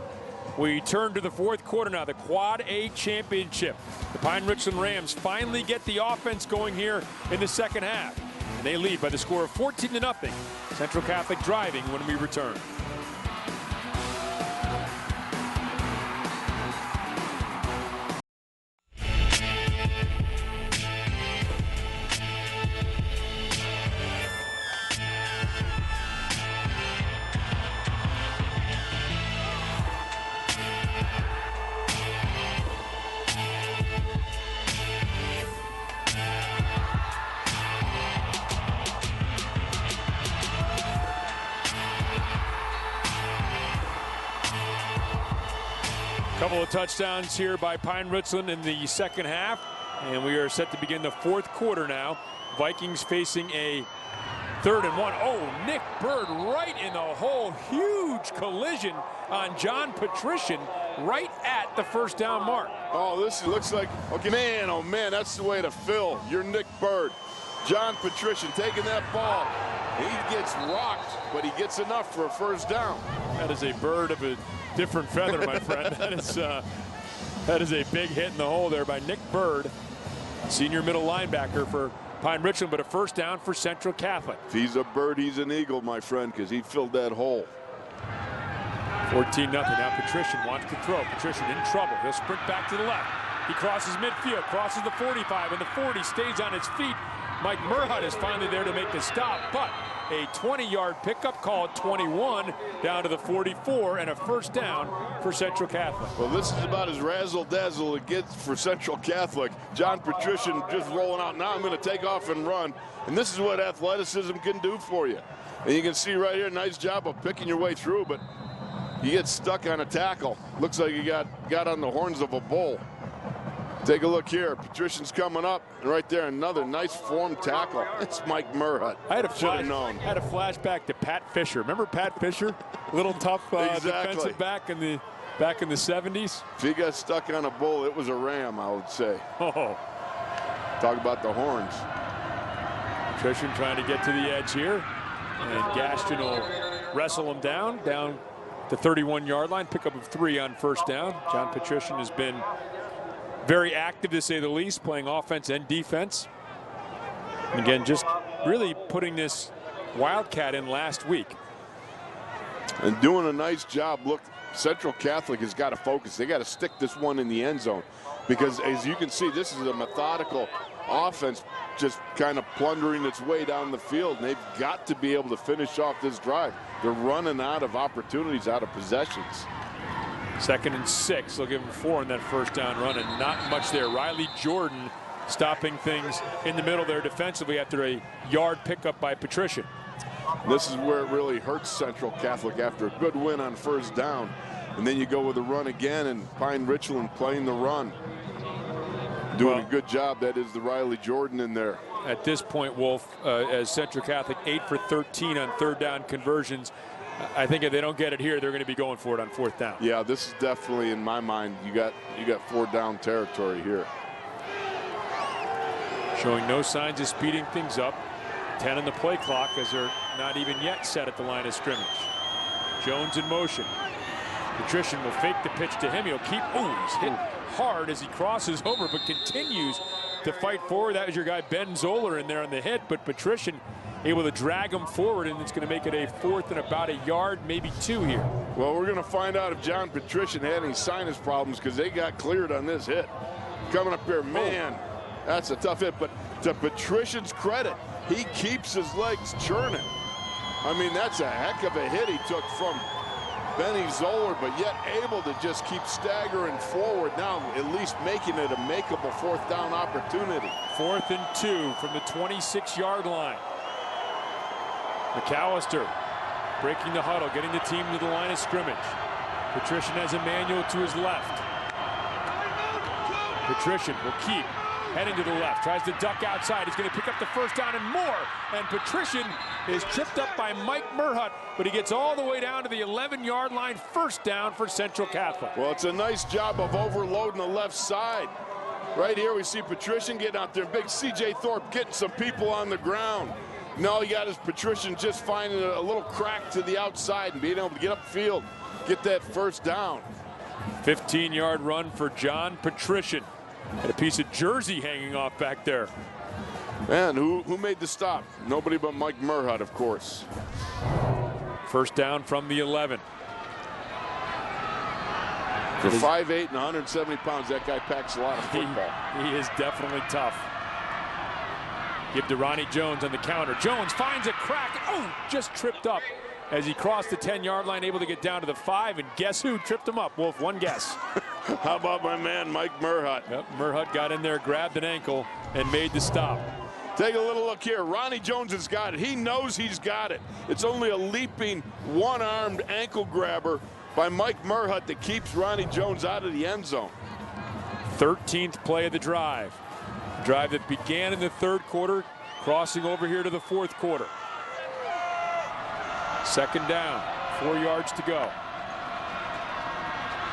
we turn to the 4th quarter now, the Quad A Championship. The Pine Richland Rams finally get the offense going here in the 2nd half. And they lead by the score of 14-0. Central Catholic driving when we return. Couple of touchdowns here by Pine Richland in the 2nd half, and we are set to begin the 4th quarter now. Vikings facing a 3rd and 1. Oh, Nick Bird right in the hole. Huge collision on John Patrician right at the first down mark. Oh, this looks like, okay, man, oh man, that's the way to fill. You're Nick Bird. John Patrician taking that ball. He gets rocked, but he gets enough for a first down. That is a bird of a different feather, my friend. That is a big hit in the hole there by Nick Bird, senior middle linebacker for Pine Richland, but a first down for Central Catholic. If he's a bird, he's an eagle, my friend, because he filled that hole. 14-0. Now Patrician wants to throw. Patrician in trouble. He'll sprint back to the left. He crosses midfield, crosses the 45, and the 40 stays on its feet. Mike Murhut is finally there to make the stop, but a 20-yard pickup call at 21 down to the 44 and a first down for Central Catholic. Well, this is about as razzle-dazzle it gets for Central Catholic. John Patrician just rolling out. Now I'm going to take off and run. And this is what athleticism can do for you. And you can see right here, nice job of picking your way through, but you get stuck on a tackle. Looks like you got on the horns of a bull. Take a look here. Patrician's coming up, and right there, another nice form tackle. It's Mike Murhut. I had a flashback to Pat Fisher. Remember Pat Fisher? Little tough defensive back in the back in the 70s? If he got stuck on a bull, it was a ram, I would say. Oh. Talk about the horns. Patrician trying to get to the edge here. And Gaston will wrestle him down the 31-yard line. Pickup of 3 on first down. John Patrician has been very active, to say the least, playing offense and defense. And again, just really putting this Wildcat in last week. And doing a nice job. Look, Central Catholic has got to focus. They got to stick this one in the end zone. Because as you can see, this is a methodical offense just kind of plundering its way down the field. And they've got to be able to finish off this drive. They're running out of opportunities, out of possessions. 2nd and 6. They'll give them 4 in that first down run, and not much there. Riley Jordan stopping things in the middle there defensively after a yard pickup by Patrician. This is where it really hurts Central Catholic after a good win on first down. And then you go with a run again, and Pine Richland playing the run. Doing a good job. That is the Riley Jordan in there. At this point, Wolf, as Central Catholic 8 for 13 on third down conversions, I think if they don't get it here, they're going to be going for it on 4th down. Yeah, this is definitely, in my mind, you got 4 down territory here. Showing no signs of speeding things up. 10 on the play clock as they're not even yet set at the line of scrimmage. Jones in motion. Patrician will fake the pitch to him. He'll keep, he's hit hard as he crosses over, but continues to fight forward. That was your guy Ben Zoller in there on the hit, but Patrician able to drag him forward, and it's going to make it a 4th and about a yard, maybe 2 here. Well, we're going to find out if John Patrician had any sinus problems, because they got cleared on this hit. Coming up here, man, that's a tough hit, but to Patrician's credit, he keeps his legs churning. I mean, that's a heck of a hit he took from Benny Zoller, but yet able to just keep staggering forward now, at least making it a makeable 4th down opportunity. 4th and 2 from the 26-yard line. McAllister breaking the huddle, getting the team to the line of scrimmage. Patrician has Emmanuel to his left. Patrician will keep heading to the left, tries to duck outside. He's going to pick up the first down and more. And Patrician is tripped up by Mike Merhut, but he gets all the way down to the 11-yard line. First down for Central Catholic. Well, it's a nice job of overloading the left side. Right here we see Patrician getting out there. Big C.J. Thorpe getting some people on the ground. And all you got is Patrician just finding a little crack to the outside and being able to get upfield, get that first down. 15-yard run for John Patrician. Had a piece of jersey hanging off back there. Man, who made the stop? Nobody but Mike Merhut, of course. First down from the 11. For 5'8" and 170 pounds, that guy packs a lot of football. He is definitely tough. Give to Ronnie Jones on the counter. Jones finds a crack. Just tripped up as he crossed the 10-yard line, able to get down to the 5. And guess who tripped him up, Wolf? One guess. How about my man, Mike Merhut? Yep, Merhut got in there, grabbed an ankle, and made the stop. Take a little look here. Ronnie Jones has got it. He knows he's got it. It's only a leaping, one-armed ankle grabber by Mike Merhut that keeps Ronnie Jones out of the end zone. 13th play of the drive. A drive that began in the 3rd quarter, crossing over here to the 4th quarter. 2nd down, 4 yards to go.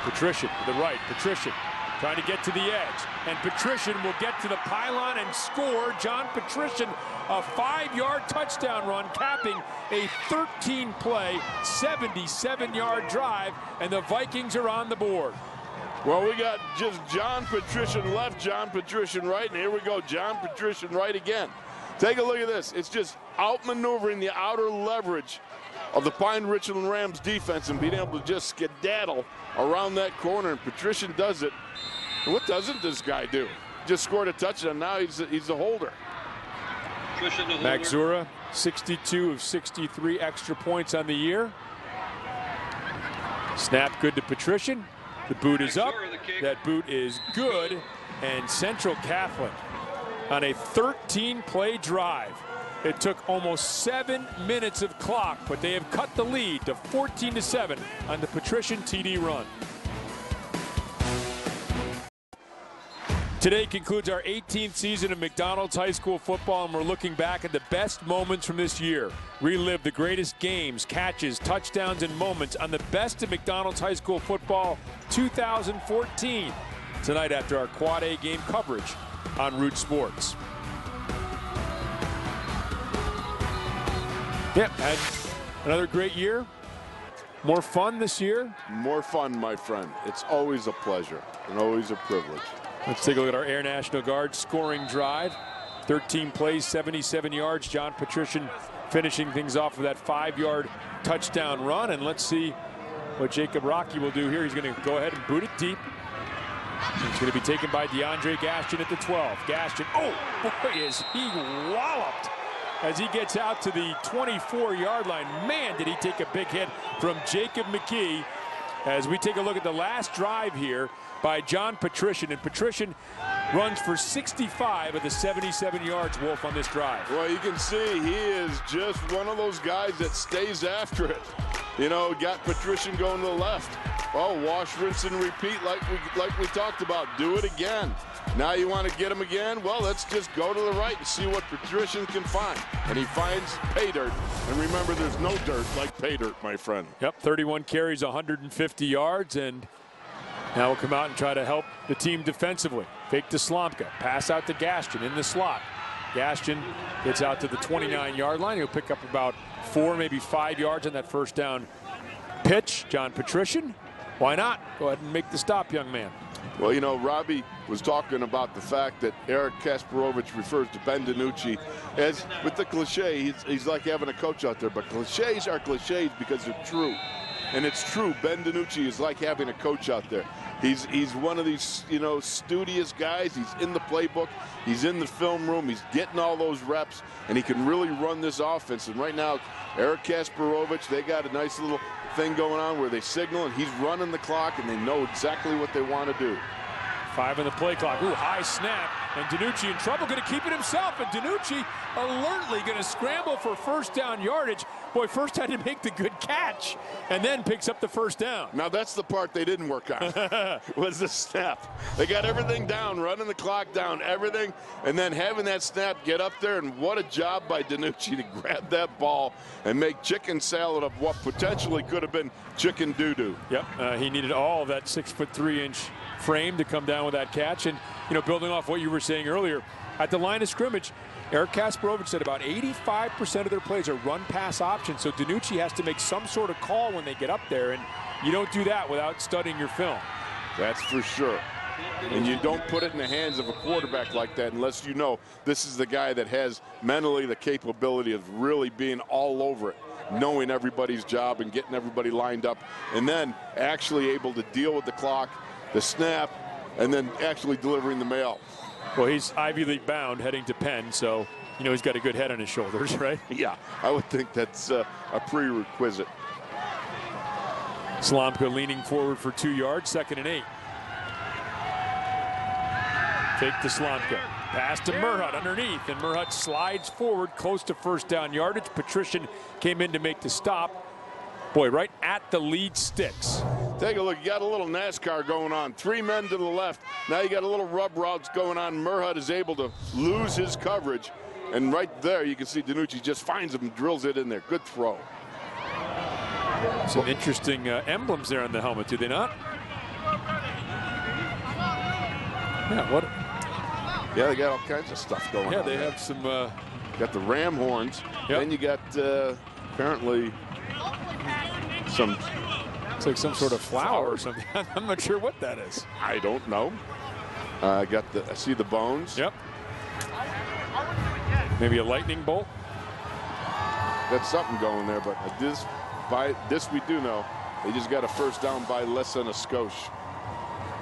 Patrician to the right. Patrician trying to get to the edge. And Patrician will get to the pylon and score. John Patrician, a 5-yard touchdown run, capping a 13-play, 77-yard drive. And the Vikings are on the board. Well, we got just John Patrician left, John Patrician right. And here we go, John Patrician right again. Take a look at this. It's just outmaneuvering the outer leverage of the Pine Richland Rams defense and being able to just skedaddle around that corner, and Patrician does it. And what doesn't this guy do? Just scored a touchdown. Now he's a holder. Max Zura, 62 of 63 extra points on the year. Snap good to Patrician. The boot is up. That boot is good. And Central Catholic on a 13-play drive. It took almost 7 minutes of clock, but they have cut the lead to 14-7 on the Patrician TD run. Today concludes our 18th season of McDonald's High School football, and we're looking back at the best moments from this year. Relive the greatest games, catches, touchdowns, and moments on the best of McDonald's High School football 2014. Tonight after our Quad A game coverage on Root Sports. Yep, had another great year. More fun this year? More fun, my friend. It's always a pleasure and always a privilege. Let's take a look at our Air National Guard scoring drive. 13 plays, 77 yards. John Patrician finishing things off with that 5-yard touchdown run. And let's see what Jacob Rocky will do here. He's going to go ahead and boot it deep. It's going to be taken by DeAndre Gaston at the 12. Gaston, oh, boy, is he walloped as he gets out to the 24-yard line. Man, did he take a big hit from Jacob McKee as we take a look at the last drive here by John Patrician. And Patrician runs for 65 of the 77 yards, Wolf, on this drive. Well, you can see he is just one of those guys that stays after it. You know, got Patrician going to the left. Oh, wash, rinse, and repeat like we talked about. Do it again. Now you want to get him again? Well, let's just go to the right and see what Patrician can find. And he finds pay dirt. And remember, there's no dirt like pay dirt, my friend. Yep, 31 carries, 150 yards, and now we'll come out and try to help the team defensively. Fake to Slomka, pass out to Gaston in the slot. Gaston gets out to the 29-yard line. He'll pick up about 4, maybe 5 yards on that first down pitch. John Patrician, why not? Go ahead and make the stop, young man. Well, you know, Robbie was talking about the fact that Eric Kasparovich refers to Ben DiNucci as, with the cliche, he's like having a coach out there, but cliches are cliches because they're true. And it's true, Ben DiNucci is like having a coach out there. He's one of these, you know, studious guys. He's in the playbook. He's in the film room. He's getting all those reps, and he can really run this offense. And right now, Eric Kasparovich, they got a nice little thing going on where they signal, and he's running the clock, and they know exactly what they want to do. 5 on the play clock. Ooh, high snap. And DiNucci in trouble, going to keep it himself. And DiNucci alertly going to scramble for first down yardage. Boy, first had to make the good catch and then picks up the first down. Now that's the part they didn't work on, was the snap. They got everything down, running the clock down, everything, and then having that snap get up there, and what a job by DiNucci to grab that ball and make chicken salad of what potentially could have been chicken doo-doo. Yep, he needed all of that 6'3" frame to come down with that catch. And, you know, building off what you were saying earlier, at the line of scrimmage, Eric Kasparovich said about 85% of their plays are run-pass options, so DiNucci has to make some sort of call when they get up there, and you don't do that without studying your film. That's for sure. And you don't put it in the hands of a quarterback like that unless you know this is the guy that has mentally the capability of really being all over it, knowing everybody's job and getting everybody lined up, and then actually able to deal with the clock, the snap, and then actually delivering the mail. Well, he's Ivy League bound heading to Penn, so, you know, he's got a good head on his shoulders, right? Yeah, I would think that's a prerequisite. Slomka leaning forward for 2 yards, 2nd and 8. Fake to Slomka. Pass to Merhut underneath, and Merhut slides forward close to first down yardage. Patrician came in to make the stop. Boy, right at the lead sticks. Take a look. You got a little NASCAR going on. 3 men to the left. Now you got a little rub routes going on. Merhut is able to lose his coverage. And right there, you can see DiNucci just finds him and drills it in there. Good throw. Some interesting emblems there on the helmet, do they not? Yeah, what? Yeah, they got all kinds of stuff going on. Yeah, they have some. Got the ram horns. Yep. Then you got apparently some. It's like some sort of flower or something. I'm not sure what that is. I don't know. I see the bones. Yep. Maybe a lightning bolt. That's something going there, but this we do know. They just got a first down by less than a skosh.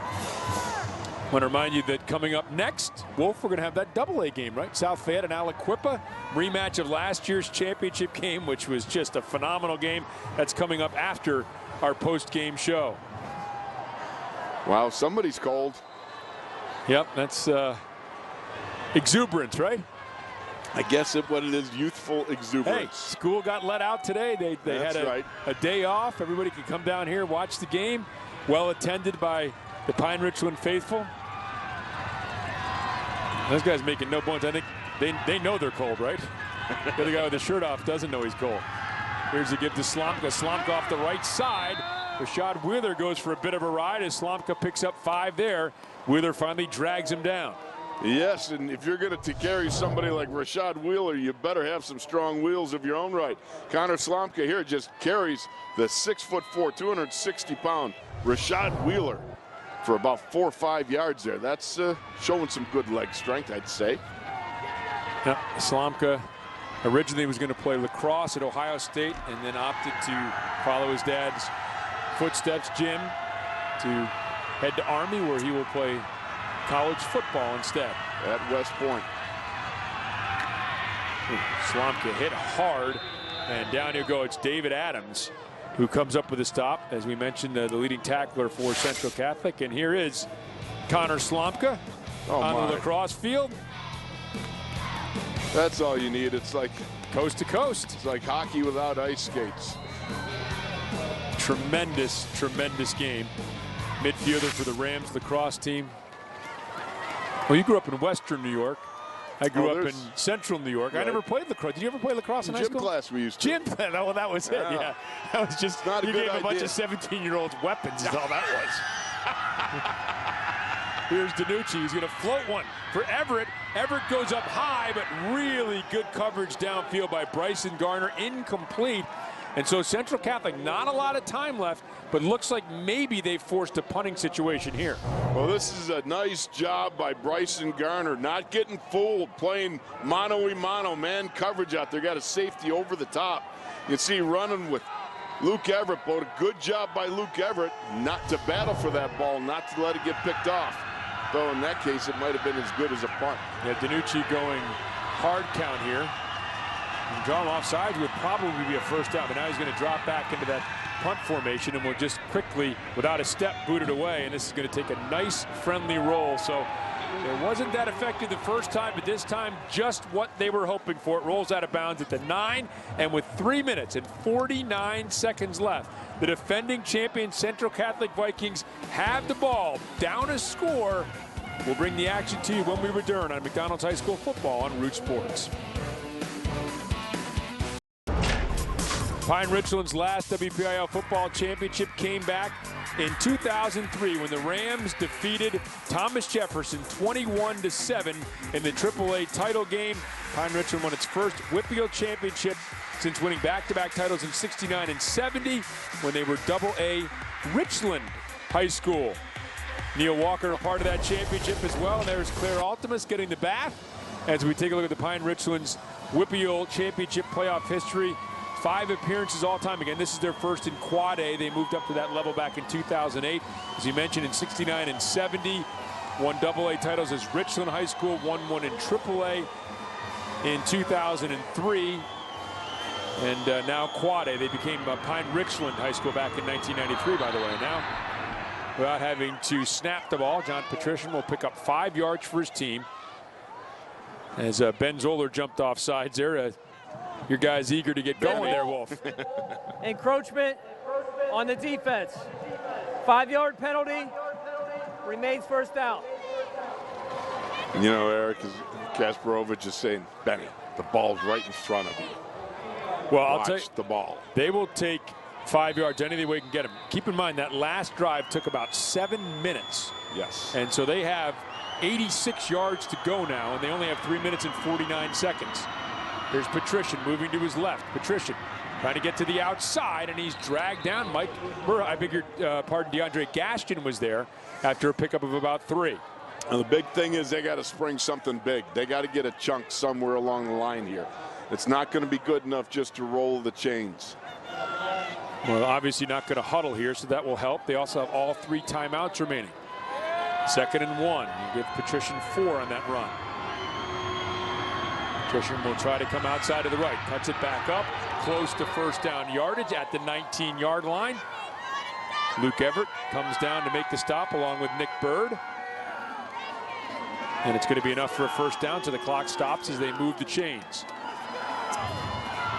I want to remind you that coming up next, Wolf, we're going to have that AA game, right? South Fayette and Aliquippa, rematch of last year's championship game, which was just a phenomenal game. That's coming up after our post-game show. Wow, somebody's cold. Yep, that's exuberance, right? I guess what it is, youthful exuberance. Hey, school got let out today. They had a day off. Everybody could come down here, watch the game. Well attended by the Pine Richland faithful. Those guys making no bones. I think they know they're cold, right? The other guy with the shirt off doesn't know he's cold. Here's a give to Slomka. Slomka off the right side. Rashad Wheeler goes for a bit of a ride as Slomka picks up 5 there. Wheeler finally drags him down. Yes, and if you're going to carry somebody like Rashad Wheeler, you better have some strong wheels of your own right. Connor Slomka here just carries the 6'4", 260-pound Rashad Wheeler for about 4 or 5 yards there. That's showing some good leg strength, I'd say. Yeah, Slomka originally was going to play lacrosse at Ohio State and then opted to follow his dad's footsteps, Jim, to head to Army, where he will play college football instead. At West Point. Slomka hit hard, and down you go. It's David Adams who comes up with a stop. As we mentioned, the leading tackler for Central Catholic. And here is Connor Slomka on the lacrosse field. That's all you need. It's like coast to coast. It's like hockey without ice skates. Tremendous, tremendous game. Midfielder for the Rams lacrosse team. Well, you grew up in Western New York. I grew up in Central New York. Right. I never played lacrosse. Did you ever play lacrosse in high school? Gym class we used to. Gym class. Well, that was it. Yeah, that was just not a you good gave idea. A bunch of 17-year-olds weapons. Is all that was. Here's Danucci. He's going to float one for Everett. Everett goes up high, but really good coverage downfield by Bryson Garner. Incomplete. And so Central Catholic, not a lot of time left, but looks like maybe they forced a punting situation here. Well, this is a nice job by Bryson Garner, not getting fooled, playing mano-a-mano, man coverage out there. Got a safety over the top. You can see running with Luke Everett, but a good job by Luke Everett not to battle for that ball, not to let it get picked off. Though in that case, it might have been as good as a punt. Yeah, Danucci going hard count here. Draw him offside would probably be a first down, but now he's going to drop back into that punt formation and will just quickly, without a step, boot it away. And this is going to take a nice, friendly roll. So it wasn't that effective the first time, but this time just what they were hoping for. It rolls out of bounds at the 9, and with 3 minutes and 49 seconds left, the defending champion Central Catholic Vikings have the ball, down a score. We'll bring the action to you when we return on McDonald's High School Football on Root Sports. Pine Richland's last WPIAL football championship came back in 2003 when the Rams defeated Thomas Jefferson 21-7 in the AAA title game. Pine Richland won its first WPIAL championship since winning back-to-back titles in '69 and '70 when they were AA Richland High School. Neil Walker a part of that championship as well. And there's Claire Altimus getting the bat as we take a look at the Pine Richland's WPIAL championship playoff history. 5 appearances all time. Again, this is their first in Quad A. They moved up to that level back in 2008. As you mentioned, in '69 and '70, won AA titles as Richland High School, won one in AAA in 2003. And now Quad A. They became Pine Richland High School back in 1993, by the way. Now, without having to snap the ball, John Patrician will pick up 5 yards for his team. As Ben Zoller jumped off sides there. Your guy's eager to get going there, Wolf. Encroachment on the defense. 5-yard penalty, remains first down. You know, Eric, Kasparovich is saying, Benny, the ball's right in front of you. Well, I'll Watch tell you, the ball. They will take 5 yards any way we can get them. Keep in mind that last drive took about 7 minutes. Yes. And so they have 86 yards to go now, and they only have 3 minutes and 49 seconds. Here's Patrician moving to his left. Patrician trying to get to the outside, and he's dragged down. DeAndre Gaston was there after a pickup of about 3. And the big thing is they got to spring something big. They got to get a chunk somewhere along the line here. It's not going to be good enough just to roll the chains. Well, obviously not going to huddle here, so that will help. They also have all 3 timeouts remaining. 2nd and 1. You give Patrician 4 on that run. Patrician will try to come outside to the right. Cuts it back up. Close to first down yardage at the 19-yard line. Luke Everett comes down to make the stop along with Nick Bird. And it's going to be enough for a first down, so the clock stops as they move the chains.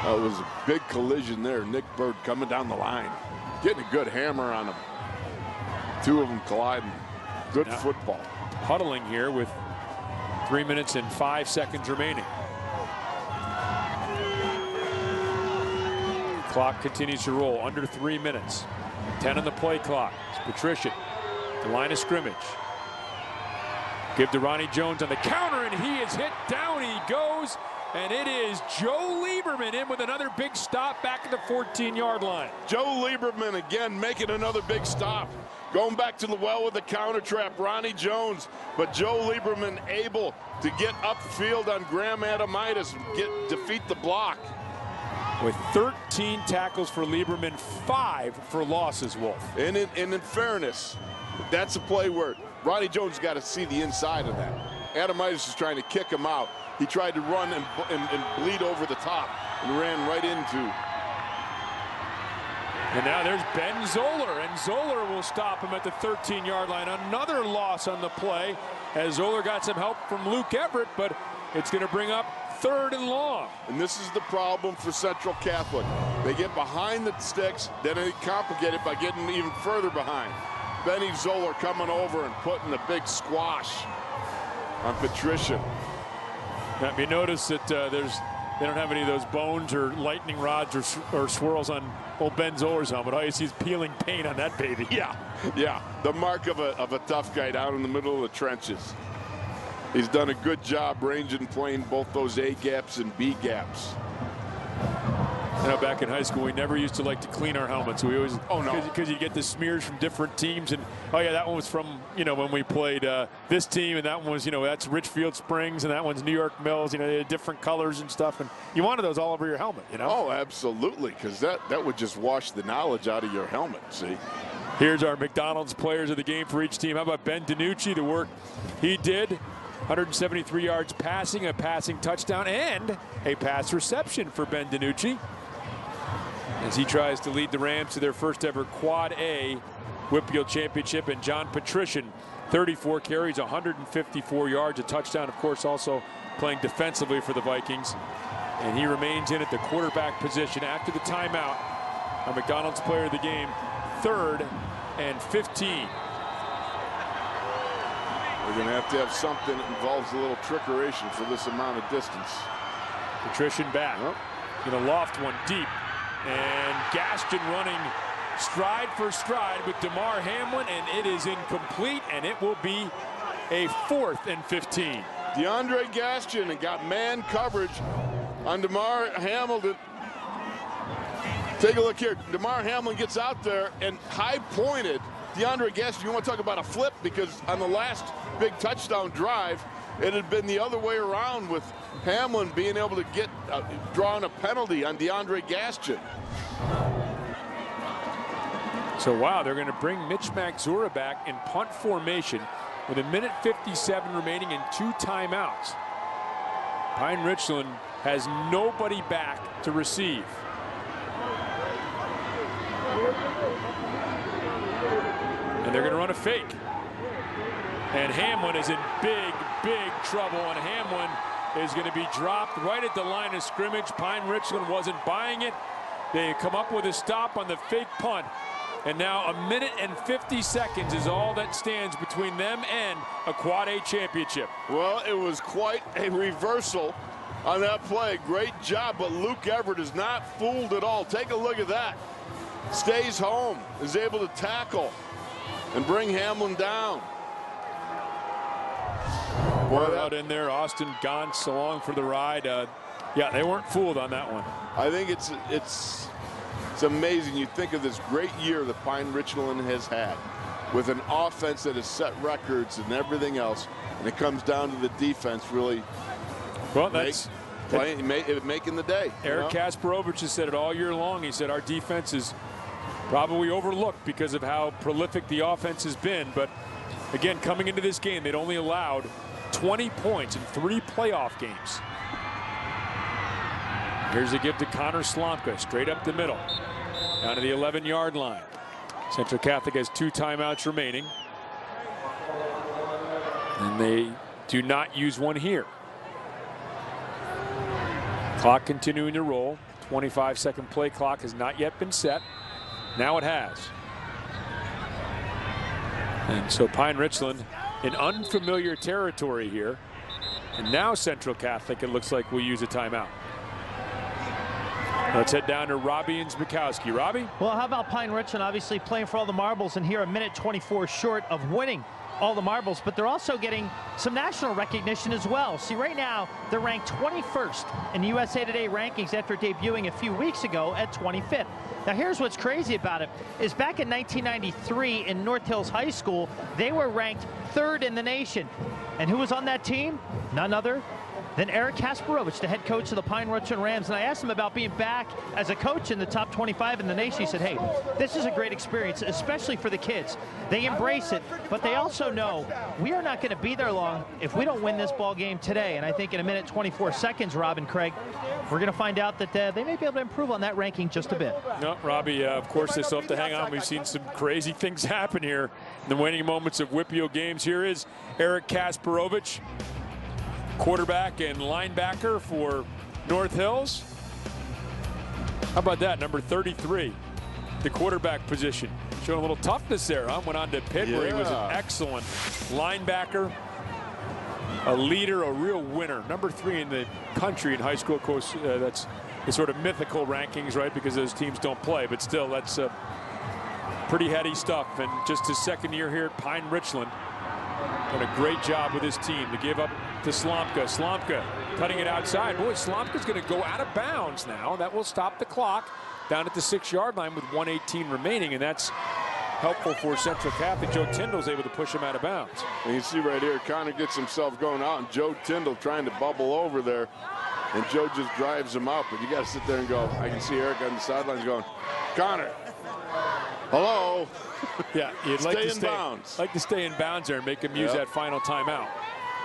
It was a big collision there. Nick Bird coming down the line. Getting a good hammer on him. 2 of them colliding. Good football. Huddling here with 3 minutes and 5 seconds remaining. Clock continues to roll under 3 minutes. 10 on the play clock. It's Patrician. The line of scrimmage. Give to Ronnie Jones on the counter, and he is hit. Down he goes, and it is Joe Lieberman in with another big stop back at the 14-yard line. Joe Lieberman again making another big stop. Going back to the well with the counter trap, Ronnie Jones. But Joe Lieberman able to get upfield on Graham Adamitis and defeat the block. With 13 tackles for Lieberman, 5 for losses, Wolf. And in fairness, that's a play where Ronnie Jones got to see the inside of that. Adamitis is trying to kick him out. He tried to run and bleed over the top and ran right into. And now there's Ben Zoller, and Zoller will stop him at the 13-yard line. Another loss on the play as Zoller got some help from Luke Everett, but it's going to bring up 3rd and long. And this is the problem for Central Catholic. They get behind the sticks, then they complicate it by getting even further behind. Benny Zoller coming over and putting a big squash on Patrician. Now, you notice that they don't have any of those bones or lightning rods or swirls on old Ben Zoller's helmet. All you see is peeling paint on that baby. Yeah, the mark of a tough guy down in the middle of the trenches. He's done a good job ranging, playing both those A gaps and B gaps. You know, back in high school, we never used to like to clean our helmets. We always, because you get the smears from different teams, and oh yeah, that one was from when we played this team, and that one was that's Richfield Springs, and that one's New York Mills. They had different colors and stuff, and you wanted those all over your helmet. Oh, absolutely, because that would just wash the knowledge out of your helmet. See. Here's our McDonald's players of the game for each team. How about Ben DiNucci? The work he did. 173 yards passing, a passing touchdown, and a pass reception for Ben DiNucci as he tries to lead the Rams to their first ever Quad A WPIAL championship. And John Patrician, 34 carries, 154 yards, a touchdown, of course, also playing defensively for the Vikings. And he remains in at the quarterback position after the timeout. Our McDonald's player of the game, 3rd and 15. We're going to have something that involves a little trickeration for this amount of distance. Patrician back. Going to loft one deep. And Gaston running stride for stride with DeMar Hamlin, and it is incomplete, and it will be a 4th and 15. DeAndre Gaston got man coverage on DeMar Hamilton. Take a look here. DeMar Hamlin gets out there and high-pointed DeAndre Gaston. You want to talk about a flip, because on the last big touchdown drive, it had been the other way around with Hamlin being able to get drawing a penalty on DeAndre Gaston. So wow, they're going to bring Mitch Magzura back in punt formation with 1:57 remaining and 2 timeouts. Pine Richland has nobody back to receive. And they're going to run a fake. And Hamlin is in big, big trouble, and Hamlin is going to be dropped right at the line of scrimmage. Pine Richland wasn't buying it. They come up with a stop on the fake punt. And now 1:50 seconds is all that stands between them and a Quad A championship. Well, it was quite a reversal on that play. Great job, but Luke Everett is not fooled at all. Take a look at that. Stays home, is able to tackle and bring Hamlin down. Boy, out in there, Austin Gantz along for the ride. Yeah, they weren't fooled on that one. I think it's amazing. You think of this great year that Pine Richland has had with an offense that has set records and everything else, and it comes down to the defense really making the day. Eric Kasparovich has said it all year long. He said our defense is probably overlooked because of how prolific the offense has been. But again, coming into this game, they'd only allowed 20 points in 3 playoff games. Here's a give to Connor Slomka, straight up the middle, down to the 11-yard line. Central Catholic has 2 timeouts remaining, and they do not use one here. Clock continuing to roll. 25-second play clock has not yet been set. Now it has. And so Pine Richland in unfamiliar territory here. And now Central Catholic, it looks like, will use a timeout. Let's head down to Robbie and Zbikowski. Robbie? Well, how about Pine Richland obviously playing for all the marbles, and here a minute 24 short of winning all the marbles, but they're also getting some national recognition as well. See, right now, they're ranked 21st in USA Today rankings after debuting a few weeks ago at 25th. Now, here's what's crazy about it, is back in 1993 in North Hills High School, they were ranked 3rd in the nation. And who was on that team? None other than Eric Kasparovich, the head coach of the Pine Richland Rams. And I asked him about being back as a coach in the top 25 in the nation. He said, hey, this is a great experience, especially for the kids. They embrace it, but they also know we are not going to be there long if we don't win this ball game today. And I think in a minute 24 seconds, Rob and Craig, we're going to find out that they may be able to improve on that ranking just a bit. No, Robbie, of course, they still have to hang on. We've seen some crazy things happen here in the waning moments of WPIAL games. Here is Eric Kasparovich, quarterback and linebacker for North Hills. How about that, number 33, the quarterback position. Showing a little toughness there, huh? Went on to Pitt, where he was an excellent linebacker, a leader, a real winner. Number 3 in the country in high school. Of course, that's the sort of mythical rankings, right? Because those teams don't play, but still, that's pretty heady stuff. And just his second year here at Pine Richland, done a great job with his team to give up to Slomka. Slomka cutting it outside. Boy, Slomka's going to go out of bounds now. That will stop the clock down at the 6-yard line with 1:18 remaining, and that's helpful for Central Catholic. Joe Tyndall's able to push him out of bounds. And you see right here, Connor gets himself going out, and Joe Tyndall trying to bubble over there, and Joe just drives him out. But you got to sit there and go. I can see Eric on the sidelines going, Connor, hello. Yeah, you'd like to stay in bounds there and make him use that final timeout.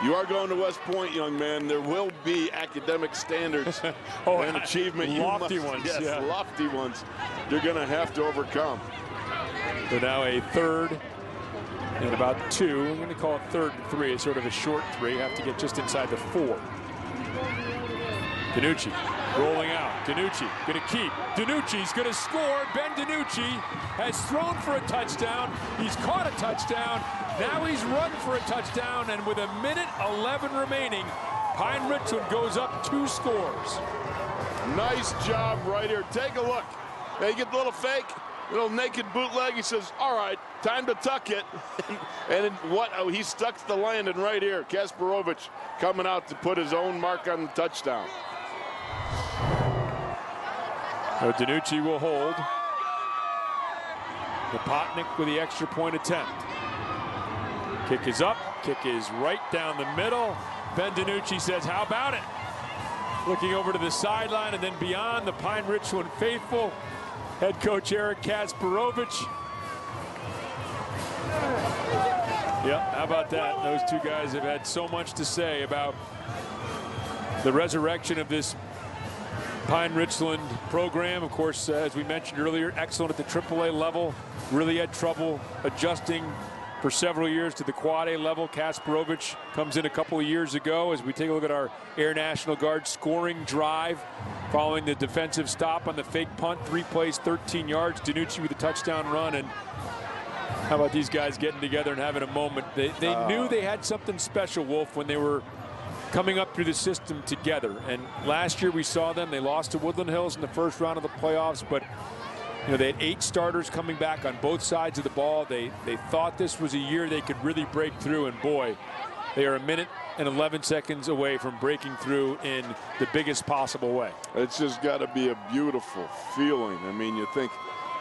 You are going to West Point, young man. There will be academic standards and achievement. Lofty ones. Yes, lofty ones. You're going to have to overcome. So now a 3rd and about 2. I'm going to call it 3rd and 3. It's sort of a short 3. You have to get just inside the 4. DiNucci rolling out. DiNucci going to keep. DiNucci's going to score. Ben DiNucci has thrown for a touchdown. He's caught a touchdown. Now he's run for a touchdown. And with 1:11 remaining, Pine Richland goes up 2 scores. Nice job right here. Take a look. Now you get the little fake, little naked bootleg. He says, all right, time to tuck it. And what? Oh, he stuck the landing right here. Kasparovich coming out to put his own mark on the touchdown. So DiNucci will hold. Popotnik with the extra point attempt. Kick is up. Kick is right down the middle. Ben DiNucci says, how about it? Looking over to the sideline and then beyond the Pine Richland faithful. Head coach Eric Kasparovich. Yeah, how about that? Those two guys have had so much to say about the resurrection of this Pine Richland program. Of course, as we mentioned earlier, excellent at the AAA level. Really had trouble adjusting for several years to the Quad A level. Kasparovich comes in a couple of years ago as we take a look at our Air National Guard scoring drive following the defensive stop on the fake punt. 3 plays, 13 yards. DiNucci with a touchdown run. And how about these guys getting together and having a moment? They knew they had something special, Wolf, when they were coming up through the system together. And last year we saw them. They lost to Woodland Hills in the first round of the playoffs, but you know, they had 8 starters coming back on both sides of the ball. They thought this was a year they could really break through, and boy, they are 1:11 away from breaking through in the biggest possible way. It's just got to be a beautiful feeling. I mean, you think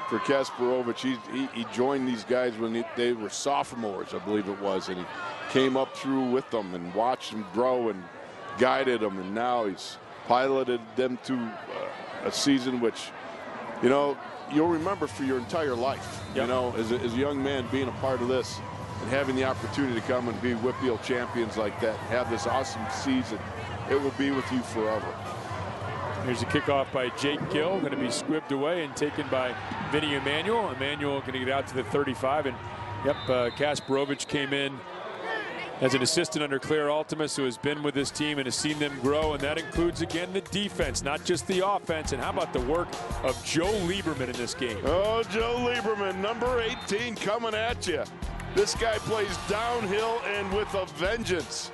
for Kasparovich, he joined these guys when they were sophomores, I believe it was, and he came up through with them and watched them grow and guided them, and now he's piloted them to a season which, you know, you'll remember for your entire life. Yep. You know, as a young man being a part of this and having the opportunity to come and be WPIAL champions like that, have this awesome season, it will be with you forever. Here's a kickoff by Jake Gill, going to be squibbed away and taken by Vinny Emanuel. Emanuel going to get out to the 35, and Kasparovich came in as an assistant under Claire Altimus, who has been with this team and has seen them grow, and that includes, again, the defense, not just the offense. And how about the work of Joe Lieberman in this game? Oh, Joe Lieberman, number 18, coming at you. This guy plays downhill and with a vengeance.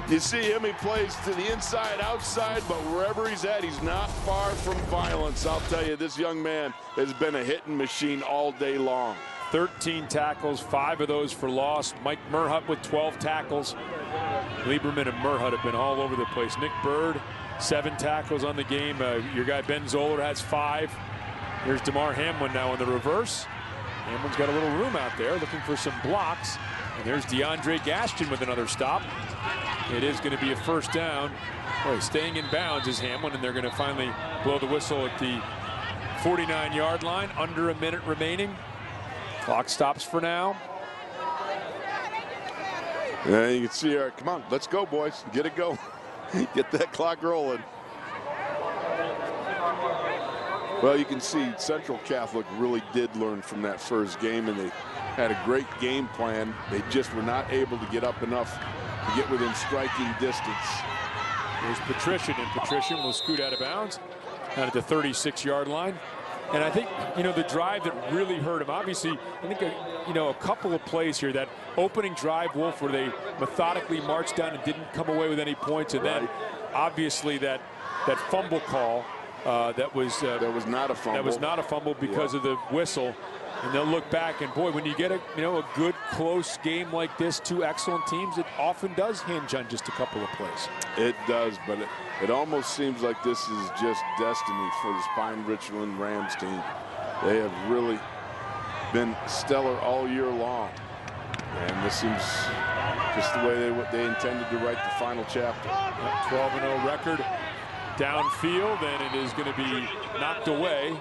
You see him, he plays to the inside, outside, but wherever he's at, he's not far from violence. I'll tell you, this young man has been a hitting machine all day long. 13 tackles, 5 of those for loss. Mike Merhut with 12 tackles. Lieberman and Merhut have been all over the place. Nick Bird, 7 tackles on the game. Your guy Ben Zoller has 5. Here's DeMar Hamlin now in the reverse. Hamlin's got a little room out there looking for some blocks. And there's DeAndre Gaston with another stop. It is going to be a first down. Boy, staying in bounds is Hamlin, and they're going to finally blow the whistle at the 49-yard line. Under a minute remaining. Clock stops for now. Yeah, you can see her. Come on, let's go, boys. Get it going. Get that clock rolling. Well, you can see Central Catholic really did learn from that first game, and they had a great game plan. They just were not able to get up enough to get within striking distance. There's Patrician, and Patrician will scoot out of bounds down at the 36-yard line. And I think, you know, the drive that really hurt him, obviously, I think, a couple of plays here, that opening drive, Wolf, where they methodically marched down and didn't come away with any points, and then obviously that fumble call that was not a fumble. That was not a fumble because of the whistle. And they'll look back, and boy, when you get a good close game like this, 2 excellent teams, it often does hinge on just a couple of plays. It does, but it almost seems like this is just destiny for this Pine Richland Rams team. They have really been stellar all year long, and this seems just the way they intended to write the final chapter. 12-0 record downfield, and it is going to be knocked away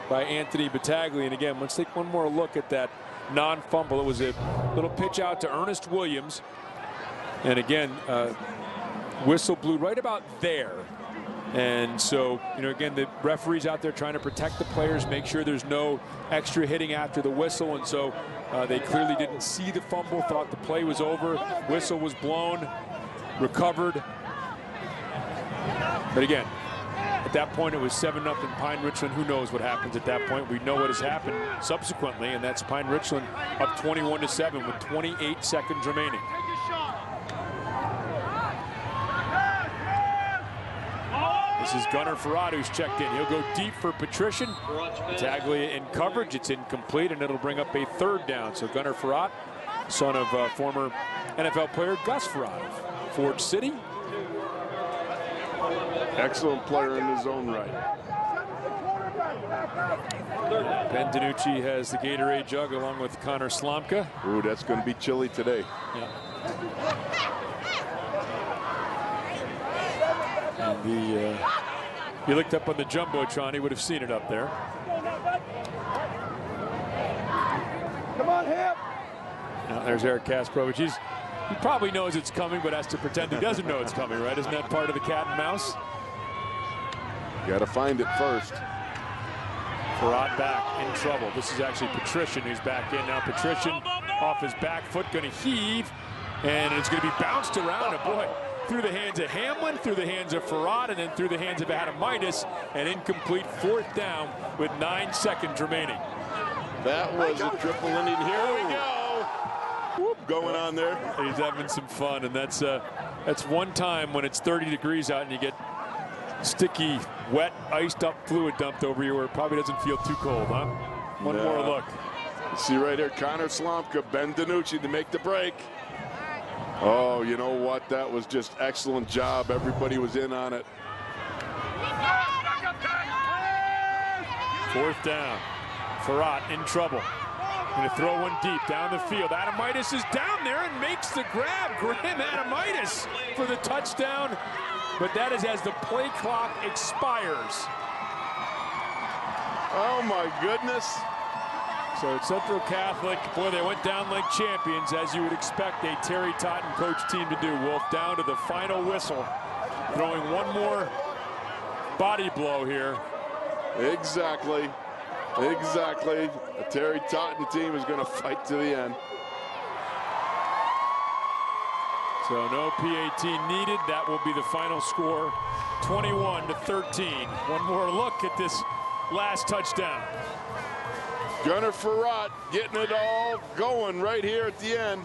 by Anthony Battaglia. And again, let's take one more look at that non-fumble. It was a little pitch out to Ernest Williams, and again, whistle blew right about there. And so, again, the referee's out there trying to protect the players, make sure there's no extra hitting after the whistle. And so they clearly didn't see the fumble, thought the play was over. Whistle was blown, recovered. But again, at that point, it was 7-0 Pine Richland. Who knows what happens at that point? We know what has happened subsequently, and that's Pine Richland up 21-7 with 28 seconds remaining. This is Gunnar Farad who's checked in. He'll go deep for Patrician. Battaglia in coverage. It's incomplete, and it'll bring up a 3rd down. So Gunnar Farad, son of former NFL player Gus Farad of Ford City. Excellent player in his own right. Ben DiNucci has the Gatorade jug along with Connor Slomka. Ooh, that's going to be chilly today. Yeah. And he looked up on the Jumbotron, he would have seen it up there. Come on, Hip. Now there's Eric Kasprovich. He probably knows it's coming, but has to pretend he doesn't know it's coming, right? Isn't that part of the cat and mouse? Got to find it first. Farad back in trouble. This is actually Patrician who's back in now. Patrician off his back foot, going to heave, and it's going to be bounced around. And boy, through the hands of Hamlin, through the hands of Farad, and then through the hands of Adamitis, an incomplete 4th down with 9 seconds remaining. That was a triple Indian. Here we go. Whoop, going on there. He's having some fun, and that's one time when it's 30 degrees out and you get sticky, wet, iced up fluid dumped over you where it probably doesn't feel too cold, huh? One more look. See right here, Connor Slomka, Ben DiNucci to make the break. Oh, you know what? That was just excellent job. Everybody was in on it. 4th down. Farad in trouble. Going to throw one deep down the field. Adamitis is down there and makes the grab. Graham Adamitis for the touchdown. But that is as the play clock expires. Oh, my goodness. So it's Central Catholic, boy, they went down like champions, as you would expect a Terry Totten coach team to do. Wolf down to the final whistle, throwing one more body blow here. Exactly. Exactly. The Terry Totten team is going to fight to the end. So no PAT needed. That will be the final score, 21-13. One more look at this last touchdown. Gunnar Farrat getting it all going right here at the end.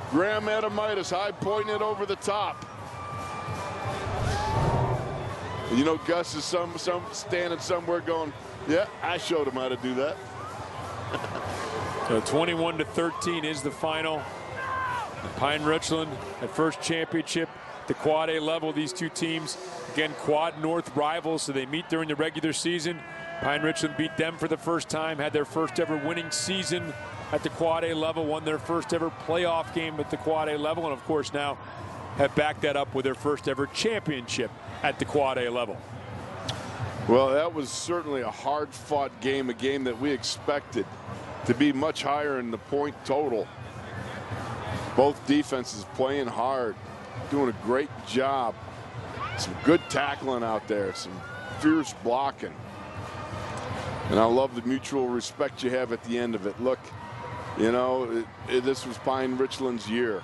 Graham Adamitis high pointing it over the top. You know, Gus is standing somewhere going, yeah, I showed him how to do that. So 21-13 is the final. Pine Richland at first championship, the Quad A level. These two teams, again, Quad North rivals, so they meet during the regular season. Pine Richland beat them for the first time, had their first ever winning season at the Quad A level, won their first ever playoff game at the Quad A level, and of course now have backed that up with their first ever championship at the Quad A level. Well, that was certainly a hard-fought game, a game that we expected to be much higher in the point total. Both defenses playing hard, doing a great job. Some good tackling out there, some fierce blocking. And I love the mutual respect you have at the end of it. Look, you know, this was Pine Richland's year.